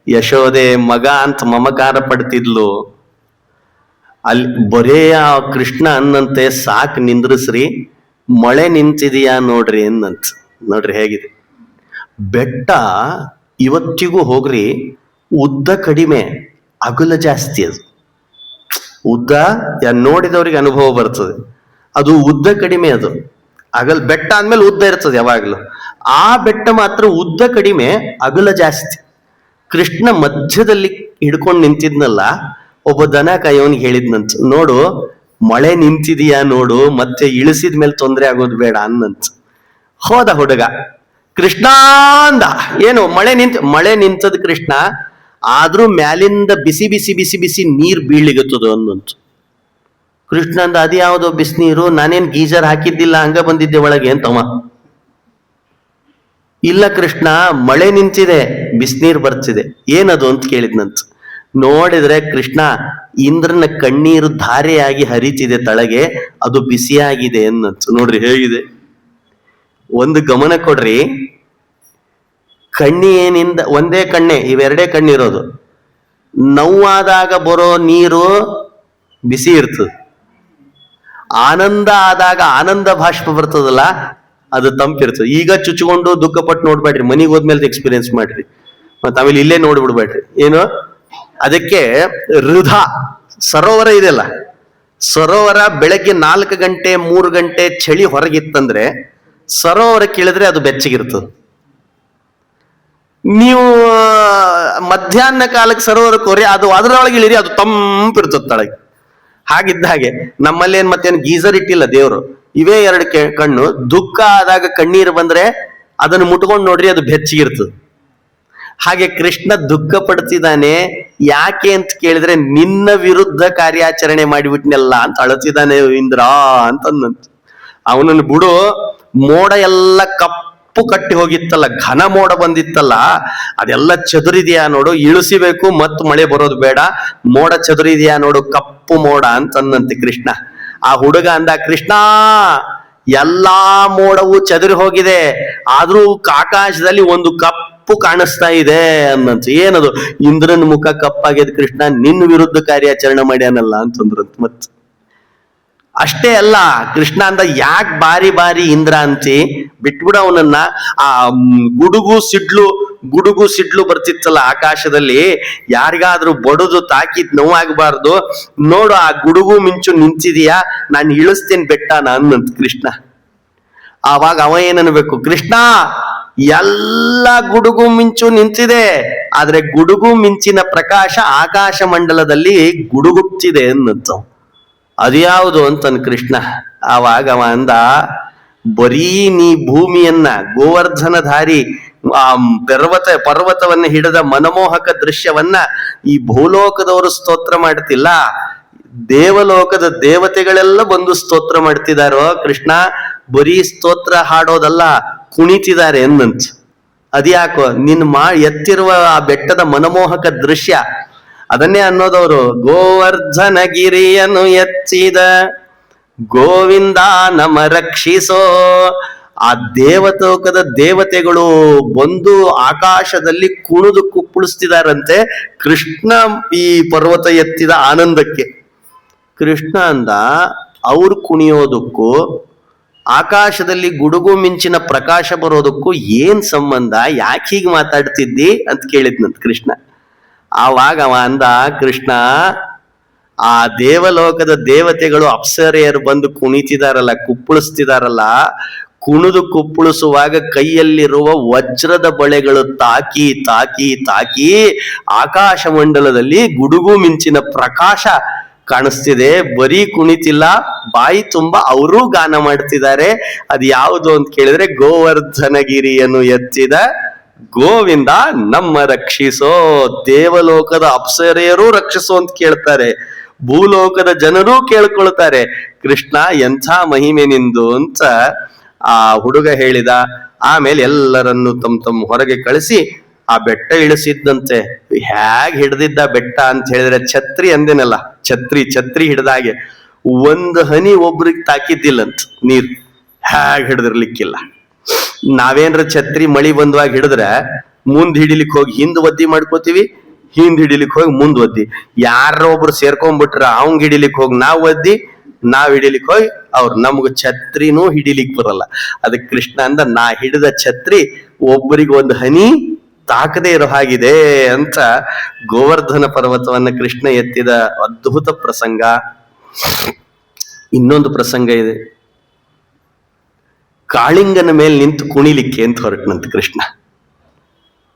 ಯಶೋದೆ ಮಗ ಅಂತ ಮಮಕಾರ ಪಡ್ತಿದ್ಲು. ಅಲ್ಲಿ ಬರೇ ಆ ಕೃಷ್ಣ ಅನ್ನಂತೆ, ಸಾಕ್ ನಿಂದ್ರಿಸ್ರಿ, ಮಳೆ ನಿಂತಿದೆಯಾ ನೋಡ್ರಿ ಅನ್ನಂತ. ನೋಡ್ರಿ ಹೇಗಿದೆ ಬೆಟ್ಟ. ಇವತ್ತಿಗೂ ಹೋಗ್ರಿ, ಉದ್ದ ಕಡಿಮೆ, ಅಗಲ ಜಾಸ್ತಿ. ಅದು ಉದ್ದ ನೋಡಿದವ್ರಿಗೆ ಅನುಭವ ಬರ್ತದೆ. ಅದು ಉದ್ದ ಕಡಿಮೆ, ಅದು ಬೆಟ್ಟ ಅಂದ್ಮೇಲೆ ಉದ್ದ ಇರ್ತದೆ ಯಾವಾಗ್ಲೂ. ಆ ಬೆಟ್ಟ ಮಾತ್ರ ಉದ್ದ ಕಡಿಮೆ, ಅಗಲ ಜಾಸ್ತಿ. ಕೃಷ್ಣ ಮಧ್ಯದಲ್ಲಿ ಹಿಡ್ಕೊಂಡು ನಿಂತಿದ್ನಲ್ಲ, ಒಬ್ಬ ದನ ಕಾಯೋನಿಗೆ ಹೇಳಿದ್ನಂತ, ನೋಡು ಮಳೆ ನಿಂತಿದೀಯಾ ನೋಡು, ಮತ್ತೆ ಇಳಿಸಿದ ಮೇಲೆ ತೊಂದರೆ ಆಗೋದು ಬೇಡ ಅನ್ನಂತ. ಹೋದ ಹುಡುಗ, ಕೃಷ್ಣ ಅಂದ. ಏನು ಮಳೆ ನಿಂತದ ಕೃಷ್ಣ, ಆದ್ರೂ ಮ್ಯಾಲಿಂದ ಬಿಸಿ ಬಿಸಿ ಬಿಸಿ ಬಿಸಿ ನೀರ್ ಬೀಳಿಗತ್ತದ ಅನ್ನಂತ. ಕೃಷ್ಣ ಅಂದ, ಅದ್ಯಾವುದೋ ಬಿಸಿನೀರು, ನಾನೇನ್ ಗೀಜರ್ ಹಾಕಿದ್ದಿಲ್ಲ, ಹಂಗ ಬಂದಿದ್ದೆ ಒಳಗೆ ಅಂತವ. ಇಲ್ಲ ಕೃಷ್ಣ, ಮಳೆ ನಿಂತಿದೆ, ಬಿಸಿನೀರ್ ಬರ್ತಿದೆ. ಏನದು ಅಂತ ಕೇಳಿದ್ನಂತ. ನೋಡಿದ್ರೆ ಕೃಷ್ಣ, ಇಂದ್ರನ ಕಣ್ಣೀರು ಧಾರೆಯಾಗಿ ಹರಿತಿದೆ ತಳಗೆ, ಅದು ಬಿಸಿಯಾಗಿದೆ ಅನ್ನಂತ. ನೋಡ್ರಿ ಹೇಗಿದೆ. ಒಂದು ಗಮನ ಕೊಡ್ರಿ, ಕಣ್ಣಿನಿಂದ ಒಂದೇ ಕಣ್ಣೆ, ಇವೆರಡೇ ಕಣ್ಣಿರೋದು. ನೋವಾದಾಗ ಬರೋ ನೀರು ಬಿಸಿ ಇರ್ತದೆ, ಆನಂದ ಆದಾಗ ಆನಂದ ಬಾಷ್ಪ ಬರ್ತದಲ್ಲ, ಅದು ತಂಪಿರ್ತದೆ. ಈಗ ಚುಚ್ಕೊಂಡು ದುಃಖ ಪಟ್ಟು ನೋಡ್ಬೇಡ್ರಿ, ಮನೆಗೆ ಹೋದ್ಮೇಲೆ ಎಕ್ಸ್ಪೀರಿಯನ್ಸ್ ಮಾಡ್ರಿ, ಮತ್ತೆ ಆಮೇಲೆ ಇಲ್ಲೇ ನೋಡ್ಬಿಡ್ಬೇಡ್ರಿ. ಏನು ಅದಕ್ಕೆ ಹೃದ ಸರೋವರ ಇದೆಯಲ್ಲ, ಸರೋವರ ಬೆಳಗ್ಗೆ 4 ಗಂಟೆ 3 ಗಂಟೆ ಚಳಿ ಹೊರಗಿತ್ತಂದ್ರೆ ಸರೋವರ ಕೇಳಿದ್ರೆ ಅದು ಬೆಚ್ಚಗಿರ್ತದೆ. ನೀವು ಮಧ್ಯಾಹ್ನ ಕಾಲಕ್ಕೆ ಸರೋವರಕ್ಕೆ ಹೋರಿ, ಅದು ಅದರೊಳಗೆ ಇಳಿರಿ, ಅದು ತಂಪಿರ್ತದೆ ತಳಗೆ. ಹಾಗಿದ್ದ ಹಾಗೆ ನಮ್ಮಲ್ಲಿ ಮತ್ತೇನು ಗೀಸರ್ ಇಟ್ಟಿಲ್ಲ ದೇವರು, ಇವೇ 2 ಕಣ್ಣು. ದುಃಖ ಆದಾಗ ಕಣ್ಣೀರು ಬಂದ್ರೆ ಅದನ್ನು ಮುಟ್ಕೊಂಡು ನೋಡ್ರಿ, ಅದು ಬೆಚ್ಚಗಿರ್ತದೆ. ಹಾಗೆ ಕೃಷ್ಣ ದುಃಖ ಪಡ್ತಿದ್ದಾನೆ. ಯಾಕೆ ಅಂತ ಕೇಳಿದ್ರೆ, ನಿನ್ನ ವಿರುದ್ಧ ಕಾರ್ಯಾಚರಣೆ ಮಾಡಿಬಿಟ್ನೆಲ್ಲ ಅಂತ ಅಳತಿದ್ದಾನೆ ಇಂದ್ರ ಅಂತಂದಂತ. ಅವನನ್ನು ಬಿಡು, ಮೋಡ ಎಲ್ಲ ಕಪ್ಪು ಕಟ್ಟಿ ಹೋಗಿತ್ತಲ್ಲ, ಘನ ಮೋಡ ಬಂದಿತ್ತಲ್ಲ, ಅದೆಲ್ಲ ಚದುರಿದೆಯಾ ನೋಡು, ಇಳಿಸಿಬೇಕು ಮತ್ತು ಮಳೆ ಬರೋದು ಬೇಡ, ಮೋಡ ಚದುರಿದೆಯಾ ನೋಡು, ಕಪ್ಪು ಮೋಡ ಅಂತಂದಂತೆ ಕೃಷ್ಣ. ಆ ಹುಡುಗ ಅಂದ, ಕೃಷ್ಣ ಎಲ್ಲಾ ಮೋಡವು ಚದುರಿ ಹೋಗಿದೆ, ಆದ್ರೂ ಆಕಾಶದಲ್ಲಿ ಒಂದು ಕಪ್ಪು ಕಾಣಿಸ್ತಾ ಇದೆ ಅನ್ನಂತ. ಏನದು? ಇಂದ್ರನ ಮುಖ ಕಪ್ಪಾಗ್ಯದ ಕೃಷ್ಣ, ನಿನ್ನ ವಿರುದ್ಧ ಕಾರ್ಯಾಚರಣೆ ಮಾಡ್ಯಾನಲ್ಲ ಅಂತಂದ್ರಂತ. ಮತ್ ಅಷ್ಟೇ ಅಲ್ಲ, ಕೃಷ್ಣ ಅಂದ, ಯಾಕೆ ಬಾರಿ ಬಾರಿ ಇಂದ್ರ ಅಂತಿ, ಬಿಟ್ಬಿಡ ಅವನನ್ನ. ಆ ಗುಡುಗು ಸಿಡ್ಲು ಬರ್ತಿತ್ತಲ್ಲ ಆಕಾಶದಲ್ಲಿ, ಯಾರಿಗಾದ್ರೂ ಬಡದು ತಾಕಿದ್ ನೋವಾಗಬಾರ್ದು, ನೋಡು ಆ ಗುಡುಗು ಮಿಂಚು ನಿಂತಿದೀಯಾ, ನಾನು ಇಳಿಸ್ತೇನೆ ಬೆಟ್ಟನ ಅನ್ನಂತ ಕೃಷ್ಣ. ಆವಾಗ ಅವ ಏನನ್ಬೇಕು, ಕೃಷ್ಣ ಎಲ್ಲ ಗುಡುಗು ಮಿಂಚು ನಿಂತಿದೆ, ಆದ್ರೆ ಗುಡುಗು ಮಿಂಚಿನ ಪ್ರಕಾಶ ಆಕಾಶ ಮಂಡಲದಲ್ಲಿ ಗುಡುಗುತ್ತಿದೆ ಅನ್ನಂತ. ಅದ್ಯಾವುದು ಅಂತನ್ ಕೃಷ್ಣ. ಆವಾಗ ಅವ ಅಂದ, ಬರೀ ನೀ ಭೂಮಿಯನ್ನ, ಗೋವರ್ಧನಧಾರಿ ಆ ಪರ್ವತವನ್ನ ಹಿಡಿದ ಮನಮೋಹಕ ದೃಶ್ಯವನ್ನ ಈ ಭೂಲೋಕದವರು ಸ್ತೋತ್ರ ಮಾಡ್ತಿಲ್ಲ, ದೇವಲೋಕದ ದೇವತೆಗಳೆಲ್ಲ ಬಂದು ಸ್ತೋತ್ರ ಮಾಡ್ತಿದಾರೋ ಕೃಷ್ಣ. ಬರೀ ಸ್ತೋತ್ರ ಹಾಡೋದಲ್ಲ, ಕುಣಿತಿದ್ದಾರೆ ಎಂದಂತ. ಅದ್ಯಾಕೋ, ಎತ್ತಿರುವ ಆ ಬೆಟ್ಟದ ಮನಮೋಹಕ ದೃಶ್ಯ, ಅದನ್ನೇ ಅನ್ನೋದವರು. ಗೋವರ್ಧನಗಿರಿಯನ್ನು ಎತ್ತಿದ ಗೋವಿಂದ ನಮ ರಕ್ಷಿಸೋ. ಆ ದೇವಲೋಕದ ದೇವತೆಗಳು ಬಂದು ಆಕಾಶದಲ್ಲಿ ಕುಣಿದು ಕುಪ್ಪಳಿಸ್ತಿದಾರಂತೆ ಕೃಷ್ಣ ಈ ಪರ್ವತ ಎತ್ತಿದ ಆನಂದಕ್ಕೆ. ಕೃಷ್ಣ ಅಂದ, ಅವ್ರು ಕುಣಿಯೋದಕ್ಕೂ ಆಕಾಶದಲ್ಲಿ ಗುಡುಗು ಮಿಂಚಿನ ಪ್ರಕಾಶ ಬರೋದಕ್ಕೂ ಏನ್ ಸಂಬಂಧ, ಯಾಕೆ ಹೀಗೆ ಮಾತಾಡ್ತಿದ್ದಿ ಅಂತ ಕೇಳಿದ್ನಂತ ಕೃಷ್ಣ. ಆವಾಗ ಅವ ಅಂದ, ಕೃಷ್ಣ ಆ ದೇವಲೋಕದ ದೇವತೆಗಳು ಅಪ್ಸರೆಯರು ಬಂದು ಕುಣಿತಿದಾರಲ್ಲ, ಕುಪ್ಪಳಿಸ್ತಿದಾರಲ್ಲ, ಕುಣಿದು ಕುಪ್ಪಳಿಸುವಾಗ ಕೈಯಲ್ಲಿರುವ ವಜ್ರದ ಬಳೆಗಳು ತಾಕಿ ತಾಕಿ ತಾಕಿ ಆಕಾಶ ಮಂಡಲದಲ್ಲಿ ಗುಡುಗು ಮಿಂಚಿನ ಪ್ರಕಾಶ ಕಾಣಿಸ್ತಿದೆ. ಬರೀ ಕುಣಿತಿಲ್ಲ, ಬಾಯಿ ತುಂಬಾ ಅವರೂ ಗಾನ ಮಾಡ್ತಿದ್ದಾರೆ. ಅದು ಯಾವುದು ಅಂತ ಕೇಳಿದ್ರೆ, ಗೋವರ್ಧನಗಿರಿಯನ್ನು ಎತ್ತಿದ ಗೋವಿಂದ ನಮ್ಮ ರಕ್ಷಿಸೋ. ದೇವಲೋಕದ ಅಪ್ಸರೆಯರು ರಕ್ಷಿಸೋ ಅಂತ ಕೇಳ್ತಾರೆ, ಭೂಲೋಕದ ಜನರೂ ಕೇಳ್ಕೊಳ್ತಾರೆ, ಕೃಷ್ಣ ಎಂಥ ಮಹಿಮೆ ನಿಂದು ಅಂತ ಆ ಹುಡುಗ ಹೇಳಿದ. ಆಮೇಲೆ ಎಲ್ಲರನ್ನು ತಮ್ಮ ಹೊರಗೆ ಕಳಿಸಿ ಆ ಬೆಟ್ಟ ಇಳಿಸಿದ್ದಂತೆ. ಹೇಗ್ ಹಿಡ್ದಿದ್ದ ಬೆಟ್ಟ ಅಂತ ಹೇಳಿದ್ರೆ, ಛತ್ರಿ ಅಂದೇನಲ್ಲ, ಛತ್ರಿ ಹಿಡ್ದಾಗೆ ಒಂದು ಹನಿ ಒಬ್ರಿಗೆ ತಾಕಿದ್ದಿಲ್ಲಂತ ನೀರ್. ಹೇಗ್ ಹಿಡ್ದಿರ್ಲಿಕ್ಕಿಲ್ಲ. ನಾವೇನ್ರ ಛತ್ರಿ ಮಳಿ ಬಂದವಾಗ ಹಿಡಿದ್ರೆ ಮುಂದ್ ಹಿಡಿಲಿಕ್ಕೆ ಹೋಗಿ ಹಿಂದ್ ಒದ್ದಿ ಮಾಡ್ಕೋತೀವಿ, ಹಿಂದ್ ಹಿಡಿಲಿಕ್ಕೆ ಹೋಗಿ ಮುಂದ್ ಒದ್ದಿ. ಯಾರ ಒಬ್ರು ಸೇರ್ಕೊಂಡ್ಬಿಟ್ರ ಅವಂಗ್ ಹಿಡಿಲಿಕ್ಕೆ ಹೋಗಿ ನಾವ್ ಒದ್ದಿ, ನಾವ್ ಹಿಡಿಲಿಕ್ಕೆ ಹೋಗಿ ಅವ್ರು. ನಮ್ಗ ಛತ್ರಿನೂ ಹಿಡಿಲಿಕ್ ಬರಲ್ಲ. ಅದಕ್ಕೆ ಕೃಷ್ಣ ಅಂದ, ನಾ ಹಿಡಿದ ಛತ್ರಿ ಒಬ್ಬರಿಗೆ ಒಂದು ಹನಿ ತಾಕದೇ ಇರೋ ಹಾಗಿದೆ ಅಂತ ಗೋವರ್ಧನ ಪರ್ವತವನ್ನ ಕೃಷ್ಣ ಎತ್ತಿದ ಅದ್ಭುತ ಪ್ರಸಂಗ. ಇನ್ನೊಂದು ಪ್ರಸಂಗ ಇದೆ. ಕಾಳಿಂಗನ ಮೇಲೆ ನಿಂತು ಕುಣಿಲಿಕ್ಕೆ ಅಂತ ಹೊರಟನಂತ ಕೃಷ್ಣ.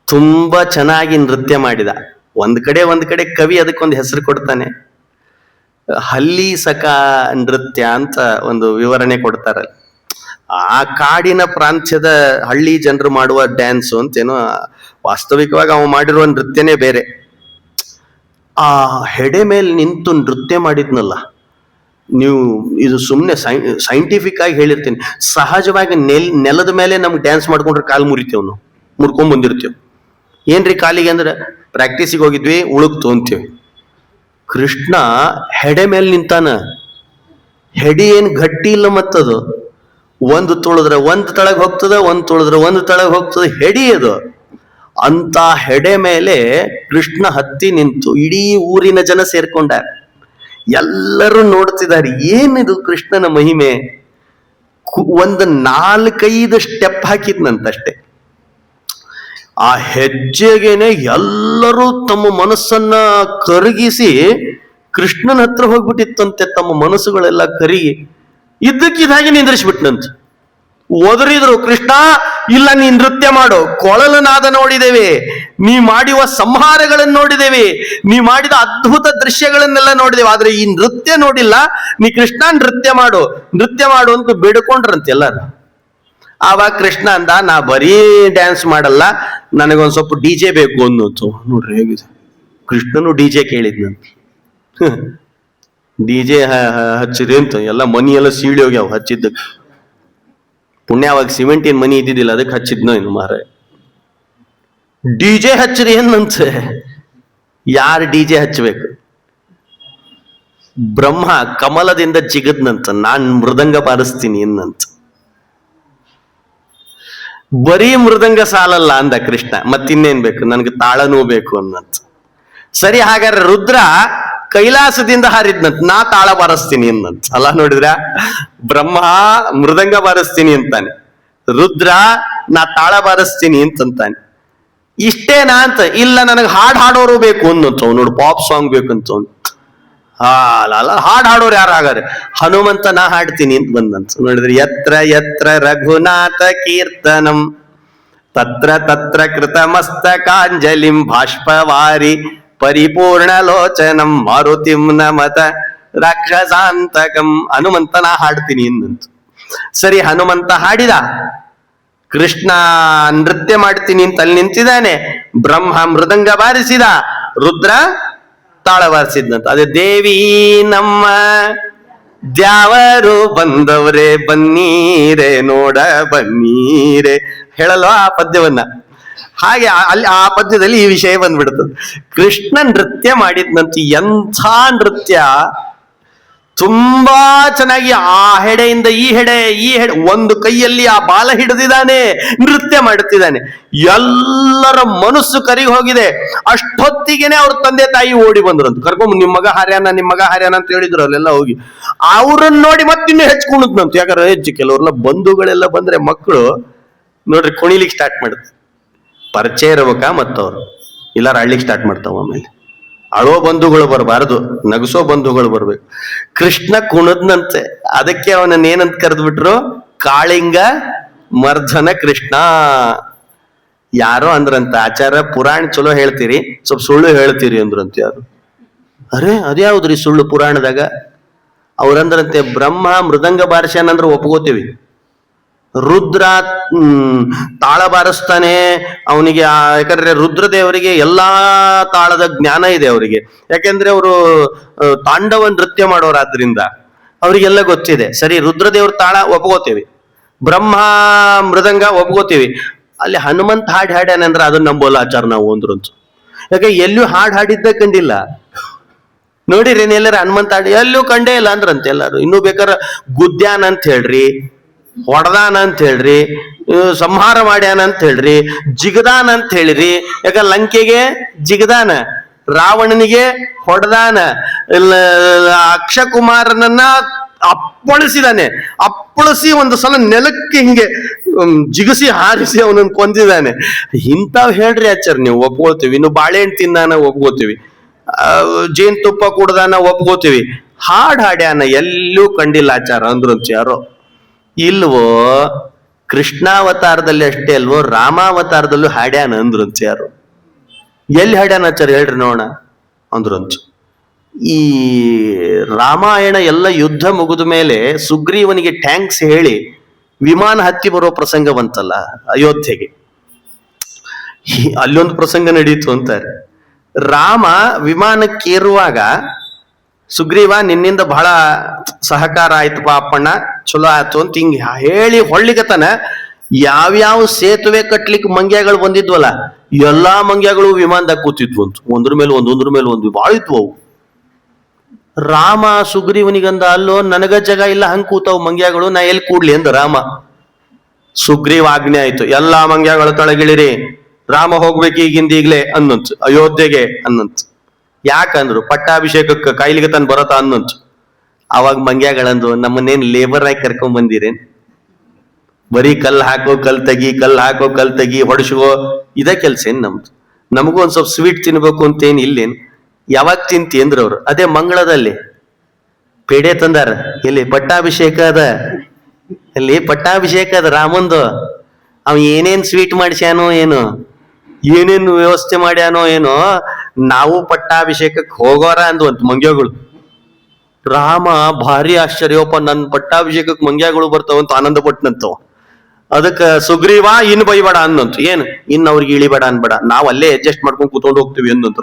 ತುಂಬಾ ಚೆನ್ನಾಗಿ ನೃತ್ಯ ಮಾಡಿದ. ಒಂದ್ ಕಡೆ ಕವಿ ಅದಕ್ಕೊಂದು ಹೆಸರು ಕೊಡ್ತಾನೆ. ಹಲ್ಲಿ ಸಕ ನೃತ್ಯ ಅಂತ ಒಂದು ವಿವರಣೆ ಕೊಡ್ತಾರೆ. ಆ ಕಾಡಿನ ಪ್ರಾಂತ್ಯದ ಹಳ್ಳಿ ಜನರು ಮಾಡುವ ಡ್ಯಾನ್ಸ್ ಅಂತೇನೋ, ವಾಸ್ತವಿಕವಾಗಿ ಅವ ಮಾಡಿರುವ ನೃತ್ಯನೇ ಬೇರೆ. ಆ ಹೆಡೆ ಮೇಲೆ ನಿಂತು ನೃತ್ಯ ಮಾಡಿದ್ನಲ್ಲ, ನೀವು ಇದು ಸುಮ್ಮನೆ ಸೈಂಟಿಫಿಕ್ ಆಗಿ ಹೇಳಿರ್ತೀನಿ. ಸಹಜವಾಗಿ ನೆಲದ ಮೇಲೆ ನಮ್ಗೆ ಡ್ಯಾನ್ಸ್ ಮಾಡ್ಕೊಂಡ್ರೆ ಕಾಲು ಮುರಿತೇವ್, ನಾವು ಮುರ್ಕೊಂಡ್ ಬಂದಿರ್ತೇವೆ. ಏನ್ರಿ ಕಾಲಿಗೆ ಅಂದ್ರೆ ಪ್ರಾಕ್ಟೀಸಿಗೆ ಹೋಗಿದ್ವಿ ಉಳುಕ್ತು ಅಂತೀವಿ. ಕೃಷ್ಣ ಹೆಡೆ ಮೇಲೆ ನಿಂತಾನ. ಹೆಡಿ ಏನ್ ಗಟ್ಟಿ ಇಲ್ಲ, ಮತ್ತದು ಒಂದು ತುಳಿದ್ರೆ ಒಂದು ತಳಗ್ ಹೋಗ್ತದ, ಒಂದು ತುಳಿದ್ರೆ ಒಂದು ತಳಗ್ ಹೋಗ್ತದ. ಹೆಡಿ ಅದು. ಅಂತ ಹೆಡೆ ಮೇಲೆ ಕೃಷ್ಣ ಹತ್ತಿ ನಿಂತು ಇಡೀ ಊರಿನ ಜನ ಸೇರ್ಕೊಂಡಾರ. ಎಲ್ಲರೂ ನೋಡ್ತಿದ್ದಾರೆ, ಏನಿದು ಕೃಷ್ಣನ ಮಹಿಮೆ. ಒಂದು 4-5 ಸ್ಟೆಪ್ ಹಾಕಿದ್ನಂತಷ್ಟೆ. ಆ ಹೆಜ್ಜೆಗೇನೆ ಎಲ್ಲರೂ ತಮ್ಮ ಮನಸ್ಸನ್ನ ಕರಗಿಸಿ ಕೃಷ್ಣನ ಹತ್ರ ಹೋಗ್ಬಿಟ್ಟಿತ್ತಂತೆ. ತಮ್ಮ ಮನಸ್ಸುಗಳೆಲ್ಲ ಕರಗಿ ಇದ್ದಕ್ಕಿದ್ದಾಗೆ ನಿಂದ್ರಿಸ್ಬಿಟ್ನಂತ. ಒದರಿದ್ರು, ಕೃಷ್ಣ ಇಲ್ಲ, ನೀ ನೃತ್ಯ ಮಾಡು. ಕೊಳಲನಾದ ನೋಡಿದ್ದೇವೆ, ನೀ ಮಾಡುವ ಸಂಹಾರಗಳನ್ನು ನೋಡಿದ್ದೇವೆ, ನೀ ಮಾಡಿದ ಅದ್ಭುತ ದೃಶ್ಯಗಳನ್ನೆಲ್ಲ ನೋಡಿದೇವೆ, ಆದ್ರೆ ಈ ನೃತ್ಯ ನೋಡಿಲ್ಲ. ನೀ ಕೃಷ್ಣ ನೃತ್ಯ ಮಾಡು ಅಂತ ಬೇಡ್ಕೊಂಡ್ರಂತೆ ಎಲ್ಲರೂ. ಆವಾಗ ಕೃಷ್ಣ ಅಂದ, ನಾ ಬರೀ ಡ್ಯಾನ್ಸ್ ಮಾಡಲ್ಲ, ನನಗೊಂದ್ ಸ್ವಲ್ಪ ಡಿಜೆ ಬೇಕು ಅನ್ನೋದು. ನೋಡ್ರಿ ಹೇಗಿದೆ. ಕೃಷ್ಣನು ಡಿಜೆ ಕೇಳಿದ್ನಂತ. ಡಿಜೆ ಹಚ್ಚಿದೆ ಅಂತ ಎಲ್ಲ ಮನಿ ಎಲ್ಲ ಸೀಳಿ ಹೋಗ್ಯಾವ ಹಚ್ಚಿದ್ದಕ್ಕೆ. ಪುಣ್ಯ ಅವಾಗ ಸಿಮೆಂಟಿನ ಮನಿ ಇದ್ದಿದ್ದಿಲ್ಲ, ಅದಕ್ಕೆ ಹಚ್ಚಿದ್ನೋ ಇನ್ನು ಮಾರ. ಡಿಜೆ ಹಚ್ಚಿರಿ ಏನಂತ. ಯಾರು ಡಿಜೆ ಹಚ್ಚಬೇಕು? ಬ್ರಹ್ಮ ಕಮಲದಿಂದ ಜಿಗದ್ನಂತ, ನಾನ್ ಮೃದಂಗ ಬಾರಿಸ್ತೀನಿ ಅನ್ನಂತ. ಬರೀ ಮೃದಂಗ ಸಾಲಲ್ಲ ಅಂದ ಕೃಷ್ಣ, ಮತ್ತಿನ್ನೇನ್ ಬೇಕು, ನನಗೆ ತಾಳನೂ ಬೇಕು ಅನ್ನಂತ. ಸರಿ, ಹಾಗಾದ್ರೆ ರುದ್ರ ಕೈಲಾಸದಿಂದ ಹಾರಿದ್ನಂತ, ನಾ ತಾಳ ಬಾರಿಸ್ತೀನಿ ಅನ್ನಂತ. ಅಲ್ಲ ನೋಡಿದ್ರ, ಬ್ರಹ್ಮ ಮೃದಂಗ ಬಾರಿಸ್ತೀನಿ ಅಂತಾನೆ, ರುದ್ರ ನಾ ತಾಳ ಬಾರಿಸ್ತೀನಿ ಅಂತಂತಾನೆ. ಇಷ್ಟೇನಾ ಅಂತ, ಇಲ್ಲ ನನಗೆ ಹಾಡೋರು ಬೇಕು ಅನ್ನಂತ. ನೋಡು, ಪಾಪ್ ಸಾಂಗ್ ಬೇಕಂತ. ಹಾಡ್ ಹಾಡೋರು ಯಾರು ಹಾಗಾರೆ? ಹನುಮಂತ ನಾ ಹಾಡ್ತೀನಿ ಅಂತ ಬಂದಂತ. ನೋಡಿದ್ರೆ, ಯತ್ರ ಯತ್ರ ರಘುನಾಥ ಕೀರ್ತನಂ ತತ್ರ ತತ್ರ ಕೃತ ಮಸ್ತಕಾಂಜಲಿಂ ಬಾಷ್ಪವಾರಿ ಪರಿಪೂರ್ಣ ಲೋಚನಂ ಮಾರುತಿಂ ನಮತ ರಾಕ್ಷಸಾಂತಕಂ. ಹನುಮಂತ ನಾ ಹಾಡ್ತೀನಿ ಎಂದಂತ. ಸರಿ, ಹನುಮಂತ ಹಾಡಿದ. ಕೃಷ್ಣ ನೃತ್ಯ ಮಾಡ್ತೀನಿ ಅಂತ ಅಲ್ಲಿ ನಿಂತಿದ್ದಾನೆ. ಬ್ರಹ್ಮ ಮೃದಂಗ ಬಾರಿಸಿದ, ರುದ್ರ ತಾಳ ಬಾರಿಸಿದ್ನಂತ. ಅದೇ ದೇವಿ ನಮ್ಮ ದ್ಯಾವರು ಬಂದವ್ರೆ ಬನ್ನೀರೆ ನೋಡ ಬನ್ನೀರೆ ಹೇಳಲ್ವಾ ಆ ಪದ್ಯವನ್ನ. ಹಾಗೆ ಅಲ್ಲಿ ಆ ಪದ್ಯದಲ್ಲಿ ಈ ವಿಷಯ ಬಂದ್ಬಿಡ್ತದೆ. ಕೃಷ್ಣ ನೃತ್ಯ ಮಾಡಿದ್ನಂತ. ಎಂಥ ನೃತ್ಯ! ತುಂಬಾ ಚೆನ್ನಾಗಿ ಆ ಹೆಡೆಯಿಂದ ಈ ಹೆಡೆ ಒಂದು ಕೈಯಲ್ಲಿ ಆ ಬಾಲ ಹಿಡಿದಿದ್ದಾನೆ, ನೃತ್ಯ ಮಾಡುತ್ತಿದ್ದಾನೆ. ಎಲ್ಲರ ಮನಸ್ಸು ಕರಿಗಿ ಹೋಗಿದೆ. ಅಷ್ಟೊತ್ತಿಗೆನೆ ಅವ್ರ ತಂದೆ ತಾಯಿ ಓಡಿ ಬಂದ್ರಂತ. ಕರ್ಕೊಂಡ್ ನಿಮ್ಮ ಮಗ ಹಾರ್ಯಾನ ಅಂತ ಹೇಳಿದ್ರು. ಅಲ್ಲೆಲ್ಲ ಹೋಗಿ ಅವ್ರನ್ನ ನೋಡಿ ಮತ್ತಿನ್ನೂ ಹೆಚ್ಚುಕುಣದ್ನಂತ. ಯಾಕಂದ್ರೆ ಕೆಲವ್ರೆಲ್ಲ ಬಂಧುಗಳೆಲ್ಲ ಬಂದ್ರೆ ಮಕ್ಕಳು ನೋಡ್ರಿ ಕುಣಿಲಿಕ್ಕೆ ಸ್ಟಾರ್ಟ್ ಮಾಡುತ್ತೆ. ಪರಿಚಯ ಇರ್ಬೇಕಾ ಮತ್ತವ್ರು, ಇಲ್ಲಾರ ಅಳ್ಲಿಕ್ಕೆ ಸ್ಟಾರ್ಟ್ ಮಾಡ್ತಾವ. ಆಮೇಲೆ ಅಳೋ ಬಂಧುಗಳು ಬರಬಾರದು, ನಗಸೋ ಬಂಧುಗಳು ಬರ್ಬೇಕು. ಕೃಷ್ಣ ಕುಣದ್ನಂತೆ. ಅದಕ್ಕೆ ಅವನನ್ನ ಏನಂತ ಕರೆದ್ಬಿಟ್ರು? ಕಾಳಿಂಗ ಮರ್ಧನ ಕೃಷ್ಣ. ಯಾರೋ ಅಂದ್ರಂತ, ಆಚಾರ ಪುರಾಣ ಚಲೋ ಹೇಳ್ತೀರಿ, ಸ್ವಲ್ಪ ಸುಳ್ಳು ಹೇಳ್ತೀರಿ ಅಂದ್ರಂತ. ಯಾರು? ಅರೆ ಅದ್ಯಾವುದ್ರಿ ಸುಳ್ಳು ಪುರಾಣದಾಗ? ಅವ್ರಂದ್ರಂತೆ, ಬ್ರಹ್ಮ ಮೃದಂಗ ಬಾರಿಸ್ಯಾನಂದ್ರೆ ಒಪ್ಕೋತೀವಿ, ರುದ್ರ ತಾಳ ಬಾರಿಸ್ತಾನೆ ಅವನಿಗೆ. ಯಾಕಂದ್ರೆ ರುದ್ರದೇವರಿಗೆ ಎಲ್ಲಾ ತಾಳದ ಜ್ಞಾನ ಇದೆ ಅವರಿಗೆ. ಯಾಕೆಂದ್ರೆ ಅವರು ತಾಂಡವ ನೃತ್ಯ ಮಾಡೋರಾದ್ರಿಂದ ಅವರಿಗೆಲ್ಲ ಗೊತ್ತಿದೆ. ಸರಿ, ರುದ್ರದೇವ್ರ ತಾಳ ಒಪ್ಕೋತೀವಿ, ಬ್ರಹ್ಮ ಮೃದಂಗ ಒಪ್ಕೋತೀವಿ. ಅಲ್ಲಿ ಹನುಮಂತ ಹಾಡ್ಯಾನಂದ್ರೆ ಅದನ್ನ ನಂಬೋಲ್ಲ ಆಚಾರ ನಾವು ಅಂದ್ರಂತ. ಯಾಕೆ ಎಲ್ಲೂ ಹಾಡಿದ್ದ ಕಂಡಿಲ್ಲ. ನೋಡಿರಿ ಎಲ್ಲರ ಹನುಮಂತ ಹಾಡಿ ಎಲ್ಲೂ ಕಂಡೇ ಇಲ್ಲ ಅಂದ್ರಂತೆ ಎಲ್ಲಾರು. ಇನ್ನೂ ಬೇಕಾರ ಗುದ್ಯಾನ ಅಂತ ಹೇಳ್ರಿ, ಹೊಡೆದಾನ ಅಂತ ಹೇಳ್ರಿ, ಸಂಹಾರ ಮಾಡ್ಯಾನ ಅಂತ ಹೇಳ್ರಿ, ಜಿಗದಾನ ಅಂತ ಹೇಳಿರಿ. ಯಾಕ ಲಂಕೆಗೆ ಜಿಗದಾನ, ರಾವಣನಿಗೆ ಹೊಡೆದಾನ, ಅಕ್ಷಕುಮಾರನನ್ನ ಅಪ್ಪಳಿಸಿದಾನೆ. ಅಪ್ಪಳಿಸಿ ಒಂದು ಸಲ ನೆಲಕ್ಕೆ ಹಿಂಗೆ ಜಿಗಿಸಿ ಹಾರಿಸಿ ಅವನನ್ನು ಕೊಂದಿದ್ದಾನೆ. ಇಂಥವ್ ಹೇಳ್ರಿ ಆಚಾರ್ಯ, ನೀವು ಒಪ್ಕೊಳ್ತೀವಿ. ಇನ್ನು ಬಾಳೆಹಣ್ಣು ತಿನ್ನಾನ ಒಪ್ಕೋತೀವಿ, ಜೇನುತುಪ್ಪ ಕುಡ್ದಾನ ಒಪ್ಕೋತೀವಿ. ಹಾಡ್ಯಾನ ಎಲ್ಲೂ ಕಂಡಿಲ್ಲ ಆಚಾರ ಅಂದ್ರಂತ ಯಾರೋ. ಇಲ್ವೋ, ಕೃಷ್ಣಾವತಾರದಲ್ಲಿ ಅಷ್ಟೇ ಅಲ್ವೋ, ರಾಮಾವತಾರದಲ್ಲೂ ಹಾಡ್ಯಾನ ಅಂದ್ರಂತ ಯಾರು. ಎಲ್ಲಿ ಹಾಡ್ಯಾನ ಆಚಾರ್ಯ ಹೇಳ್ರಿ ನೋಡ ಅಂದ್ರಂತ. ಈ ರಾಮಾಯಣ ಎಲ್ಲ ಯುದ್ಧ ಮುಗಿದ ಮೇಲೆ ಸುಗ್ರೀವನಿಗೆ ಟ್ಯಾಂಕ್ಸ್ ಹೇಳಿ ವಿಮಾನ ಹತ್ತಿ ಬರೋ ಪ್ರಸಂಗ ಬಂತಲ್ಲ ಅಯೋಧ್ಯೆಗೆ, ಅಲ್ಲೊಂದು ಪ್ರಸಂಗ ನಡೀತು ಅಂತಾರೆ. ರಾಮ ವಿಮಾನಕ್ಕೇರುವಾಗ ಸುಗ್ರೀವ ನಿನ್ನಿಂದ ಬಹಳ ಸಹಕಾರ ಆಯ್ತಪ್ಪ ಅಪ್ಪಣ್ಣ, ಚಲೋ ಆಯ್ತು ಅಂತ ಹಿಂಗ ಹೇಳಿ ಹೊಳ್ಳಿಗತನ ಯಾವ್ಯಾವ ಸೇತುವೆ ಕಟ್ಲಿಕ್ಕೆ ಮಂಗ್ಯಗಳು ಬಂದಿದ್ವಲ್ಲ ಎಲ್ಲಾ ಮಂಗ್ಯಗಳು ವಿಮಾನದಾಗ ಕೂತಿದ್ವು ಅಂತ, ಒಂದ್ರ ಮೇಲೆ ಒಂದು ಬಾಳ ಇದ್ವು ಅವು. ರಾಮ ಸುಗ್ರೀವನಿಗಂದ, ಅಲ್ಲೋ ನನಗ ಜಾಗ ಇಲ್ಲ, ಹಂಗ್ ಕೂತಾವ್ ಮಂಗ್ಯಗಳು, ನಾ ಎಲ್ಲಿ ಕೂಡ್ಲಿ ಅಂದ ರಾಮ. ಸುಗ್ರೀವ ಆಜ್ಞೆ ಆಯ್ತು, ಎಲ್ಲಾ ಮಂಗ್ಯಗಳು ತಳಗಿಳಿರಿ, ರಾಮ ಹೋಗ್ಬೇಕು ಈಗಿಂದೀಗ್ಲೇ ಅನ್ನಂತ, ಅಯೋಧ್ಯೆಗೆ ಅನ್ನಂತ. ಯಾಕಂದ್ರು ಪಟ್ಟಾಭಿಷೇಕಕ್ಕೆ ಕಾಯ್ಲಿಗೆ ತಾನು ಬರತ್ತ ಅನ್ನಂತ. ಅವಾಗ ಮಂಗ್ಯಗಳಂದು, ನಮ್ಮನ್ನೇನ್ ಲೇಬರ್ ಆಗಿ ಕರ್ಕೊಂಡ್ ಬಂದಿರೇನ್, ಬರೀ ಕಲ್ ಹಾಕೋ ಕಲ್ ತೆಗಿ ಹೊಡ್ಸುವೋ ಇದ ಕೆಲ್ಸ ಏನ್ ನಮ್ದು, ನಮಗೂ ಒಂದ್ ಸ್ವಲ್ಪ ಸ್ವೀಟ್ ತಿನ್ಬೇಕು ಅಂತೇನ್ ಇಲ್ಲೇನ್. ಯಾವಾಗ ತಿಂತಿ ಅಂದ್ರ ಅವ್ರು, ಅದೇ ಮಂಗಳದಲ್ಲಿ ಪೇಡೆ ತಂದಾರ, ಇಲ್ಲಿ ಪಟ್ಟಾಭಿಷೇಕ ಅದ, ಇಲ್ಲಿ ಪಟ್ಟಾಭಿಷೇಕ ಅದ ರಾಮಂದು. ಅವ ಏನೇನ್ ಸ್ವೀಟ್ ಮಾಡಿಸ್ಯಾನೋ ಏನೋ, ಏನೇನು ವ್ಯವಸ್ಥೆ ಮಾಡ್ಯಾನೋ ಏನೋ, ನಾವು ಪಟ್ಟಾಭಿಷೇಕಕ್ಕೆ ಹೋಗೋರ ಅಂದ್ವಂತ ಮಂಗ್ಯಗಳು. ರಾಮ ಭಾರಿ ಆಶ್ಚರ್ಯವಪ್ಪ, ನನ್ ಪಟ್ಟಾಭಿಷೇಕಕ್ಕೆ ಮಂಗ್ಯಗಳು ಬರ್ತಾವಂತ ಆನಂದ ಪಟ್ನಂತವ. ಅದಕ್ಕ ಸುಗ್ರೀವ ಇನ್ ಬೈಬೇಡ ಅನ್ನಂತು, ಏನ್ ಇನ್ ಅವ್ರಿಗೆ ಇಳಿಬೇಡ ಅನ್ಬೇಡ, ನಾವ್ ಅಲ್ಲೇ ಅಡ್ಜಸ್ಟ್ ಮಾಡ್ಕೊಂಡು ಕೂತ್ಕೊಂಡು ಹೋಗ್ತೀವಿ ಅಂದಂತು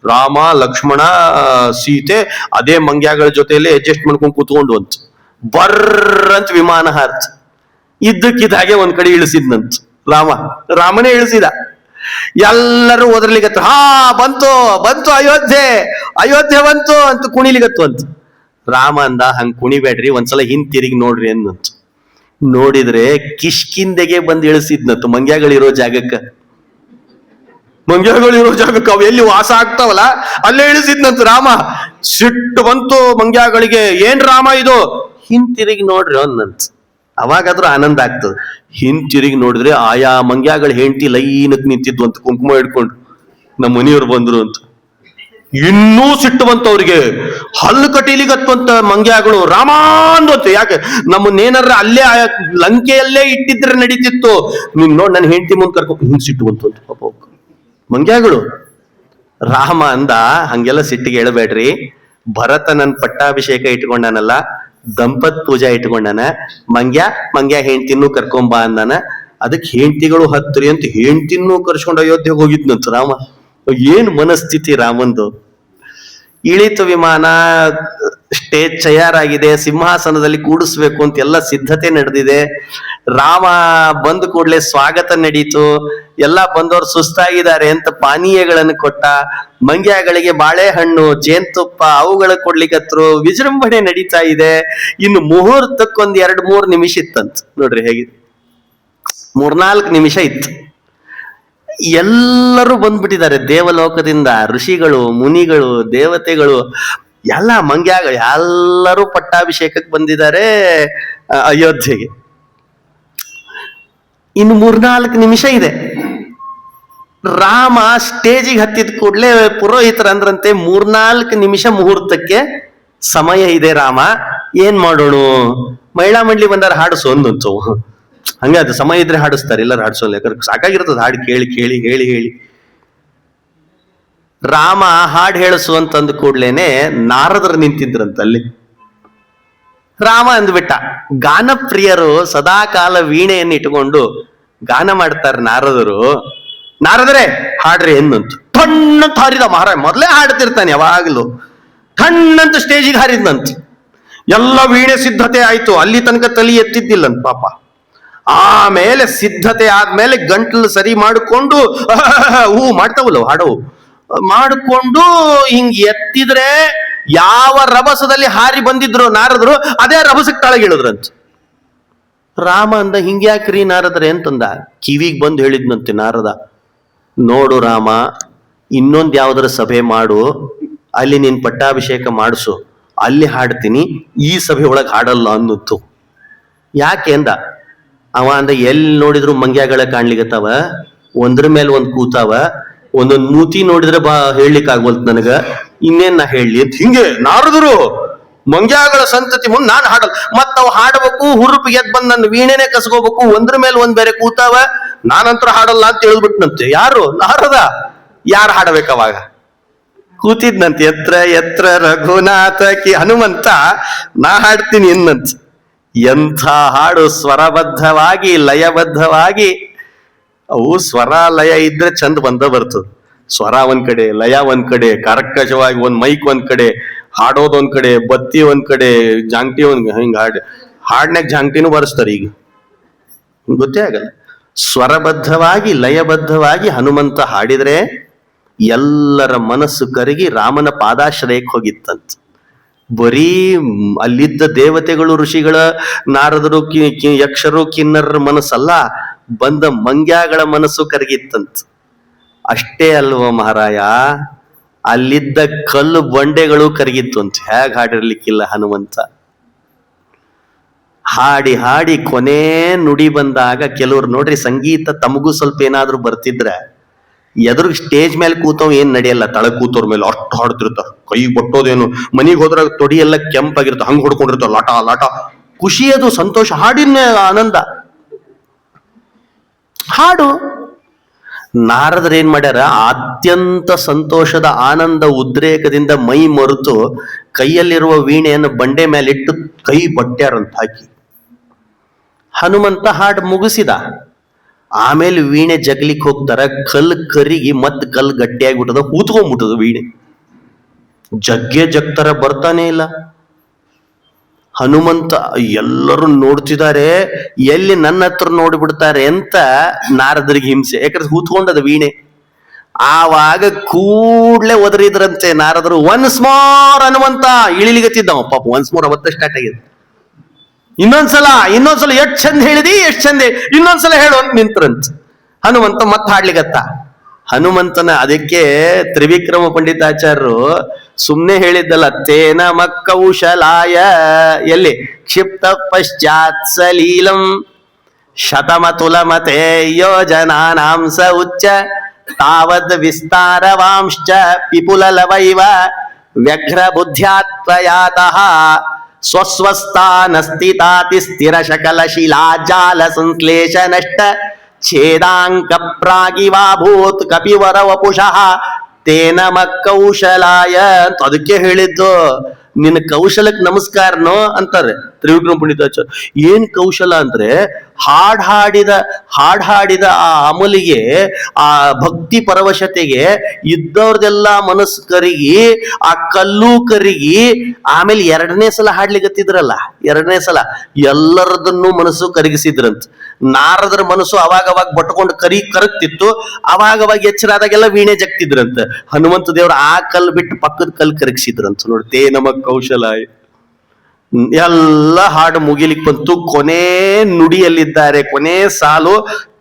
ರಾಮ ಲಕ್ಷ್ಮಣ ಸೀತೆ ಅದೇ ಮಂಗ್ಯಗಳ ಜೊತೆಯಲ್ಲಿ ಅಡ್ಜಸ್ಟ್ ಮಾಡ್ಕೊಂಡು ಕೂತ್ಕೊಂಡು ಅಂತ ಬರ್ರಂತ ವಿಮಾನ ಹಾರ್ತ ಇದ್ದಕ್ಕಿದ್ದಾಗೆ ಒಂದ್ ಕಡೆ ಇಳಿಸಿದ್ನಂತ ರಾಮನೇ ಇಳಿಸಿದ. ಎಲ್ಲರೂ ಓದರ್ಲಿಗತ್ತು, ಬಂತು ಅಯೋಧ್ಯೆ ಬಂತು ಅಂತ ಕುಣಿಲಿಗತ್ತು ಅಂತ. ರಾಮ ಅಂದ, ಹಂಗ್ ಕುಣಿಬೇಡ್ರಿ, ಒಂದ್ಸಲ ಹಿಂತಿರುಗಿ ನೋಡ್ರಿ ಅನ್ನಂತ. ನೋಡಿದ್ರೆ ಕಿಷ್ಕಿಂದೆಗೆ ಬಂದು ಇಳಿಸಿದ್ನಂತ ಮಂಗ್ಯಗಳಿರೋ ಜಾಗಕ್ಕ ಅವು ಎಲ್ಲಿ ವಾಸ ಆಗ್ತಾವಲ್ಲ ಅಲ್ಲೇ ಇಳಿಸಿದ್ನಂತ ರಾಮ. ಸಿಟ್ಟು ಬಂತು ಮಂಗ್ಯಗಳಿಗೆ, ಏನ್ ರಾಮ ಇದು, ಹಿಂತಿರುಗಿ ನೋಡ್ರಿ ಅನ್ನಂತ. ಅವಾಗಾದ್ರೂ ಆನಂದ ಆಗ್ತದೆ. ಹಿಂತಿರುಗಿ ನೋಡಿದ್ರೆ ಆಯಾ ಮಂಗ್ಯಗಳ ಹೆಂಡತಿ ಲೈನಕ್ ನಿಂತಿದ್ವು ಅಂತ, ಕುಂಕುಮ ಹಿಡ್ಕೊಂಡು ನಮ್ಮ ಮನೆಯವ್ರು ಬಂದ್ರು ಅಂತ. ಇನ್ನೂ ಸಿಟ್ಟು ಬಂತು ಅವ್ರಿಗೆ, ಹಲ್ಲು ಕಟೀಲಿಗತ್ತಂತ ಮಂಗ್ಯಗಳು. ರಾಮ ಅಂದ್ವಂತ, ಯಾಕೆ ನಮ್ಮನ್ನೇನಾರ ಅಲ್ಲೇ ಲಂಕೆಯಲ್ಲೇ ಇಟ್ಟಿದ್ರೆ ನಡೀತಿತ್ತು, ನೀನ್ ನೋಡ್ ನನ್ನ ಹೆಂಡತಿ ಮುಂದೆ ಕರ್ಕೊಂಡು, ಹಿಂಗ್ ಸಿಟ್ಟು ಬಂತು ಅಂತ ಪಾಪ ಮಂಗ್ಯಗಳು. ರಾಮ ಅಂದ, ಹಂಗೆಲ್ಲ ಸಿಟ್ಟಿಗೆ ಹೇಳಬೇಡ್ರಿ, ಭರತ ನನ್ ಪಟ್ಟಾಭಿಷೇಕ ಇಟ್ಕೊಂಡಾನಲ್ಲ, ದಂಪತ್ ಪೂಜಾ ಇಟ್ಕೊಂಡಾನ, ಮಂಗ್ಯ ಹೆಂಡ್ತಿನೂ ಕರ್ಕೊಂಬ ಅಂದಾನ. ಅದಕ್ಕೆ ಹೆಂಡ್ತಿಗಳು ಹತ್ರಿ ಅಂತ ಹೆಂಡ್ತಿನೂ ಕರ್ಸ್ಕೊಂಡು ಅಯೋಧ್ಯೆಗೆ ಹೋಗಿದ್ನಂತ ರಾಮ. ಏನ್ ಮನಸ್ಥಿತಿ ರಾಮಂದು. ಇಳಿತು ವಿಮಾನ, ಸ್ಟೇಜ್ ತಯಾರಾಗಿದೆ, ಸಿಂಹಾಸನದಲ್ಲಿ ಕೂಡಿಸ್ಬೇಕು ಅಂತ ಎಲ್ಲ ಸಿದ್ಧತೆ ನಡೆದಿದೆ. ರಾಮ ಬಂದ ಕೂಡಲೇ ಸ್ವಾಗತ ನಡೀತು. ಎಲ್ಲ ಬಂದವರು ಸುಸ್ತಾಗಿದ್ದಾರೆ ಅಂತ ಪಾನೀಯಗಳನ್ನು ಕೊಟ್ಟ, ಮಂಗ್ಯಗಳಿಗೆ ಬಾಳೆಹಣ್ಣು ಜೇನುತುಪ್ಪ ಅವುಗಳ ಕೊಡ್ಲಿಕ್ಕತ್ರು. ವಿಜೃಂಭಣೆ ನಡೀತಾ ಇದೆ. ಇನ್ನು ಮುಹೂರ್ತಕ್ಕೊಂದ್ 2-3 ನಿಮಿಷ ಇತ್ತಂತ. ನೋಡ್ರಿ ಹೇಗಿದೆ, 3-4 ನಿಮಿಷ ಇತ್ತು. ಎಲ್ಲರೂ ಬಂದ್ಬಿಟ್ಟಿದ್ದಾರೆ ದೇವಲೋಕದಿಂದ, ಋಷಿಗಳು ಮುನಿಗಳು ದೇವತೆಗಳು ಎಲ್ಲ ಮಂಗ್ಯಗಳು ಎಲ್ಲರೂ ಪಟ್ಟಾಭಿಷೇಕಕ್ಕೆ ಬಂದಿದ್ದಾರೆ ಅಯೋಧ್ಯೆಗೆ. ಇನ್ನು 3-4 ನಿಮಿಷ ಇದೆ. ರಾಮ ಸ್ಟೇಜಿಗೆ ಹತ್ತಿದ ಕೂಡಲೇ ಪುರೋಹಿತರಂದ್ರಂತೆ, 3-4 ನಿಮಿಷ ಮುಹೂರ್ತಕ್ಕೆ ಸಮಯ ಇದೆ ರಾಮ, ಏನ್ ಮಾಡೋಣ, ಮಹಿಳಾ ಮಂಡಳಿ ಬಂದಾರ ಹಾಡಿಸು ಅಂದಂತು. ಹಂಗ ಅದು ಸಮಯ ಇದ್ರೆ ಹಾಡಿಸ್ತಾರೆ, ಎಲ್ಲರೂ ಹಾಡಿಸೋಲ್ಲ, ಯಾಕಂದ್ರೆ ಸಾಕಾಗಿರ್ತದ ಹಾಡು ಹೇಳಿ. ರಾಮ ಹಾಡು ಹೇಳಿಸು ಅಂತಂದ ಕೂಡ್ಲೇನೆ ನಾರದರು ನಿಂತಿದ್ರಂತ ಅಲ್ಲಿ. ರಾಮ ಅಂದ್ಬಿಟ್ಟ, ಗಾನಪ್ರಿಯರು ಸದಾಕಾಲ ವೀಣೆಯನ್ನು ಇಟ್ಕೊಂಡು ಗಾನ ಮಾಡ್ತಾರೆ ನಾರದರೇ ಹಾಡ್ರಿ ಎಂದಂತು. ಥಣ್ಣಂತ ಹಾರಿದ ಮಹಾರಾಜ, ಮೊದಲೇ ಹಾಡ್ತಿರ್ತಾನೆ ಯಾವಾಗಲೂ. ಥಣ್ಣಂತ ಸ್ಟೇಜಿಗೆ ಹಾರಿದ್ನಂತ. ಎಲ್ಲ ವೀಣೆ ಸಿದ್ಧತೆ ಆಯ್ತು, ಅಲ್ಲಿ ತನಕ ತಲೆ ಎತ್ತಿದ್ದಿಲ್ಲಂತ ಪಾಪ. ಆಮೇಲೆ ಸಿದ್ಧತೆ ಆದ್ಮೇಲೆ ಗಂಟ್ಲು ಸರಿ ಮಾಡಿಕೊಂಡು ಮಾಡ್ತಾವಲ್ಲ ಹಾಡವು ಮಾಡಿಕೊಂಡು ಹಿಂಗ್ ಎತ್ತಿದ್ರೆ ಯಾವ ರಭಸದಲ್ಲಿ ಹಾರಿ ಬಂದಿದ್ರು ನಾರದ್ರು ಅದೇ ರಭಸಕ್ಕೆ ತಳಗಿಳಿದ್ರಂತ. ರಾಮ ಅಂದ, ಹಿಂಗ್ಯಾಕ್ರಿ ನಾರದ್ರೆ ಅಂತಂದ. ಕಿವಿಗೆ ಬಂದು ಹೇಳಿದ್ನಂತೆ ನಾರದ, ನೋಡು ರಾಮ, ಇನ್ನೊಂದು ಯಾವ್ದಾರ ಸಭೆ ಮಾಡು, ಅಲ್ಲಿ ನೀನ್ ಪಟ್ಟಾಭಿಷೇಕ ಮಾಡಿಸು, ಅಲ್ಲಿ ಹಾಡ್ತೀನಿ, ಈ ಸಭೆ ಒಳಗೆ ಹಾಡಲ್ಲ ಅನ್ನುತ್ತು. ಯಾಕೆ ಅಂದ, ಅವ ಅಂದ ಎಲ್ಲಿ ನೋಡಿದ್ರು ಮಂಗ್ಯಾಗಳ ಕಾಣ್ಲಿಕತ್ತಾವ, ಒಂದ್ರ ಮೇಲೆ ಒಂದ್ ಕೂತಾವ, ಒಂದೊಂದ್ ಮೂತಿ ನೋಡಿದ್ರೆ ಹೇಳಲಿಕ್ಕೆ ಆಗ್ವಲ್ತ್ ನನಗ, ಇನ್ನೇನ್ ನಾ ಹೇಳಿ ಅಂತ ಹಿಂಗೆ ನಾರದರು ಮಂಗ್ಯಾಗಳ ಸಂತತಿ ಮುಂದ್ ನಾನ್ ಹಾಡಲ್, ಮತ್ ಅವ್ ಹಾಡಬೇಕು, ಹುರುಪಿಗೆ ಎದ್ ಬಂದ್ ನನ್ನ ವೀಣೆನೆ ಕಸ್ಕೋಬೇಕು, ಒಂದ್ರ ಮೇಲೆ ಒಂದ್ ಬೇರೆ ಕೂತಾವ, ನಾನಂತರ ಹಾಡಲ್ಲ ಅಂತ ಹೇಳಿದ್ಬಿಟ್ನಂತೆ. ಯಾರು? ನಾರದ. ಯಾರು ಹಾಡಬೇಕು ಅವಾಗ? ಕೂತಿದ್ನಂತೆ. ಎತ್ರ ಎತ್ರ ರಘುನಾಥ ಕಿ ಹನುಮಂತ, ನಾ ಹಾಡ್ತೀನಿ ಇನ್ನಂತ. ಎಂಥ ಹಾಡು! ಸ್ವರಬದ್ಧವಾಗಿ ಲಯಬದ್ಧವಾಗಿ. ಅವು ಸ್ವರ ಲಯ ಇದ್ರೆ ಚಂದ ಬರ್ತದ. ಸ್ವರ ಒಂದ್ ಕಡೆ, ಲಯ ಒಂದ್ ಕಡೆ, ಕರ್ಕಶವಾಗಿ ಒಂದ್ ಮೈಕ್ ಒಂದ್ ಕಡೆ, ಹಾಡೋದ್ ಒಂದ್ ಕಡೆ, ಬತ್ತಿ ಒಂದ್ ಕಡೆ, ಜಾಂಗ್ಟಿ ಒಂದ್ ಹಿಂಗ ಹಾಡ್ನಾಗ ಜಾಂಗ್ಟಿನೂ ಬರ್ಸ್ತಾರೆ ಈಗ, ಗೊತ್ತೇ ಆಗಲ್ಲ. ಸ್ವರಬದ್ಧವಾಗಿ ಲಯಬದ್ಧವಾಗಿ ಹನುಮಂತ ಹಾಡಿದ್ರೆ ಎಲ್ಲರ ಮನಸ್ಸು ಕರಗಿ ರಾಮನ ಪಾದಾಶ್ರಯಕ್ಕೆ ಹೋಗಿತ್ತಂತ. ಬರೀ ಅಲ್ಲಿದ್ದ ದೇವತೆಗಳು, ಋಷಿಗಳ, ನಾರದರು, ಯಕ್ಷರು, ಕಿನ್ನರರ ಮನಸ್ಸಲ್ಲ, ಬಂದ ಮಂಗ್ಯಾಗಳ ಮನಸ್ಸು ಕರಗಿತ್ತಂತ. ಅಷ್ಟೇ ಅಲ್ವ ಮಹಾರಾಯ, ಅಲ್ಲಿದ್ದ ಕಲ್ಲು ಬಂಡೆಗಳು ಕರಗಿತ್ತು ಅಂತ. ಹೇಗೆ ಹಾಡಿರ್ಲಿಕ್ಕಿಲ್ಲ ಹನುಮಂತ? ಹಾಡಿ ಹಾಡಿ ಕೊನೆ ನುಡಿ ಬಂದಾಗ ಕೆಲವ್ರು ನೋಡ್ರಿ, ಸಂಗೀತ ತಮಗೂ ಸ್ವಲ್ಪ ಏನಾದ್ರೂ ಬರ್ತಿದ್ರೆ ಎದುರು ಸ್ಟೇಜ್ ಮೇಲೆ ಕೂತವ್ ಏನ್ ನಡೆಯಲ್ಲ, ತಳಗ್ ಕೂತವ್ರ ಮೇಲೆ ಅಷ್ಟು ಹಾಡ್ತಿರ್ತಾರ, ಕೈ ಬಟ್ಟೋದೇನು, ಮನಿಗ್ ಹೋದ್ರ ತೊಡಿ ಎಲ್ಲ ಕೆಂಪಾಗಿರ್ತಾವ, ಹಂಗ್ ಹೊಡ್ಕೊಂಡಿರ್ತಾವ, ಲಾಟ ಲಾಟ. ಖುಷಿ, ಅದು ಸಂತೋಷ, ಹಾಡಿನ ಆನಂದ. ಹಾಡು. ನಾರದ್ರ ಏನ್ ಮಾಡ್ಯಾರ, ಅತ್ಯಂತ ಸಂತೋಷದ ಆನಂದ ಉದ್ರೇಕದಿಂದ ಮೈ ಮರೆತು ಕೈಯಲ್ಲಿರುವ ವೀಣೆಯನ್ನು ಬಂಡೆ ಮೇಲೆ ಇಟ್ಟು ಕೈ ಬಟ್ಟ್ಯಾರಂತ ಹಾಕಿ. ಹನುಮಂತ ಹಾಡು ಮುಗಿಸಿದ. ಆಮೇಲೆ ವೀಣೆ ಜಗ್ಲಿಕ್ ಹೋಗ್ತಾರ, ಕಲ್ ಕರಿಗಿ ಮತ್ ಕಲ್ ಗಟ್ಟಿಯಾಗ್ಬಿಟ್ಟದ, ಕೂತ್ಕೊಂಡ್ಬಿಟ್ಟದ ವೀಣೆ. ಜಗ್ತಾರ, ಬರ್ತಾನೆ ಇಲ್ಲ ಹನುಮಂತ. ಎಲ್ಲರೂ ನೋಡ್ತಿದ್ದಾರೆ, ಎಲ್ಲಿ ನನ್ನ ಹತ್ರ ನೋಡಿಬಿಡ್ತಾರೆ ಅಂತ ನಾರದರಿಗೆ ಹಿಂಸೆ, ಯಾಕಂದ್ರೆ ಕೂತ್ಕೊಂಡದ ವೀಣೆ. ಆವಾಗ ಕೂಡ್ಲೆ ಒದರಿದ್ರಂತೆ ನಾರದರು. ಒನ್ಸ್ ಮೋರ್ ಹನುಮಂತ ಇಳಿಲಿಗತ್ತಿದ್ದವ ಪಾಪ, ಒನ್ಸ್ ಮೋರ್ ಅವತ್ತ ಸ್ಟಾರ್ಟ್ ಆಗಿದೆ. ಇನ್ನೊಂದ್ಸಲ ಎಷ್ಟ್ ಚಂದ ಹೇಳಿದಿ, ಎಷ್ಟ್ ಚಂದ, ಇನ್ನೊಂದ್ಸಲ ಹೇಳು ಅಂತ ನಿಂತ್ರಂತ. ಹನುಮಂತ ಮತ್ ಹಾಡ್ಲಿಗತ್ತ. ಹನುಮಂತನ ಅದಕ್ಕೆ ತ್ರಿವಿಕ್ರಮ ಪಂಡಿತಾಚಾರ್ಯರು ಸುಮ್ನೆ ಹೇಳಿದ್ದಲ್ಲ, ತೇನ ಮಕ್ಕೌಶಲಾಯ, ಎಲ್ಲಿ ಕ್ಷಿಪ್ತ ಪಶ್ಚಾತ್ ಸಲೀಲಂ ಶತಮತುಲಮತೆ ಯೋಜನಾನಾಂ ಸ ಉಚ್ಚ ತಾವದ್ ವಿಸ್ತಾರವಾಂಶ್ಚ ವಿಪುಲಲವೈವ ವ್ಯಘ್ರ ಬುದ್ಧ್ಯಾತ್ವಯಾತಃ ಸ್ವಸ್ವಸ್ಥಾನಸ್ಥಿತಾತಿ ಸ್ಥಿರ ಶಕಲ ಶಿಲಾ ಜಾಲ ಸಂಶ್ಲೇಷ ನಷ್ಟ ಛೇದಾಂಕ ಪ್ರಾಗಿವಾಭೂತ್ ಕಪಿವರ ವಪುಷಃ ತೇನ ಮಕ್ಕೌಶಲಾಯ ಅಂತ. ಅದಕ್ಕೆ ಹೇಳಿದ್ದು, ನಿನ್ನ ಕೌಶಲಕ್ಕೆ ನಮಸ್ಕಾರನೋ ಅಂತಾರೆ ತ್ರಿವಿಕ್ರಮ ಪಂಡಿತಾಚಾರ್ಯ. ಏನ್ ಕೌಶಲ ಅಂದ್ರೆ, ಹಾಡ್ ಹಾಡಿದ ಆ ಅಮಲಿಗೆ, ಆ ಭಕ್ತಿ ಪರವಶತೆಗೆ ಇದ್ದವ್ರದೆಲ್ಲ ಮನಸ್ಸು ಕರಿಗಿ, ಆ ಕಲ್ಲು ಕರಿಗಿ, ಆಮೇಲೆ ಎರಡನೇ ಸಲ ಹಾಡ್ಲಿಗತ್ತಿದ್ರಲ್ಲ, ಎರಡನೇ ಸಲ ಎಲ್ಲರದನ್ನು ಮನಸ್ಸು ಕರಗಿಸಿದ್ರಂತ. ನಾರದರ ಮನಸ್ಸು ಅವಾಗವಾಗ ಬಟ್ಕೊಂಡು ಕರಗ್ತಿತ್ತು, ಅವಾಗವಾಗ ಎಚ್ಚರಾದಾಗೆಲ್ಲ ವೀಣೆ ಜಗ್ತಿದ್ರಂತ. ಹನುಮಂತ ದೇವ್ರ ಆ ಕಲ್ ಬಿಟ್ಟು ಪಕ್ಕದ ಕಲ್ ಕರಗಿಸಿದ್ರಂತ. ನೋಡ್ತೇ ನಮಗ್ ಕೌಶಲ. ಎಲ್ಲ ಹಾಡು ಮುಗಿಲಿಕ್ ಬಂತು, ಕೊನೆ ನುಡಿಯಲ್ಲಿದ್ದಾರೆ, ಕೊನೆ ಸಾಲು.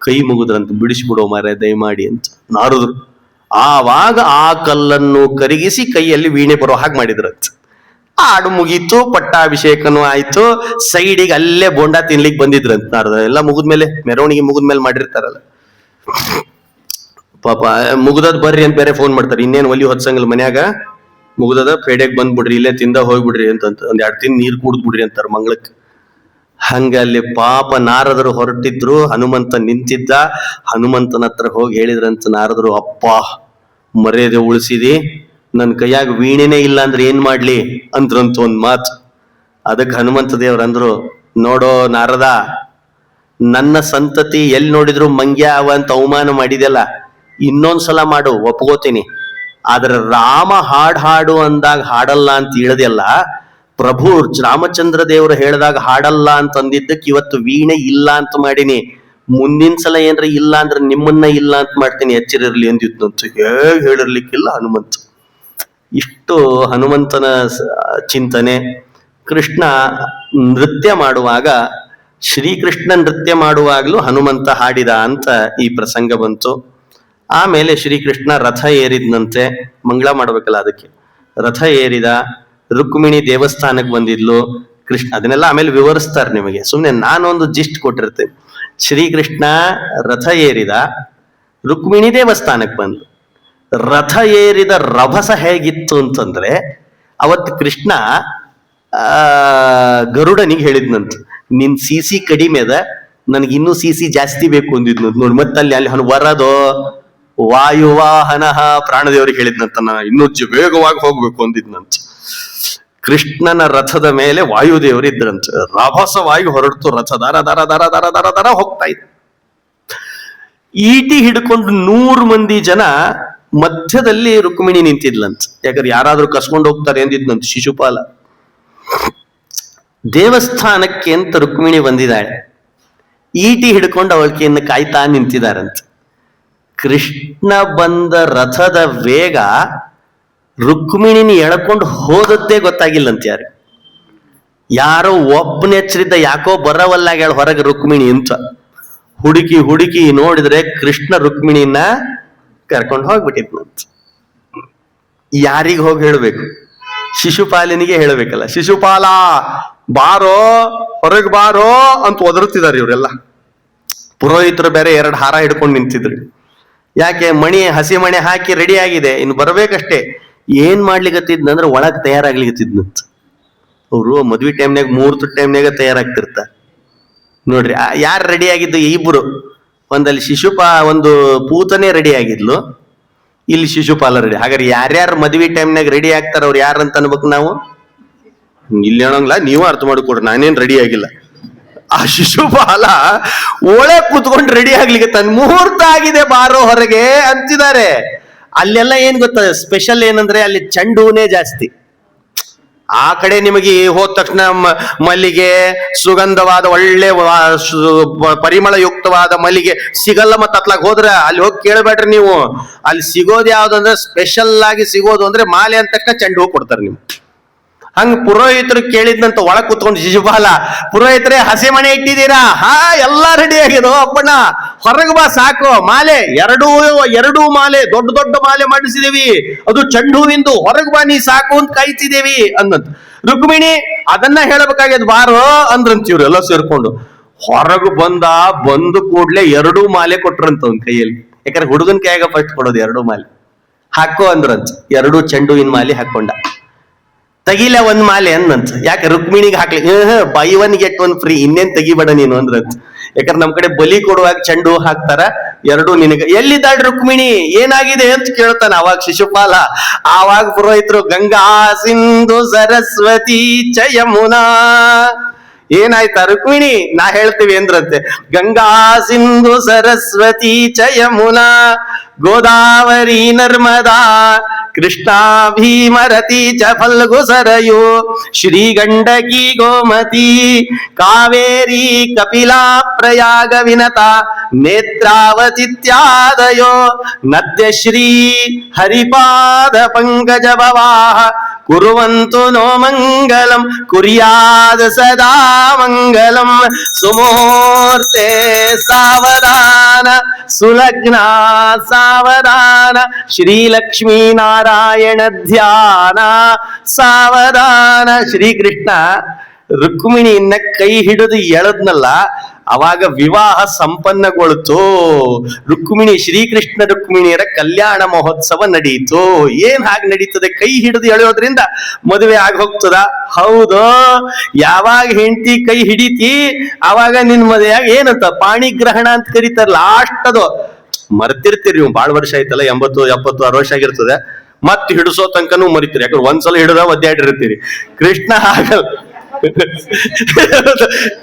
ಕೈ ಮುಗಿದ್ರಂತ, ಬಿಡಿಸ್ಬಿಡೋ ಮಾರ ದಯಮಾಡಿ ಅಂತ ನಾರದ್ರು. ಆವಾಗ ಆ ಕಲ್ಲನ್ನು ಕರಗಿಸಿ ಕೈಯಲ್ಲಿ ವೀಣೆ ಬರೋ ಹಾಗೆ ಮಾಡಿದ್ರಂತ. ಹಾಡು ಮುಗೀತು, ಪಟ್ಟಾಭಿಷೇಕನೂ ಆಯ್ತು. ಸೈಡಿಗೆ ಅಲ್ಲೇ ಬೋಂಡಾ ತಿನ್ಲಿಕ್ಕೆ ಬಂದಿದ್ರಂತ ನಾರದ. ಎಲ್ಲ ಮುಗಿದ್ಮೇಲೆ, ಮೆರವಣಿಗೆ ಮುಗಿದ್ಮೇಲೆ ಮಾಡಿರ್ತಾರಲ್ಲ ಪಾಪ, ಮುಗ್ದದ್ ಬರ್ರಿ ಅಂತ ಬೇರೆ ಫೋನ್ ಮಾಡ್ತಾರೆ. ಇನ್ನೇನು ಒಲಿ ಹೊತ್ಸಂಗಲ್ ಮನ್ಯಾಗ, ಮುಗ್ದದ ಪೇಡೆಗೆ ಬಂದ್ಬಿಡ್ರಿ, ಇಲ್ಲೇ ತಿಂದ ಹೋಗ್ಬಿಡ್ರಿ ಅಂತ ಒಂದ್ 2 ತಿಂದು ನೀರು ಕುಡ್ದು ಬಿಡ್ರಿ ಅಂತಾರ ಮಂಗಳಕ್ಕೆ. ಹಂಗ ಅಲ್ಲಿ ಪಾಪ ನಾರದರು ಹೊರಟಿದ್ರು, ಹನುಮಂತ ನಿಂತಿದ್ದ. ಹನುಮಂತನ ಹತ್ರ ಹೋಗಿ ಹೇಳಿದ್ರಂತ ನಾರದರು, ಅಪ್ಪ ಮರ್ಯಾದೆ ಉಳಿಸಿದಿ, ನನ್ ಕೈಯಾಗ ವೀಣೆನೇ ಇಲ್ಲ ಅಂದ್ರೆ ಏನ್ ಮಾಡ್ಲಿ ಅಂದ್ರಂತ ಒಂದ್ ಮಾತು. ಅದಕ್ಕೆ ಹನುಮಂತ ದೇವ್ರ ಅಂದ್ರು, ನೋಡೋ ನಾರದ, ನನ್ನ ಸಂತತಿ ಎಲ್ಲಿ ನೋಡಿದ್ರು ಮಂಗ್ಯ ಅವ ಅಂತ ಅವಮಾನ ಮಾಡಿದೆಲ್ಲ, ಇನ್ನೊಂದ್ಸಲ ಮಾಡು, ಒಪ್ಕೋತೀನಿ. ಆದ್ರೆ ರಾಮ ಹಾಡು ಅಂದಾಗ ಹಾಡಲ್ಲ ಅಂತ ಹೇಳದೆಲ್ಲ, ಪ್ರಭು ರಾಮಚಂದ್ರ ದೇವರು ಹೇಳಿದಾಗ ಹಾಡಲ್ಲ ಅಂತ ಅಂದಿದ್ದಕ್ಕೆ ಇವತ್ತು ವೀಣೆ ಇಲ್ಲ ಅಂತ ಮಾಡೀನಿ. ಮುಂದಿನ ಸಲ ಏನ್ರ ಇಲ್ಲ ಅಂದ್ರೆ ನಿಮ್ಮನ್ನ ಇಲ್ಲ ಅಂತ ಮಾಡ್ತೀನಿ, ಎಚ್ಚರಿರ್ಲಿ ಅಂದಿದ್ನಂತ. ಹೇಗೆ ಹೇಳಿರ್ಲಿಕ್ಕಿಲ್ಲ ಹನುಮಂತ. ಇಷ್ಟು ಹನುಮಂತನ ಚಿಂತನೆ. ಕೃಷ್ಣ ನೃತ್ಯ ಮಾಡುವಾಗ, ಶ್ರೀಕೃಷ್ಣ ನೃತ್ಯ ಮಾಡುವಾಗ್ಲೂ ಹನುಮಂತ ಹಾಡಿದ ಅಂತ ಈ ಪ್ರಸಂಗ ಬಂತು. ಆಮೇಲೆ ಶ್ರೀಕೃಷ್ಣ ರಥ ಏರಿದ್ನಂತೆ, ಮಂಗಳ ಮಾಡ್ಬೇಕಲ್ಲ ಅದಕ್ಕೆ. ರಥ ಏರಿದ, ರುಕ್ಮಿಣಿ ದೇವಸ್ಥಾನಕ್ಕೆ ಬಂದಿದ್ಲು. ಕೃಷ್ಣ ಅದನ್ನೆಲ್ಲ ಆಮೇಲೆ ವಿವರಿಸ್ತಾರೆ ನಿಮಗೆ, ಸುಮ್ಮನೆ ನಾನೊಂದು ಜಿಸ್ಟ್ ಕೊಟ್ಟಿರ್ತೇನೆ. ಶ್ರೀಕೃಷ್ಣ ರಥ ಏರಿದ, ರುಕ್ಮಿಣಿ ದೇವಸ್ಥಾನಕ್ಕೆ ಬಂದು. ರಥ ಏರಿದ ರಭಸ ಹೇಗಿತ್ತು ಅಂತಂದ್ರೆ, ಅವತ್ತು ಕೃಷ್ಣ ಗರುಡನಿಗೆ ಹೇಳಿದ್ನಂತ, ನಿನ್ ಸಿಸಿ ಕಡಿಮೆ ಅದ, ನನಗೆ ಇನ್ನೂ ಸಿಸಿ ಜಾಸ್ತಿ ಬೇಕು ಅಂದಿದ್ನಂತ. ನೋಡಿ ಮತ್ತಲ್ಲಿ ಅಲ್ಲಿ ವರದೋ ವಾಯುವಾಹನ ಪ್ರಾಣದೇವರಿಗೆ ಹೇಳಿದ್ನಂತ, ಇನ್ನೂ ವೇಗವಾಗಿ ಹೋಗ್ಬೇಕು ಅಂದಿದ್ನಂತ. ಕೃಷ್ಣನ ರಥದ ಮೇಲೆ ವಾಯುದೇವರು ಇದ್ರಂತ. ರಭಸವಾಗಿ ಹೊರಡ್ತು ರಥ, ದರ ದರ ದರ ದರ ದರ ದರ ಹೋಗ್ತಾ ಇತ್ತು. ಈಟಿ ಹಿಡ್ಕೊಂಡು 100 ಮಂದಿ ಜನ ಮಧ್ಯದಲ್ಲಿ ರುಕ್ಮಿಣಿ ನಿಂತಿದ್ಲಂತ. ಯಾಕಂದ್ರೆ ಯಾರಾದ್ರೂ ಕಸ್ಕೊಂಡು ಹೋಗ್ತಾರೆ ಎಂದಿದ್ನಂತ ಶಿಶುಪಾಲ. ದೇವಸ್ಥಾನಕ್ಕೆ ಅಂತ ರುಕ್ಮಿಣಿ ಬಂದಿದ್ದಾಳೆ, ಈಟಿ ಹಿಡ್ಕೊಂಡು ಅವಳಿಕೆಯನ್ನು ಕಾಯ್ತಾ ನಿಂತಿದ್ದಾರಂತ. ಕೃಷ್ಣ ಬಂದ ರಥದ ವೇಗ ರುಕ್ಮಿಣಿನ ಎಳ್ಕೊಂಡು ಹೋದದ್ದೇ ಗೊತ್ತಾಗಿಲ್ಲಂತ. ಯಾರೋ ಒಬ್ಬನೆಚ್ಚರಿದ್ದ, ಯಾಕೋ ಬರವಲ್ಲಾಗ ಹೊರಗೆ ರುಕ್ಮಿಣಿ ಅಂತ. ಹುಡುಕಿ ಹುಡುಕಿ ನೋಡಿದ್ರೆ ಕೃಷ್ಣ ರುಕ್ಮಿಣಿನ ಕರ್ಕೊಂಡು ಹೋಗ್ಬಿಟ್ಟಿದ್ನಂತ. ಯಾರಿಗೆ ಹೋಗಿ ಹೇಳ್ಬೇಕು? ಶಿಶುಪಾಲನಿಗೆ ಹೇಳ್ಬೇಕಲ್ಲ. ಶಿಶುಪಾಲ ಬಾರೋ, ಹೊರಗೆ ಬಾರೋ ಅಂತ ಒದರುತ್ತಿದ್ದಾರೆ ಇವರೆಲ್ಲ. ಪುರೋಹಿತರು ಬೇರೆ 2 ಹಾರ ಹಿಡ್ಕೊಂಡು ನಿಂತಿದ್ರು. ಯಾಕೆ? ಹಸಿ ಮಣೆ ಹಾಕಿ ರೆಡಿ ಆಗಿದೆ, ಇನ್ನು ಬರ್ಬೇಕಷ್ಟೇ. ಏನ್ ಮಾಡ್ಲಿಕ್ಕತ್ತಿದ್ನಂದ್ರೆ ಒಳಗ್ ತಯಾರಾಗ್ಲಿಕ್ಕತ್ತಿದ್ನಂತ. ಅವರು ಮದ್ವಿ ಟೈಮ್ನಾಗ, ಮುಹೂರ್ತ ಟೈಮ್ನಾಗ ತಯಾರಾಗ್ತಿರ್ತಾರೆ ನೋಡ್ರಿ. ಯಾರು ರೆಡಿ ಆಗಿದ್ದು? ಇಬ್ರು. ಒಂದಲ್ಲಿ ಒಂದು ಪೂತನೇ ರೆಡಿ ಆಗಿದ್ಲು, ಇಲ್ಲಿ ಶಿಶುಪಾಲ ರೆಡಿ. ಹಾಗಾದ್ರೆ ಯಾರ್ಯಾರು ಮದ್ವಿ ಟೈಮ್ನಾಗ ರೆಡಿ ಆಗ್ತಾರ ಅವ್ರು ಯಾರು ಅಂತ ಅನ್ಬೇಕು ನಾವು? ಇಲ್ಲಿ ಹೇಳಂಗಿಲ್ಲ, ನೀವು ಅರ್ಥ ಮಾಡಿಕೊಡ್ರಿ, ನಾನೇನ್ ರೆಡಿ ಆಗಿಲ್ಲ. ಆ ಶಿಶುಪಾಲ ಒಳಗೆ ಕೂತ್ಕೊಂಡು ರೆಡಿ ಆಗ್ಲಿಕ್ಕೆ ತನ್ನ ಮುಹೂರ್ತ ಆಗಿದೆ ಬಾರೋ ಹೊರಗೆ ಅಂತಿದ್ದಾರೆ. ಅಲ್ಲೆಲ್ಲ ಏನ್ ಗೊತ್ತ ಸ್ಪೆಷಲ್ ಏನಂದ್ರೆ, ಅಲ್ಲಿ ಚೆಂಡು ಹೂನೇ ಜಾಸ್ತಿ. ಆ ಕಡೆ ನಿಮಗೆ ಹೋದ ತಕ್ಷಣ ಮಲ್ಲಿಗೆ, ಸುಗಂಧವಾದ ಒಳ್ಳೆ ಪರಿಮಳಯುಕ್ತವಾದ ಮಲ್ಲಿಗೆ ಸಿಗಲ್ಲ. ಮತ್ತೆ ಅತ್ಲಾಗ ಹೋದ್ರೆ ಅಲ್ಲಿ ಹೋಗಿ ಕೇಳಬೇಡ್ರಿ ನೀವು. ಅಲ್ಲಿ ಸಿಗೋದು ಯಾವ್ದಂದ್ರೆ, ಸ್ಪೆಷಲ್ ಆಗಿ ಸಿಗೋದು ಅಂದ್ರೆ ಮಾಲೆ ಅಂದ ತಕ್ಷಣ ಚೆಂಡು ಹೂ ಕೊಡ್ತಾರೆ ನೀವು. ಹಂಗ ಪುರೋಹಿತರು ಕೇಳಿದ್ನಂತ ಒಳಗ್ ಕೂತ್ಕೊಂಡು ಶಿಶುಪಾಲ, ಪುರೋಹಿತರೆ ಹಸಿ ಮಣೆ ಇಟ್ಟಿದ್ದೀರಾ? ಹಾ, ಎಲ್ಲಾ ರೆಡಿ ಆಗಿರೋ ಅಪ್ಪಣ್ಣ, ಹೊರಗೆ ಬಾ ಸಾಕು. ಮಾಲೆ ಎರಡೂ ಮಾಲೆ, ದೊಡ್ಡ ದೊಡ್ಡ ಮಾಲೆ ಮಾಡಿಸಿದೇವಿ, ಅದು ಚೆಂಡು ಹೂವಿಂದು, ಹೊರಗೆ ಬಾ ನೀ ಸಾಕು ಅಂತ ಕಾಯ್ತಿದ್ದೇವಿ ಅಂದಂತ. ರುಕ್ಮಿಣಿ ಅದನ್ನ ಹೇಳಬೇಕಾಗ್ಯದ ಬಾರೋ ಅಂದ್ರಂತ. ಇವ್ರೆಲ್ಲ ಸೇರ್ಕೊಂಡು ಹೊರಗು ಬಂದು ಕೂಡ್ಲೆ 2 ಮಾಲೆ ಕೊಟ್ರಂತ ಅವ್ನ ಕೈಯಲ್ಲಿ. ಯಾಕಂದ್ರೆ ಹುಡುಗನ ಕೈಯಾಗ ಫಸ್ಟ್ ಕೊಡೋದು 2 ಮಾಲೆ. ಹಾಕೋ ಅಂದ್ರಂತ. 2 ಚೆಂಡು ಹೂವಿನ ಮಾಲೆ ಹಾಕೊಂಡ. ತೆಗಿಲ 1 ಮಾಲೆ ಅಂದಂತ. ಯಾಕೆ? ರುಕ್ಮಿಣಿಗೆ ಹಾಕ್ಲಿ. ಬೈ 1 get 1 ಫ್ರೀ, ಇನ್ನೇನ್ ತೆಗಿಬೇಡ ನೀನು ಅಂದ್ರಂತ. ಯಾಕಂದ್ರೆ ನಮ್ ಕಡೆ ಬಲಿ ಕೊಡುವಾಗ ಚೆಂಡು ಹಾಕ್ತಾರ, 2 ನಿನಗೆ. ಎಲ್ಲಿದ್ದಾಳೆ ರುಕ್ಮಿಣಿ, ಏನಾಗಿದೆ ಅಂತ ಕೇಳ್ತಾನ ಅವಾಗ ಶಿಶುಪಾಲ. ಆವಾಗ ಪುರೋಹಿತರು, ಗಂಗಾ ಸಿಂಧು ಸರಸ್ವತಿ ಚ ಯಮುನಾ. ಏನಾಯ್ತಾ ರುಕ್ಮಿಣಿ? ನಾ ಹೇಳ್ತೀವಿ ಅಂದ್ರಂತೆ. ಗಂಗಾ ಸಿಂಧು ಸರಸ್ವತಿ ಚ ಯಮುನಾ ಗೋದಾವರಿ ನರ್ಮದಾ ಕೃಷ್ಣಾ ಭೀಮರತಿ ಚ ಫಲ್ಗು ಸರಯು ಶ್ರೀ ಗಂಡಕಿ ಗೋಮತಿ ಕಾವೇರಿ ಕಪಿಲಾ ಪ್ರಯಾಗ ವಿನತ ನೇತ್ರಾವತಿತ್ಯಾದಯೋ ನದ್ಯಶ್ರೀ ಹರಿಪಾದ ಪಂಕಜ ಭವಾಹ ಕುರುವಂತು ನೋ ಮಂಗಲಂ ಕುರ್ಯಾದ ಸದಾ ಮಂಗಲಂ ಸುಮುಹೂರ್ತೆ ಸಾವಧಾನ ಸುಲಗ್ನ ಸಾವಧಾನ ಶ್ರೀಲಕ್ಷ್ಮೀ ನಾರಾಯಣ ಧ್ಯಾನ ಸಾವಧಾನ. ಶ್ರೀಕೃಷ್ಣ ರುಕ್ಮಿಣಿಯನ್ನ ಕೈ ಹಿಡಿದು ಎಳದ್ನಲ್ಲ, ಅವಾಗ ವಿವಾಹ ಸಂಪನ್ನಗೊಳ್ತು. ಶ್ರೀಕೃಷ್ಣ ರುಕ್ಮಿಣಿಯರ ಕಲ್ಯಾಣ ಮಹೋತ್ಸವ ನಡೆಯಿತು. ಏನ್ ಹಾಗೆ ನಡೀತದೆ? ಕೈ ಹಿಡಿದು ಎಳೆಯೋದ್ರಿಂದ ಮದುವೆ ಆಗ ಹೋಗ್ತದ? ಹೌದು. ಯಾವಾಗ ಹೆಂಡತಿ ಕೈ ಹಿಡಿತಿ ಅವಾಗ ನಿನ್ ಮದುವೆಯಾಗ ಏನಂತ ಪಾಣಿಗ್ರಹಣ ಅಂತ ಕರೀತಾರ. ಲಾಸ್ಟ್ ಅದು ಮರ್ತಿರ್ತೀರಿ ನೀವು, ಬಾಳ್ ವರ್ಷ ಆಯ್ತಲ್ಲ, 80, 70, 60 ವರ್ಷ ಆಗಿರ್ತದೆ. ಮತ್ ಹಿಡಿಸೋ ತನಕನೂ ಮರಿತೀರಿ. ಯಾಕಂದ್ರೆ ಒಂದ್ಸಲ ಹಿಡಿದ ಒದ್ದಾಡಿರ್ತೀರಿ. ಕೃಷ್ಣ ಆಗಲ್ಲ,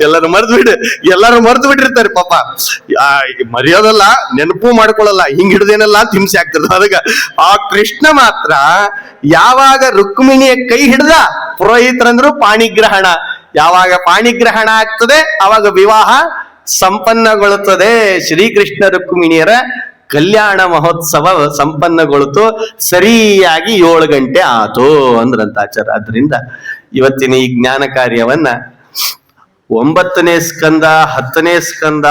ಎಲ್ಲರೂ ಮರ್ದು ಬಿಟ್ಟಿರ್ತಾರೆ ಪಾಪ. ಮರೆಯೋದಲ್ಲ, ನೆನಪು ಮಾಡ್ಕೊಳ್ಳಲ್ಲ, ಹಿಂಗ್ ಹಿಡ್ದೇನಲ್ಲ ಅಂತ ಹಿಂಸೆ ಆಗ್ತಿರ್ತದೆ. ಅದಕ್ಕೆ ಆ ಕೃಷ್ಣ ಮಾತ್ರ ಯಾವಾಗ ರುಕ್ಮಿಣಿಯ ಕೈ ಹಿಡ್ದ, ಪುರೋಹಿತರಂದ್ರು ಪಾಣಿಗ್ರಹಣ. ಯಾವಾಗ ಪಾಣಿಗ್ರಹಣ ಆಗ್ತದೆ ಅವಾಗ ವಿವಾಹ ಸಂಪನ್ನಗೊಳ್ಳುತ್ತದೆ. ಶ್ರೀಕೃಷ್ಣ ರುಕ್ಮಿಣಿಯರ ಕಲ್ಯಾಣ ಮಹೋತ್ಸವ ಸಂಪನ್ನಗೊಳ್ತು. ಸರಿಯಾಗಿ 7 ಗಂಟೆ ಆತು ಅಂದ್ರಂತ ಆಚಾರ. ಆದ್ರಿಂದ ಇವತ್ತಿನ ಈ ಜ್ಞಾನ ಕಾರ್ಯವನ್ನ 9ನೇ ಸ್ಕಂದ, 10ನೇ ಸ್ಕಂದ